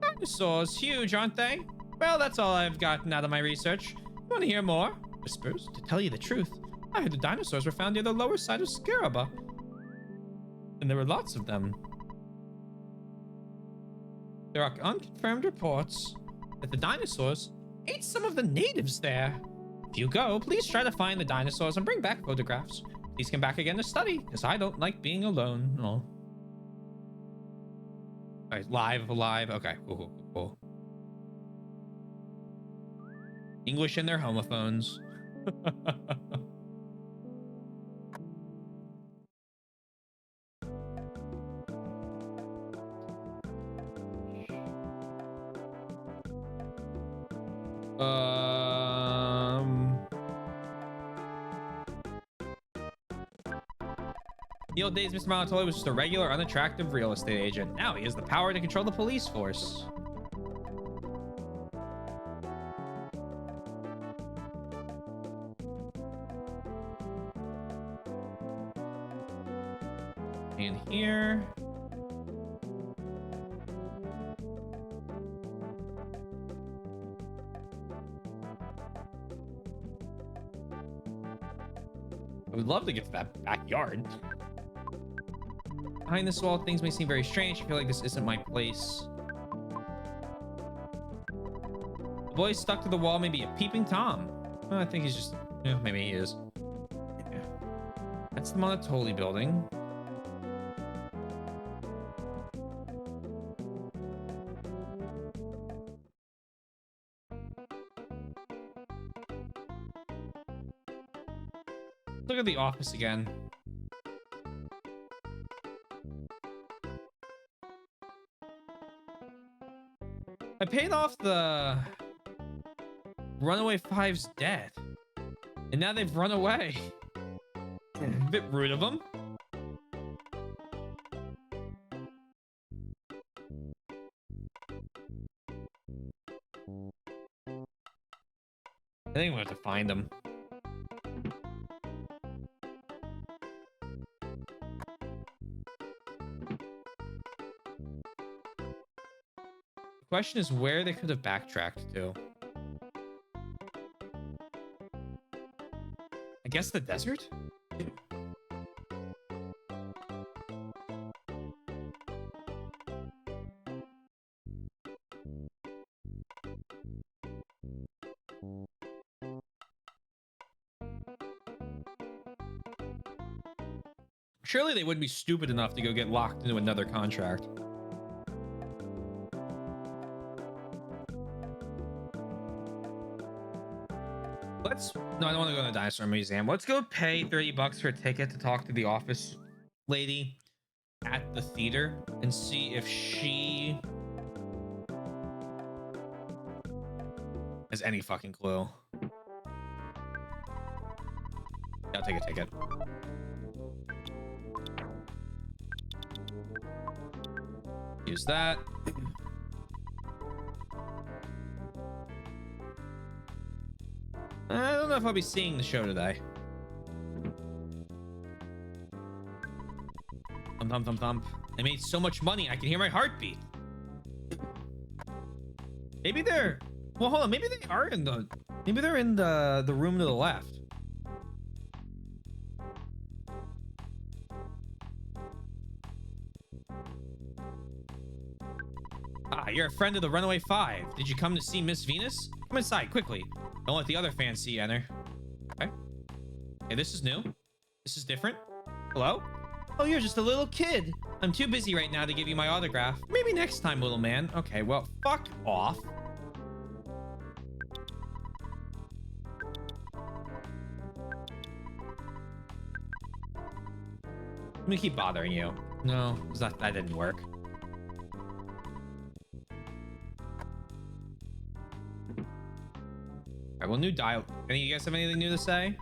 Dinosaurs, huge, aren't they? Well, that's all I've gotten out of my research. You want to hear more? Whispers. To tell you the truth, I heard the dinosaurs were found near the lower side of Scaraba. And there were lots of them. There are unconfirmed reports that the dinosaurs ate some of the natives there. If you go, please try to find the dinosaurs and bring back photographs. Please come back again to study, because I don't like being alone. Oh. All right, Alive. Okay, cool. English and their homophones. In the old days, Mr. Monotoli was just a regular, unattractive real estate agent. Now he has the power to control the police force. In here. I would love to get to that backyard. Behind this wall, things may seem very strange. I feel like this isn't my place. The boy stuck to the wall may be a peeping Tom. Well, I think he's just... Yeah, maybe he is. Yeah. That's the Monotoli building. Look at the office again. I paid off the Runaway Five's debt, and now they've run away. A bit rude of them. I think we have to find them. The question is where they could have backtracked to. I guess the desert? Surely they wouldn't be stupid enough to go get locked into another contract. No, I don't want to go to the dinosaur museum. Let's go pay 30 bucks for a ticket to talk to the office lady at the theater and see if she has any fucking clue. I'll take a ticket. Use that. I don't know if I'll be seeing the show today. Thump, thump, thump, thump. I made so much money, I can hear my heartbeat. Maybe they're... Well, hold on. Maybe they are in the... Maybe they're in the room to the left. Ah, you're a friend of the Runaway Five. Did you come to see Miss Venus? Come inside, quickly. Don't let the other fans see you enter. Okay. Hey, this is new. This is different. Hello? Oh, you're just a little kid. I'm too busy right now to give you my autograph. Maybe next time, little man. Okay, well, fuck off. Let me keep bothering you. No, that didn't work. All right, well, new dial. Any of you guys have anything new to say?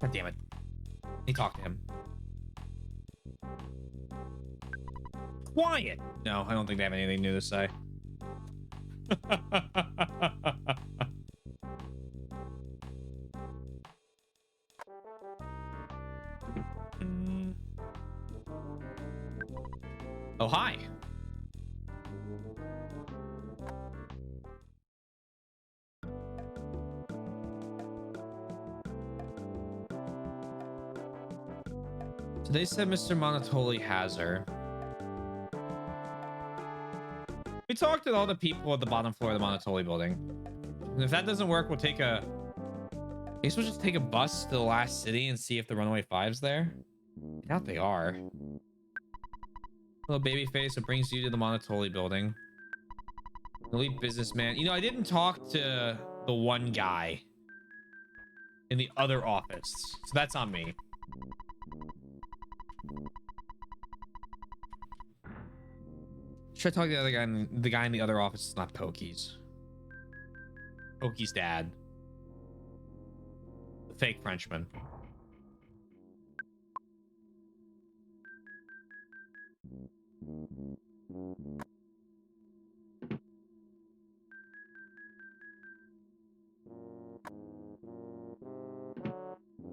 God damn it. Let me talk to him. Quiet! No, I don't think they have anything new to say. Oh, hi. So they said Mr. Monotoli has her. We talked to all the people at the bottom floor of the Monotoli building. And if that doesn't work, we'll take a... I guess we'll just take a bus to the last city and see if the Runaway Five's there. I doubt they are. Hello, baby face. It brings you to the Monotoli building. Elite businessman. You know, I didn't talk to the one guy in the other office, so that's on me. Should I talk to the other guy? The guy in the other office is not Pokey's. Pokey's dad. The fake Frenchman.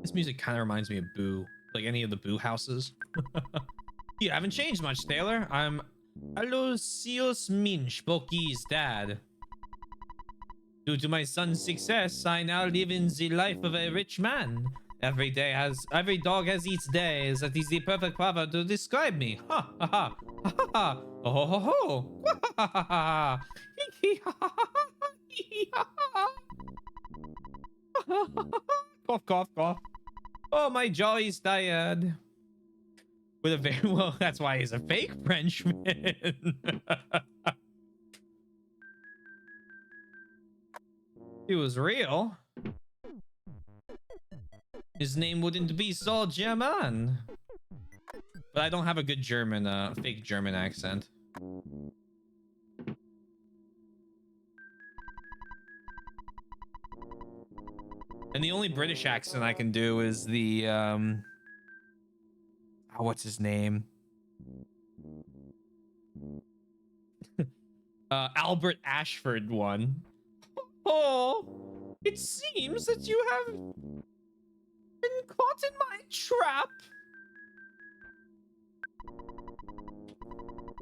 This music kind of reminds me of Boo, like any of the Boo houses. You haven't changed much, Taylor. I'm Aloysius Minch, Pokey's dad. Due to my son's success, I now live in the life of a rich man. Every dog has its days. That is the perfect father to describe me. Ha ha ha ha ha. Oh ho ho ho. Ha ha ha ha. Cough cough cough. Oh, my jaw is tired. With a very well, that's why he's a fake Frenchman. he was real, his name wouldn't be so German. But I don't have a good German, fake German accent. And the only British accent I can do is the, oh, what's his name? Albert Ashford one. Oh, it seems that you have been caught in my trap.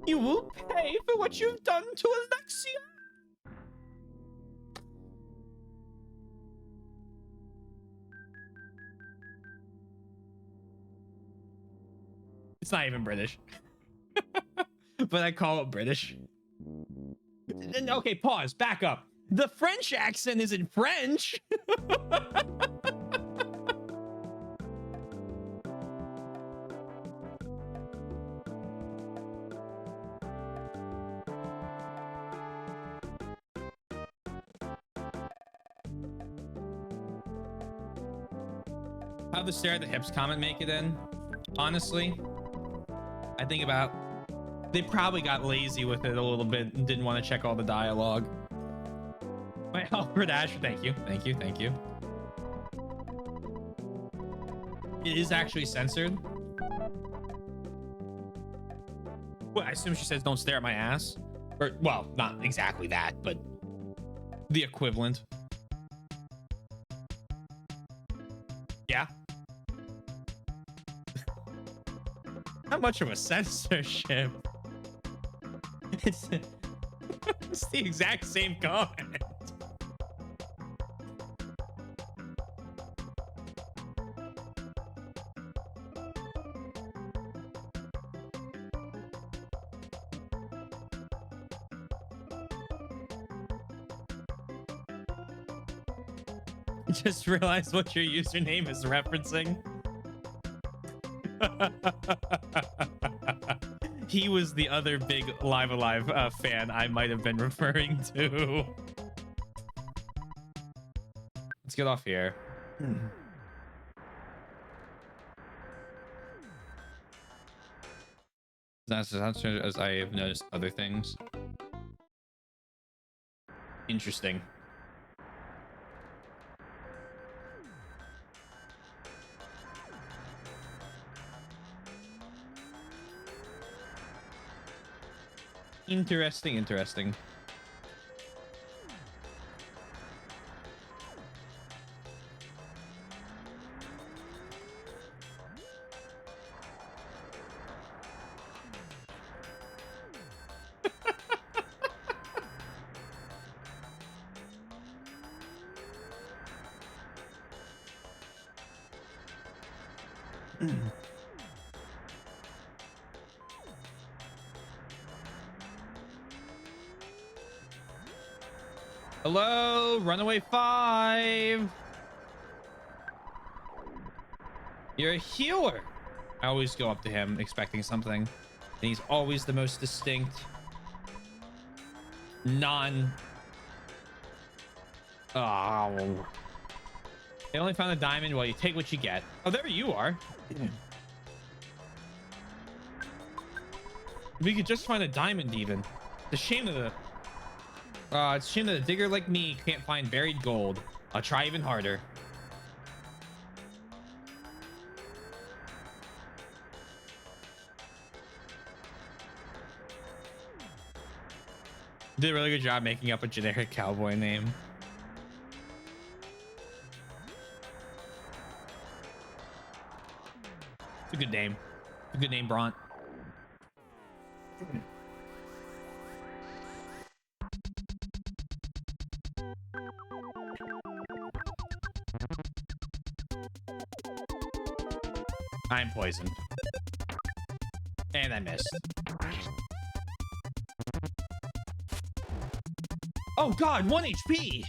You will pay for what you've done to Alexia. It's not even British. But I call it British. Okay, pause. Back up. The French accent isn't French. How the stare at the hips comment make it in? Honestly, I think about they probably got lazy with it a little bit and didn't want to check all the dialogue. My Albert Asher, thank you. It is actually censored. Well, I assume she says don't stare at my ass. Or, well, not exactly that, but the equivalent. Yeah. Not much of a censorship. It's the exact same comment. Just realized what your username is referencing. He was the other big Live Alive fan I might have been referring to. Let's get off here. That's as I have noticed other things. Interesting. Interesting. Hello, Runaway 5. You're a healer. I always go up to him expecting something. And he's always the most distinct. Oh. They only found a diamond. Well, you take what you get. Oh, there you are. We could just find a diamond even. It's a shame that it's a shame that a digger like me can't find buried gold. I'll try even harder. Did a really good job making up a generic cowboy name. It's a good name. It's a good name, Bront. I'm poisoned. And I missed. Oh god, 1 HP!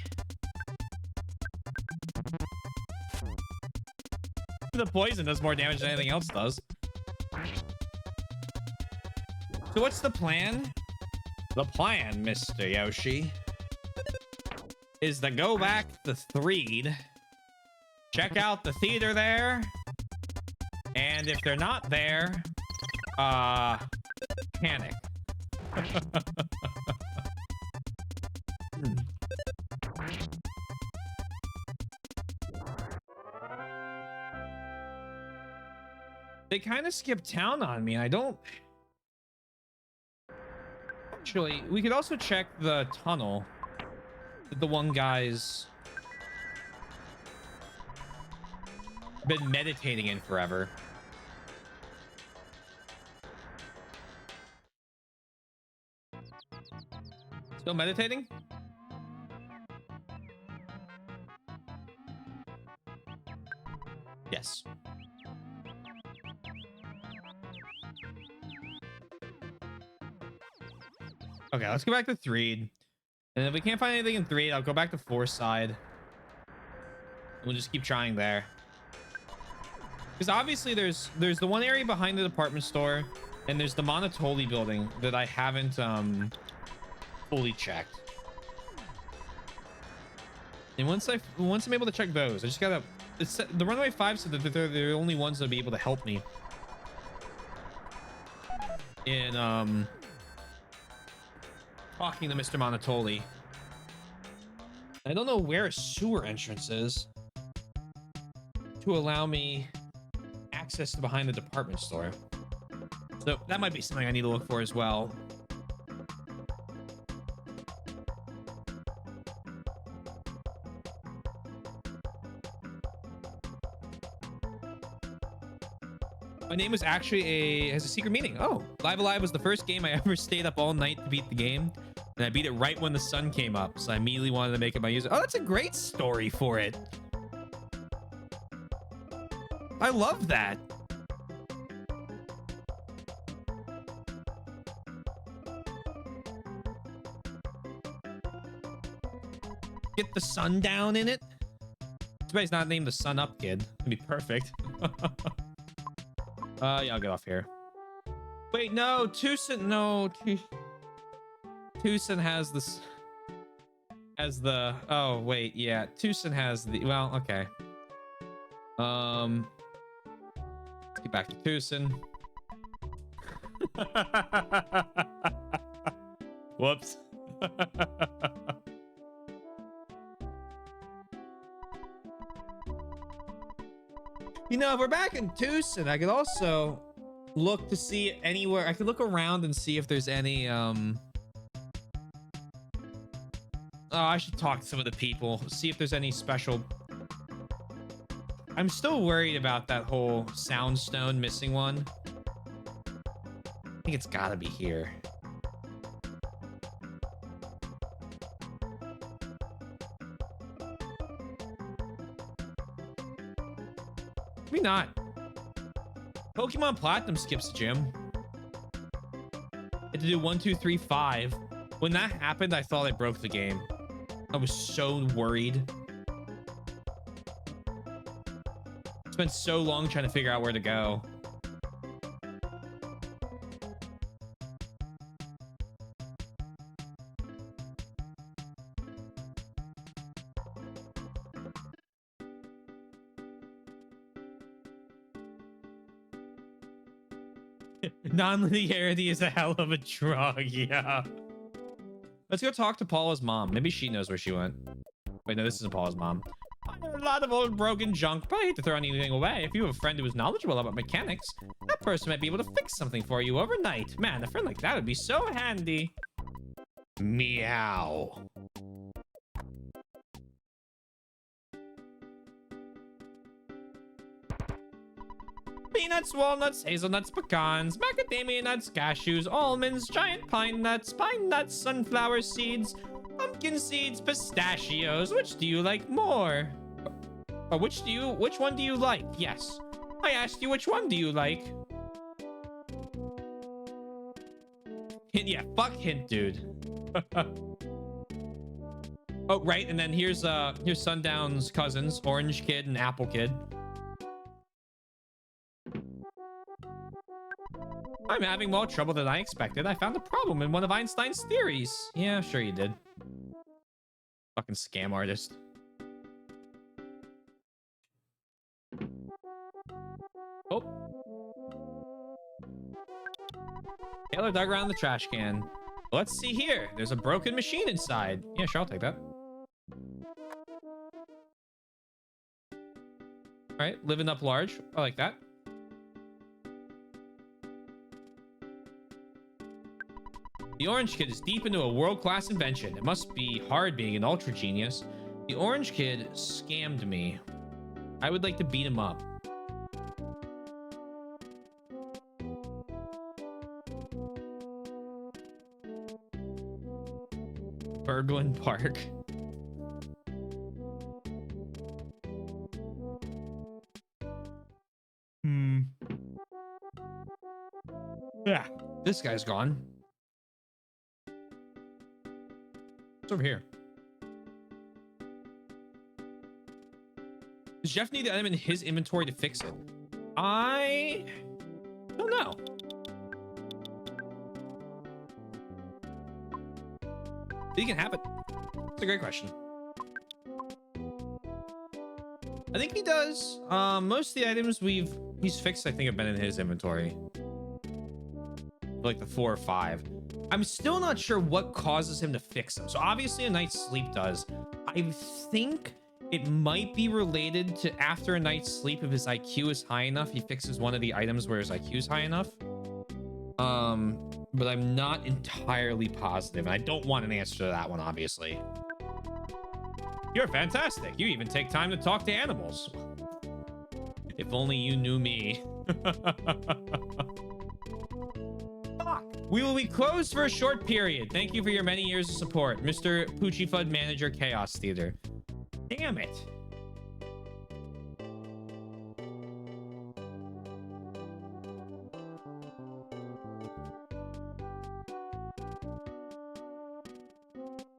The poison does more damage than anything else does. So what's the plan? The plan, Mr. Yoshi. is to go back to Threed, check out the theater there, and if they're not there, panic. They kind of skipped town on me. I don't... Actually, we could also check the tunnel that the one guy's been meditating in forever. Still meditating? Yes. Okay, let's go back to Threed. And if we can't find anything in Threed, I'll go back to Foreside. We'll just keep trying there. Because obviously there's the one area behind the department store, and there's the Monotoli building that I haven't fully checked. And once I'm able to check those, I just gotta... the Runaway 5 said that they're the only ones that'll be able to help me in talking to Mr. Monotoli. I don't know where a sewer entrance is to allow me access to behind the department store. So that might be something I need to look for as well. My name was actually has a secret meaning. Oh, Live Alive was the first game I ever stayed up all night to beat the game. And I beat it right when the sun came up. So I immediately wanted to make it my user. Oh, that's a great story for it. I love that. Get the sun down in it. Too bad he's not named the Sun Up Kid. It'd be perfect. Yeah, I'll get off here. Wait, no, Tucson, no. Tucson has this... Has the... Oh, wait, yeah. Tucson has the... Well, okay. Let's get back to Tucson. Whoops. You know, if we're back in Tucson, I could also look to see anywhere. I could look around and see if there's any, Oh, I should talk to some of the people. See if there's any special... I'm still worried about that whole Soundstone missing one. I think it's gotta be here. Maybe not. Pokemon Platinum skips gym. Had to do 1, 2, 3, 5. When that happened, I thought I broke the game. I was so worried. Spent so long trying to figure out where to go. Non-linearity is a hell of a drug, yeah. Let's go talk to Paula's mom. Maybe she knows where she went. Wait, no, this isn't Paula's mom. I have a lot of old broken junk, but I hate to throw anything away. If you have a friend who is knowledgeable about mechanics, that person might be able to fix something for you overnight. Man, a friend like that would be so handy. Meow. Peanuts, walnuts, hazelnuts, pecans, macadamia nuts, cashews, almonds, giant pine nuts, sunflower seeds, pumpkin seeds, pistachios. Which do you like more? Or which one do you like? Yes. I asked you which one do you like? Hint, yeah, fuck hint, dude. Oh, right, and then here's Sundown's cousins, Orange Kid and Apple Kid. I'm having more trouble than I expected. I found a problem in one of Einstein's theories. Yeah, sure you did. Fucking scam artist. Oh. Taylor dug around the trash can. Let's see here. There's a broken machine inside. Yeah, sure, I'll take that. All right, living up large. I like that. The Orange Kid is deep into a world-class invention. It must be hard being an ultra genius. The Orange Kid scammed me. I would like to beat him up. Berglund Park. Yeah, this guy's gone. It's over here. Does Jeff need the item in his inventory to fix it? I don't know. He can have it. It's a great question. I think he does. Most of the items he's fixed, I think, have been in his inventory. Like the 4 or 5. I'm still not sure what causes him to fix them. So obviously a night's sleep does. I think it might be related to after a night's sleep, if his IQ is high enough, he fixes one of the items where his IQ is high enough. But I'm not entirely positive. And I don't want an answer to that one, obviously. You're fantastic. You even take time to talk to animals. If only you knew me. We will be closed for a short period. Thank you for your many years of support. Mr. Poochie Fud Manager, Chaos Theater. Damn it.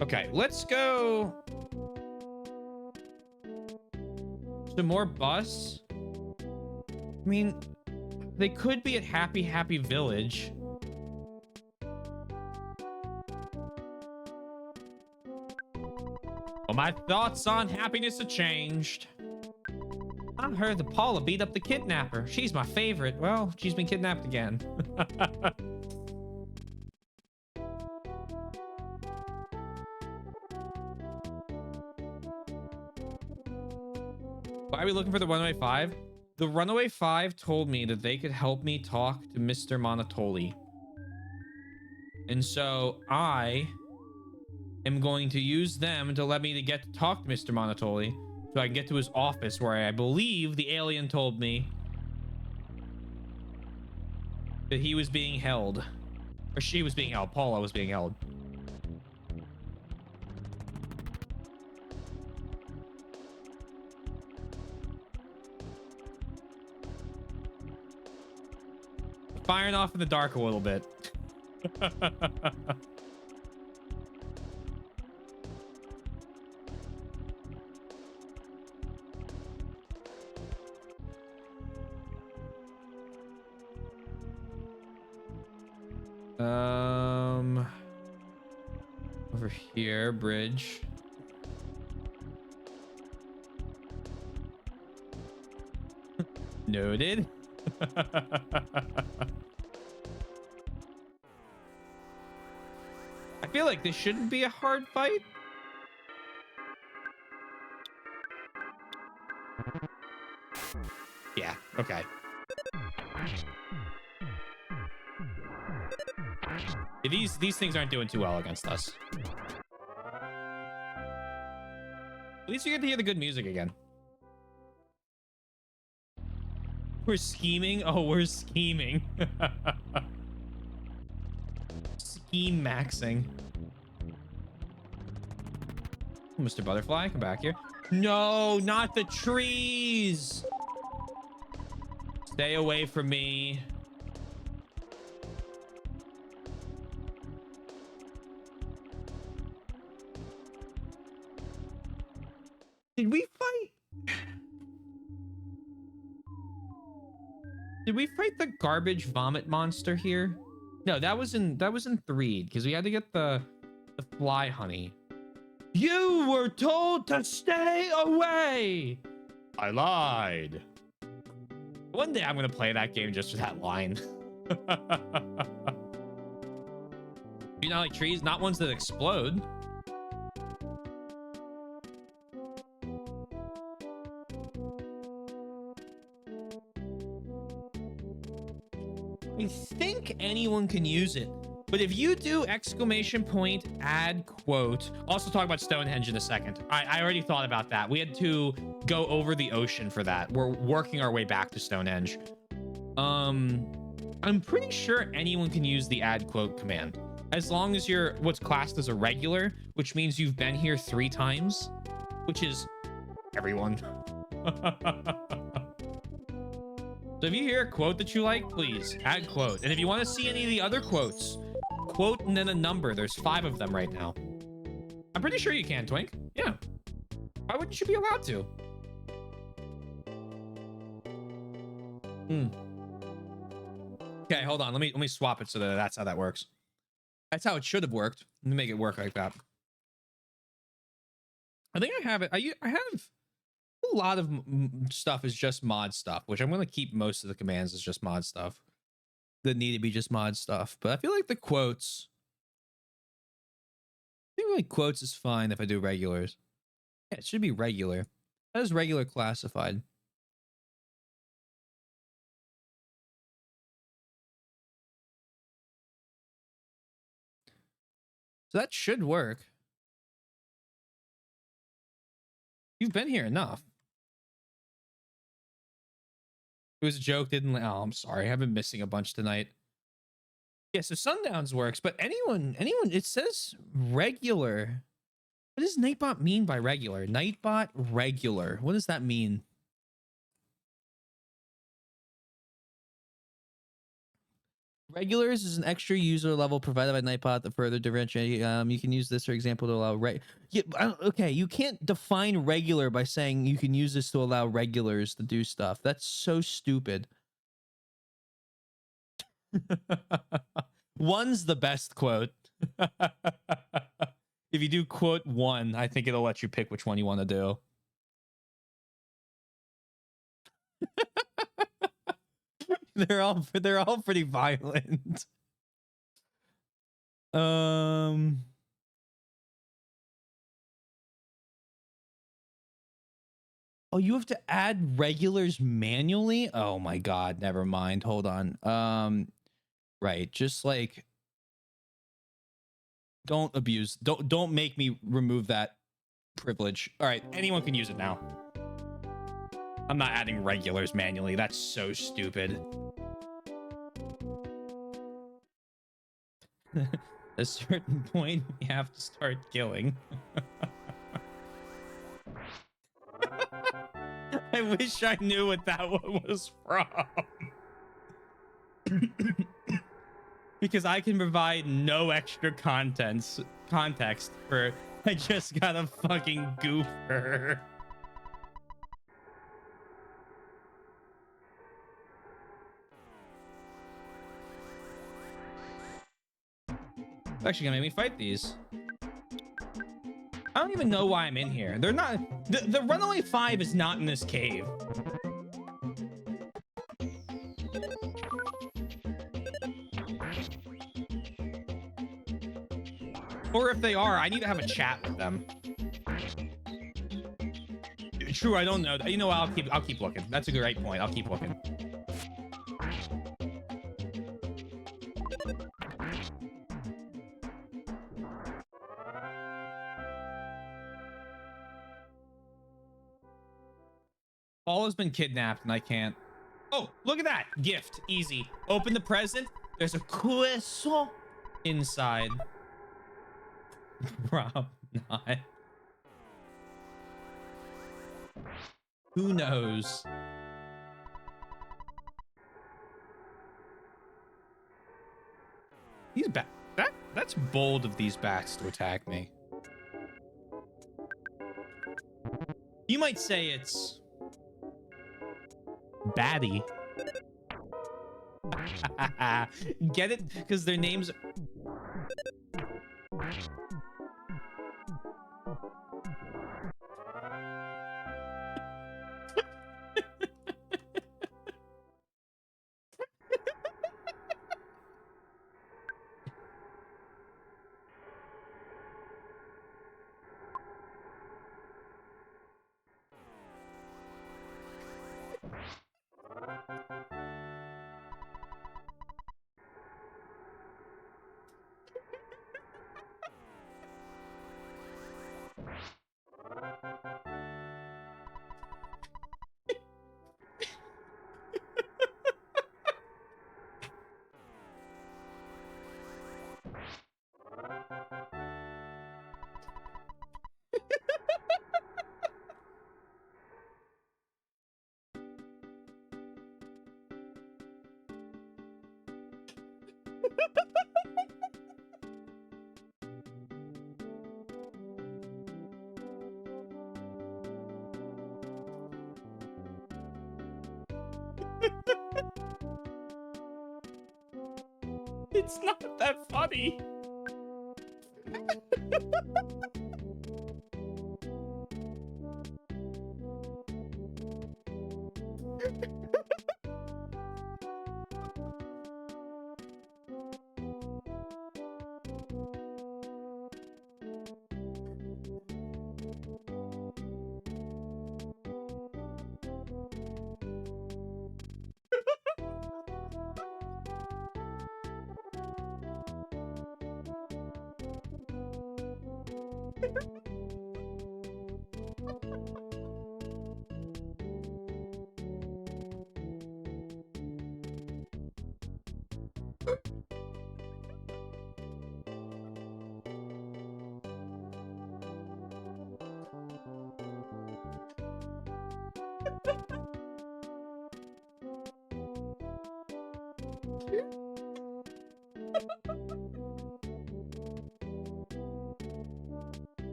Okay, let's go. Some more bus. I mean, they could be at Happy Happy Village. Well, my thoughts on happiness have changed. I heard that Paula beat up the kidnapper. She's my favorite. Well, she's been kidnapped again. Why are we looking for the Runaway 5? The Runaway 5 told me that they could help me talk to Mr. Monotoli. And so I am going to use them to let me to get to talk to Mr. Monotoli so I can get to his office where I believe the alien told me that he was being held. Or she was being held. Paula was being held. Firing off in the dark a little bit. Over here, bridge. Noted. I feel like this shouldn't be a hard fight. Yeah, okay. These things aren't doing too well against us. At least you get to hear the good music again. We're scheming? Oh, we're scheming. Scheme maxing. Mr. Butterfly, come back here. No, not the trees. Stay away from me. Did we fight? Did we fight the garbage vomit monster here? No, that was in 3 because we had to get the fly honey. You were told to stay away. I lied. One day I'm gonna play that game just for that line. You know, like trees, not ones that explode. I think anyone can use it, but if you do exclamation point add quote, also talk about Stonehenge in a second. I already thought about that. We had to go over the ocean for that. We're working our way back to Stonehenge. I'm pretty sure anyone can use the add quote command as long as you're what's classed as a regular, which means you've been here 3 times, which is everyone. So if you hear a quote that you like, please add quote. And if you want to see any of the other quotes, quote and then a number. There's 5 of them right now. I'm pretty sure you can, Twink. Yeah. Why wouldn't you be allowed to? Okay, hold on. Let me swap it so that that's how that works. That's how it should have worked. Let me make it work like that. I think I have it. I have a lot of stuff is just mod stuff, which I'm going to keep most of the commands as just mod stuff that need to be just mod stuff. But I feel like the quotes, I think like quotes is fine if I do regulars. Yeah, it should be regular. That is regular classified. So that should work. You've been here enough. It was a joke, didn't. Oh, I'm sorry. I've been missing a bunch tonight. Yeah, so Sundowns works, but anyone, it says regular. What does Nightbot mean by regular? Nightbot regular. What does that mean? Regulars is an extra user level provided by Nightbot that further differentiate. You can use this, for example, to allow okay, you can't define regular by saying you can use this to allow regulars to do stuff. That's so stupid. One's the best quote. If you do quote 1, I think it'll let you pick which one you want to do. They're all pretty violent. Oh, you have to add regulars manually? Oh my god, never mind. Hold on. Right, just like don't make me remove that privilege. All right, anyone can use it now. I'm not adding regulars manually. That's so stupid. At a certain point, you have to start killing. I wish I knew what that one was from. Because I can provide no extra context for I just got a fucking goofer. It's actually gonna make me fight these. I don't even know why I'm in here. They're not. The Runaway 5 is not in this cave. Or if they are, I need to have a chat with them. True, I don't know. You know what? I'll keep looking. That's a great point. I'll keep looking. Paul has been kidnapped and I can't. Oh, look at that. Gift. Easy. Open the present. There's a croissant inside. Rob, not. Who knows? These that's bold of these bats to attack me. You might say it's batty. Get it? Because their names It's not that funny.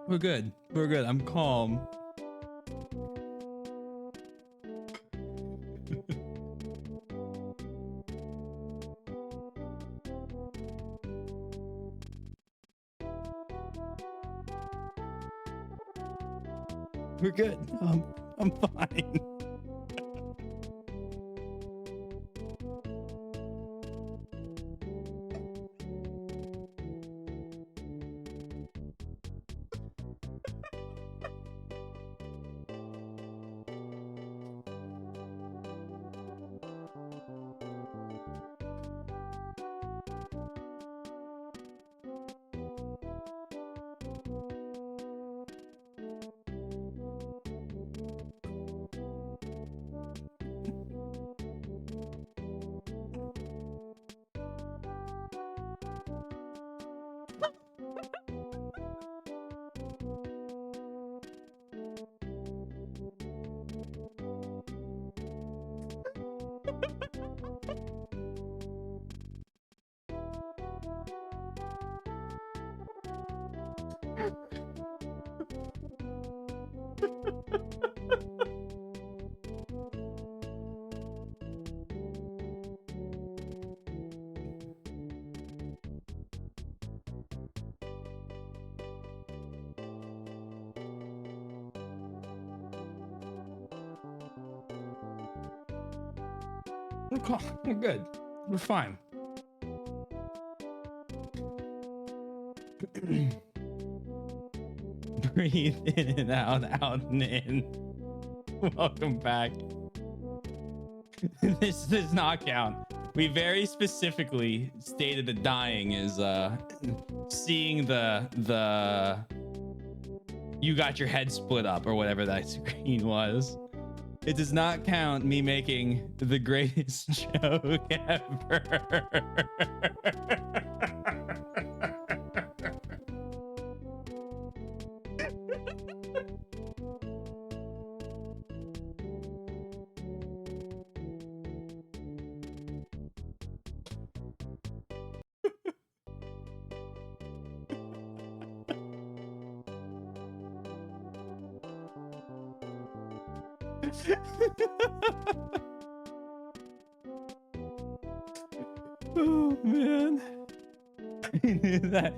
We're good. We're good. I'm calm. We're good. I'm fine. We're calm. We're good. We're fine. Breathe in and out and in. Welcome back. This does not count. We very specifically stated that dying is seeing the you got your head split up or whatever that screen was. It does not count me making the greatest joke ever. Oh man. I knew that.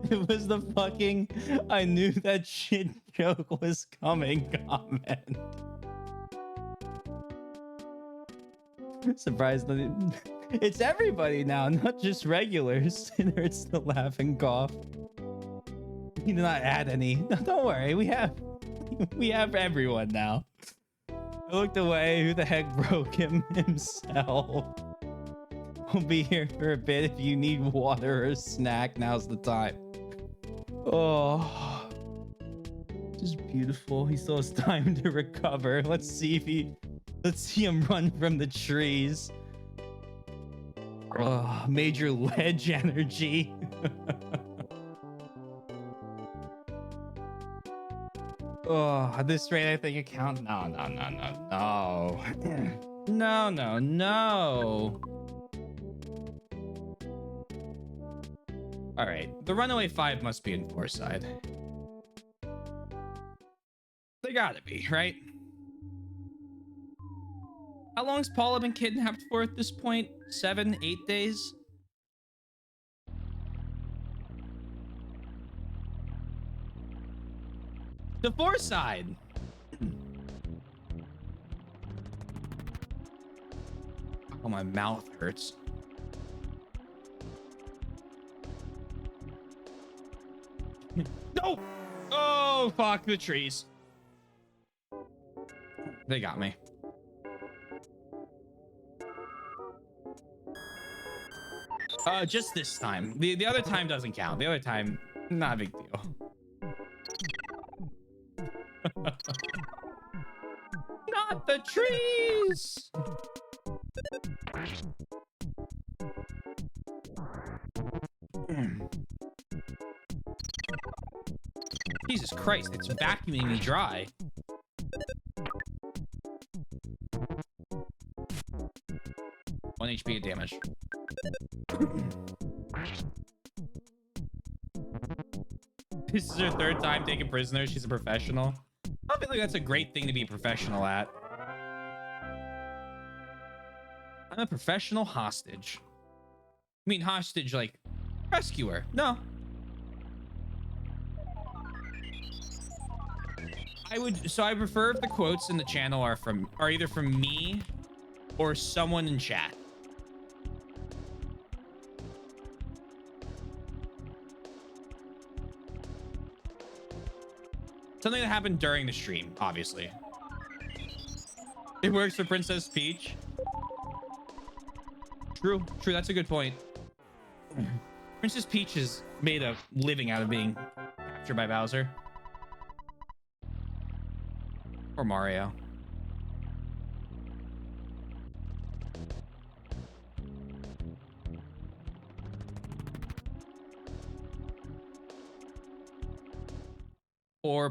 It was the fucking I knew that shit joke was coming comment. Surprised that it's everybody now, not just regulars. It hurts to laugh and cough. You did not add any. No, don't worry, we have everyone now. I looked away. Who the heck broke him himself? We'll be here for a bit. If you need water or a snack, now's the time. Oh, just beautiful. He still has time to recover. Let's see him run from the trees. Oh, major ledge energy. Oh, at this rate, I think it counts. No. No. All right, the Runaway 5 must be in Foreside. They gotta be, right? How long's Paula been kidnapped for at this point? 7, 8 days? The Foreside. Oh, my mouth hurts. No! Oh, fuck the trees. They got me. Just this time. The other time doesn't count. The other time, not a big deal. Not the trees! Jesus Christ, it's vacuuming me dry. One HP of damage. This is her third time taking prisoners. She's a professional. I feel like that's a great thing to be a professional at. I'm a professional hostage. I mean hostage like rescuer. No. I prefer if the quotes in the channel are either from me or someone in chat. Something that happened during the stream, obviously. It works for Princess Peach. True, that's a good point. Princess Peach has made a living out of being captured by Bowser. Or Mario.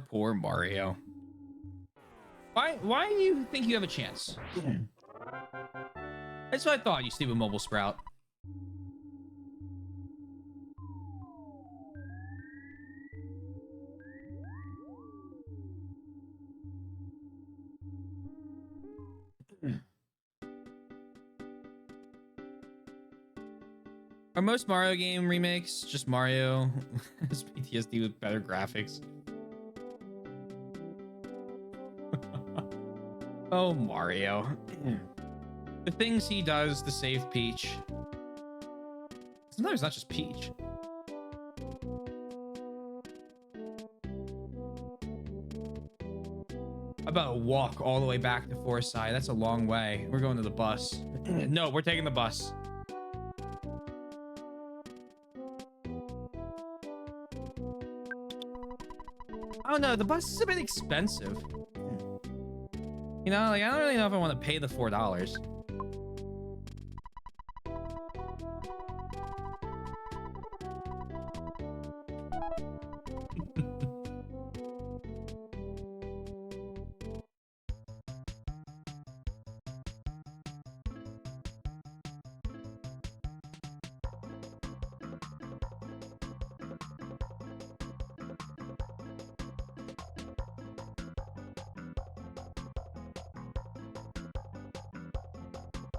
Poor Mario. Why do you think you have a chance? That's what I thought, you stupid mobile sprout. Are most Mario game remakes just Mario has PTSD with better graphics? Oh, Mario. The things he does to save Peach. Sometimes it's not just Peach. About to walk all the way back to Foreside. That's a long way. We're going to the bus. No, we're taking the bus. Oh no, the bus is a bit expensive. You know, like I don't really know if I want to pay the $4.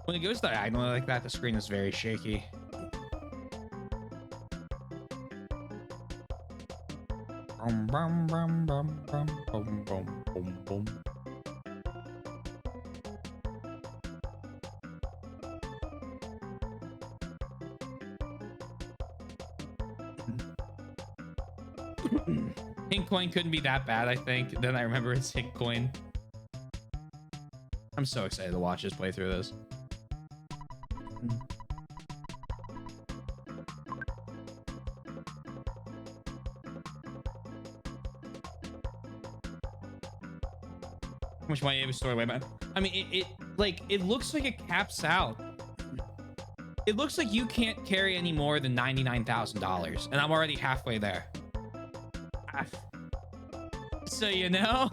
When it goes diagonally like that, the screen is very shaky. Bum, bum, bum, bum, bum, bum, bum, bum, bum. Pink coin couldn't be that bad, I think. Then I remember it's pink coin. I'm so excited to watch us play through this. How much money every story? Wait, man. I mean, it looks like it caps out. It looks like you can't carry any more than $99,000, and I'm already halfway there. Ah. So you know.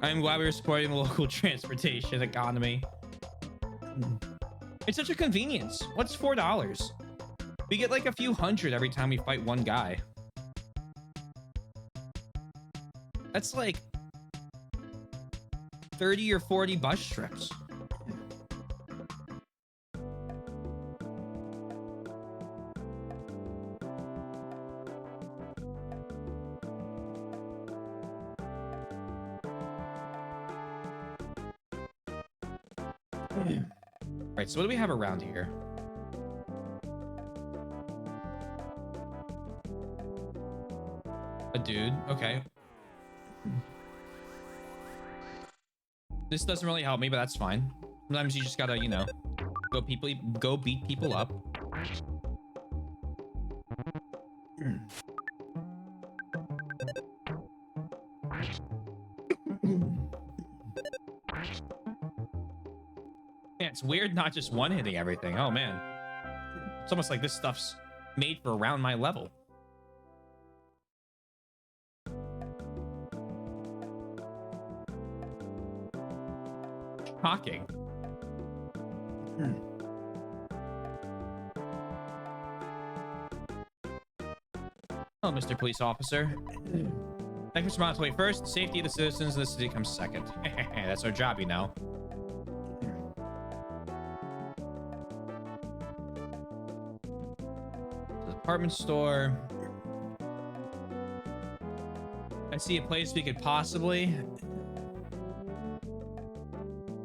I'm glad we were supporting the local transportation economy. It's such a convenience. What's $4? We get like a few hundred every time we fight one guy. That's like 30 or 40 bus trips. Right, so what do we have around here? A dude, okay. This doesn't really help me, but that's fine. Sometimes you just gotta, you know, go beat people up. Yeah, it's weird not just one hitting everything. Oh man. It's almost like this stuff's made for around my level. Shocking. Oh, Mr. Police Officer. Thank you for responsibility first. The safety of the citizens of the city comes second. That's our job, you know. Department store. I see a place we could possibly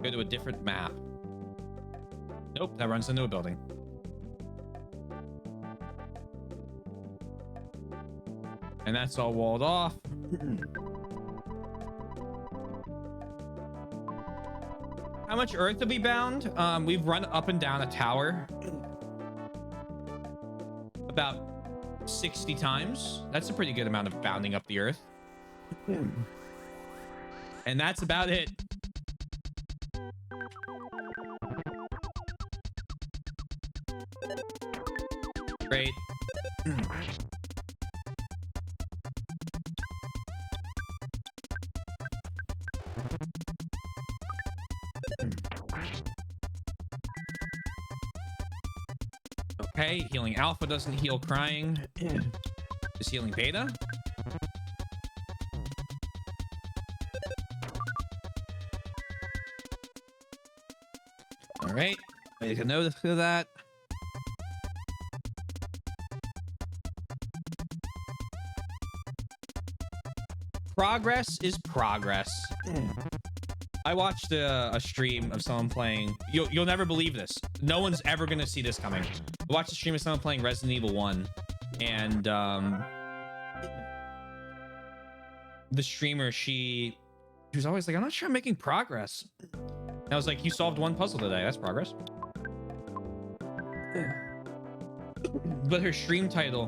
go to a different map. Nope, that runs into a building. And that's all walled off. How much earth have we bound? We've run up and down a tower about 60 times. That's a pretty good amount of bounding up the earth. And that's about it. Great. Okay, healing alpha doesn't heal crying. Is healing beta? All right, make a note of that. Progress is progress. I watched a stream of someone playing. You'll never believe this. No one's ever gonna see this coming. I watched a stream of someone playing Resident Evil 1, and the streamer, she was always like, "I'm not sure I'm making progress." And I was like, "You solved one puzzle today. That's progress." but her stream title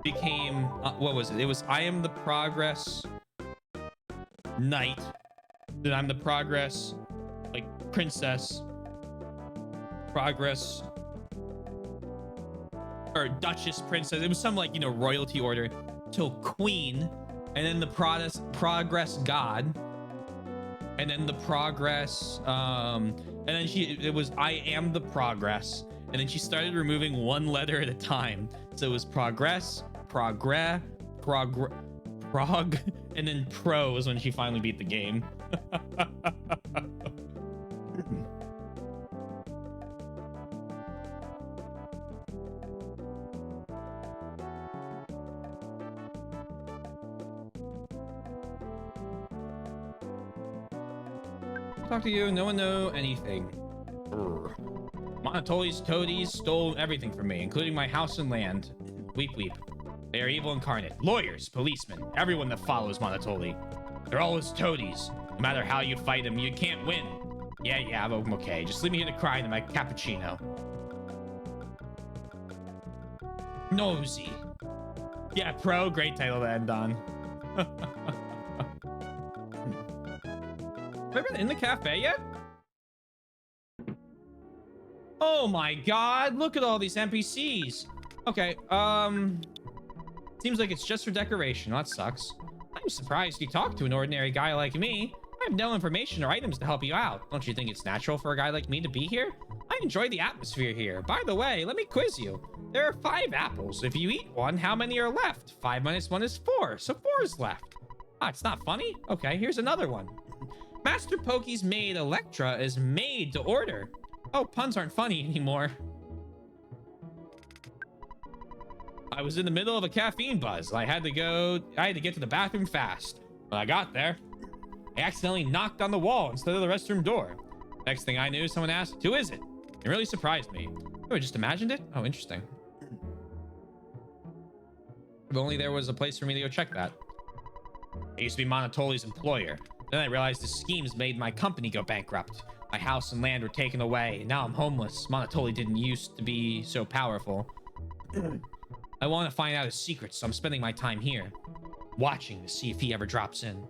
became what was it? It was I am the progress knight. Then I'm the progress like princess. Progress or duchess princess. It was some like, you know, royalty order till queen, and then the progress god, and then the progress and then it was I am the progress, and then she started removing one letter at a time. So it was progress, prog, and then pro was when she finally beat the game. Talk to you, no one know anything. Monotoli's toadies stole everything from me, including my house and land. Weep weep. They are evil incarnate. Lawyers, policemen, everyone that follows Monotoli. They're all his toadies. No matter how you fight him, you can't win. Yeah, I'm okay. Just leave me here to cry into my cappuccino. Nosy. Yeah, pro, great title to end on. Have I been in the cafe yet? Oh my god, look at all these NPCs. Okay, seems like it's just for decoration. That sucks. I'm surprised you talk to an ordinary guy like me. I have no information or items to help you out. Don't you think it's natural for a guy like me to be here? I enjoy the atmosphere here. By the way, let me quiz you. There are 5 apples. If you eat one, how many are left? 5 minus 1 is 4, so 4 is left. Ah, it's not funny? Okay, here's another one. Master Pokey's maid Electra is made to order. Oh, puns aren't funny anymore. I was in the middle of a caffeine buzz. I had to get to the bathroom fast. When I got there, I accidentally knocked on the wall instead of the restroom door. Next thing I knew, someone asked, "Who is it?" It really surprised me. Oh, I just imagined it? Oh, interesting. If only there was a place for me to go check that. I used to be Monotoli's employer. Then I realized the schemes made my company go bankrupt. My house and land were taken away, and now I'm homeless. Monotoli didn't used to be so powerful. I want to find out his secrets, so I'm spending my time here, watching to see if he ever drops in.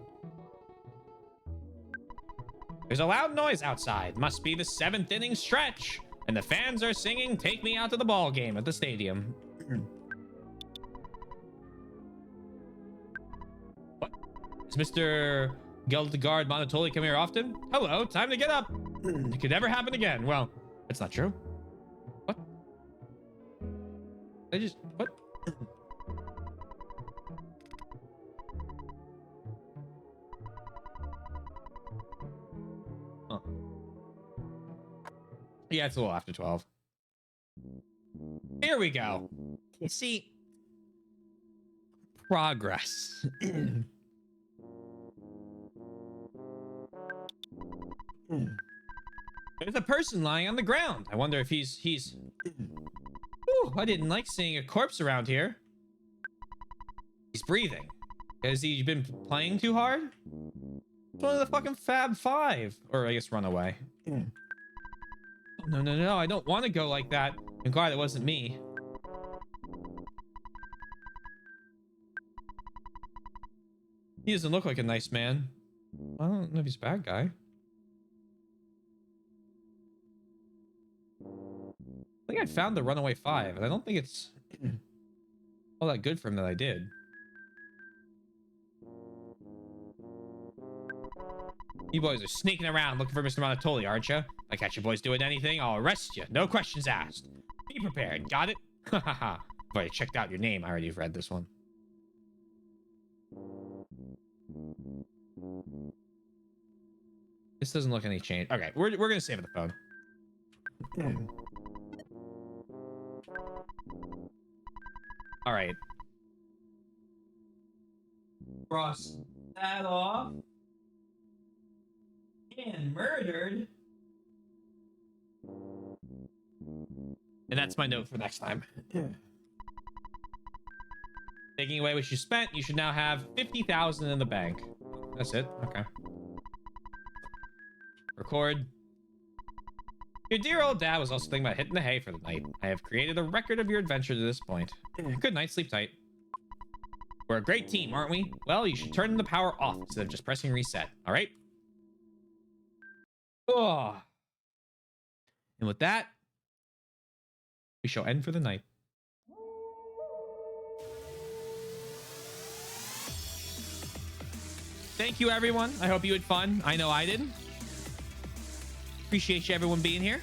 There's a loud noise outside. Must be the 7th inning stretch, and the fans are singing "Take Me Out to the Ball Game" at the stadium. What? Is Mr. Geldegard Monotoli come here often? Hello, time to get up. It could never happen again. Well, that's not true. What? What? Huh. Yeah, it's a little after 12. Here we go. See, progress. There's a person lying on the ground. I wonder if he's... Ooh, I didn't like seeing a corpse around here. He's breathing. Has he been playing too hard? It's one of the fucking Fab Five. Or I guess Runaway. Oh, no. I don't want to go like that. I'm glad it wasn't me. He doesn't look like a nice man. I don't know if he's a bad guy. I think I found the Runaway 5, and I don't think it's all that good for him that I did. You boys are sneaking around looking for Mr. Monotoli, aren't you? If I catch you boys doing anything, I'll arrest you. No questions asked. Be prepared. Got it? Ha ha ha. I've already checked out your name. I already read this one. This doesn't look any change. Okay, we're gonna save the phone. All right. Cross that off. And murdered. And that's my note for next time. Taking away what you spent, you should now have 50,000 in the bank. That's it. Okay. Record. Your dear old dad was also thinking about hitting the hay for the night. I have created a record of your adventure to this point. Good night, sleep tight. We're a great team, aren't we? Well, you should turn the power off instead of just pressing reset, all right? Oh. And with that, we shall end for the night. Thank you, everyone. I hope you had fun. I know I did. Appreciate you, everyone, being here.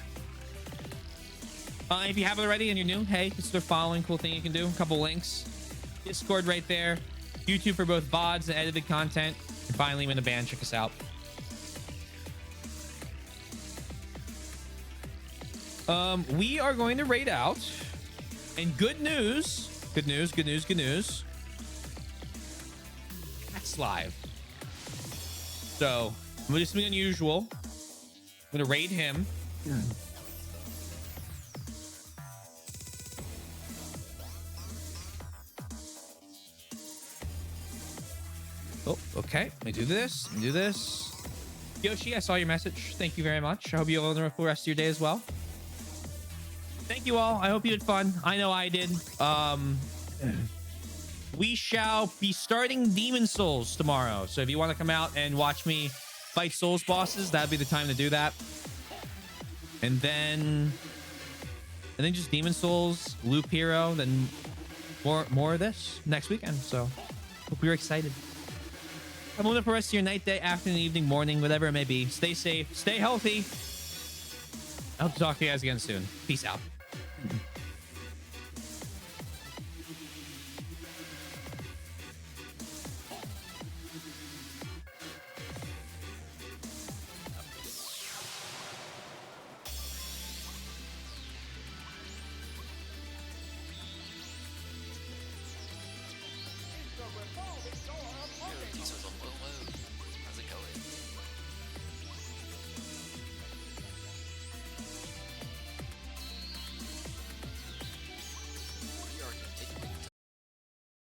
If you haven't already and you're new, hey, consider following. Cool thing you can do. A couple links. Discord right there. YouTube for both VODs and edited content. And finally, I'm in the band. Check us out. We are going to raid out. And good news. Good news, good news, good news. That's live. So, I'm going to do something unusual. I'm going to raid him. Oh, okay. Let me do this. Let me do this. Yoshi, I saw your message. Thank you very much. I hope you have a cool rest of your day as well. Thank you all. I hope you had fun. I know I did. We shall be starting Demon Souls tomorrow. So if you want to come out and watch me fight Souls bosses, that'd be the time to do that. And then just Demon Souls, Loop Hero, then more of this next weekend. So hope you're excited. Have a wonderful rest of your night, day, afternoon, evening, morning, whatever it may be. Stay safe, stay healthy. I hope to talk to you guys again soon. Peace out.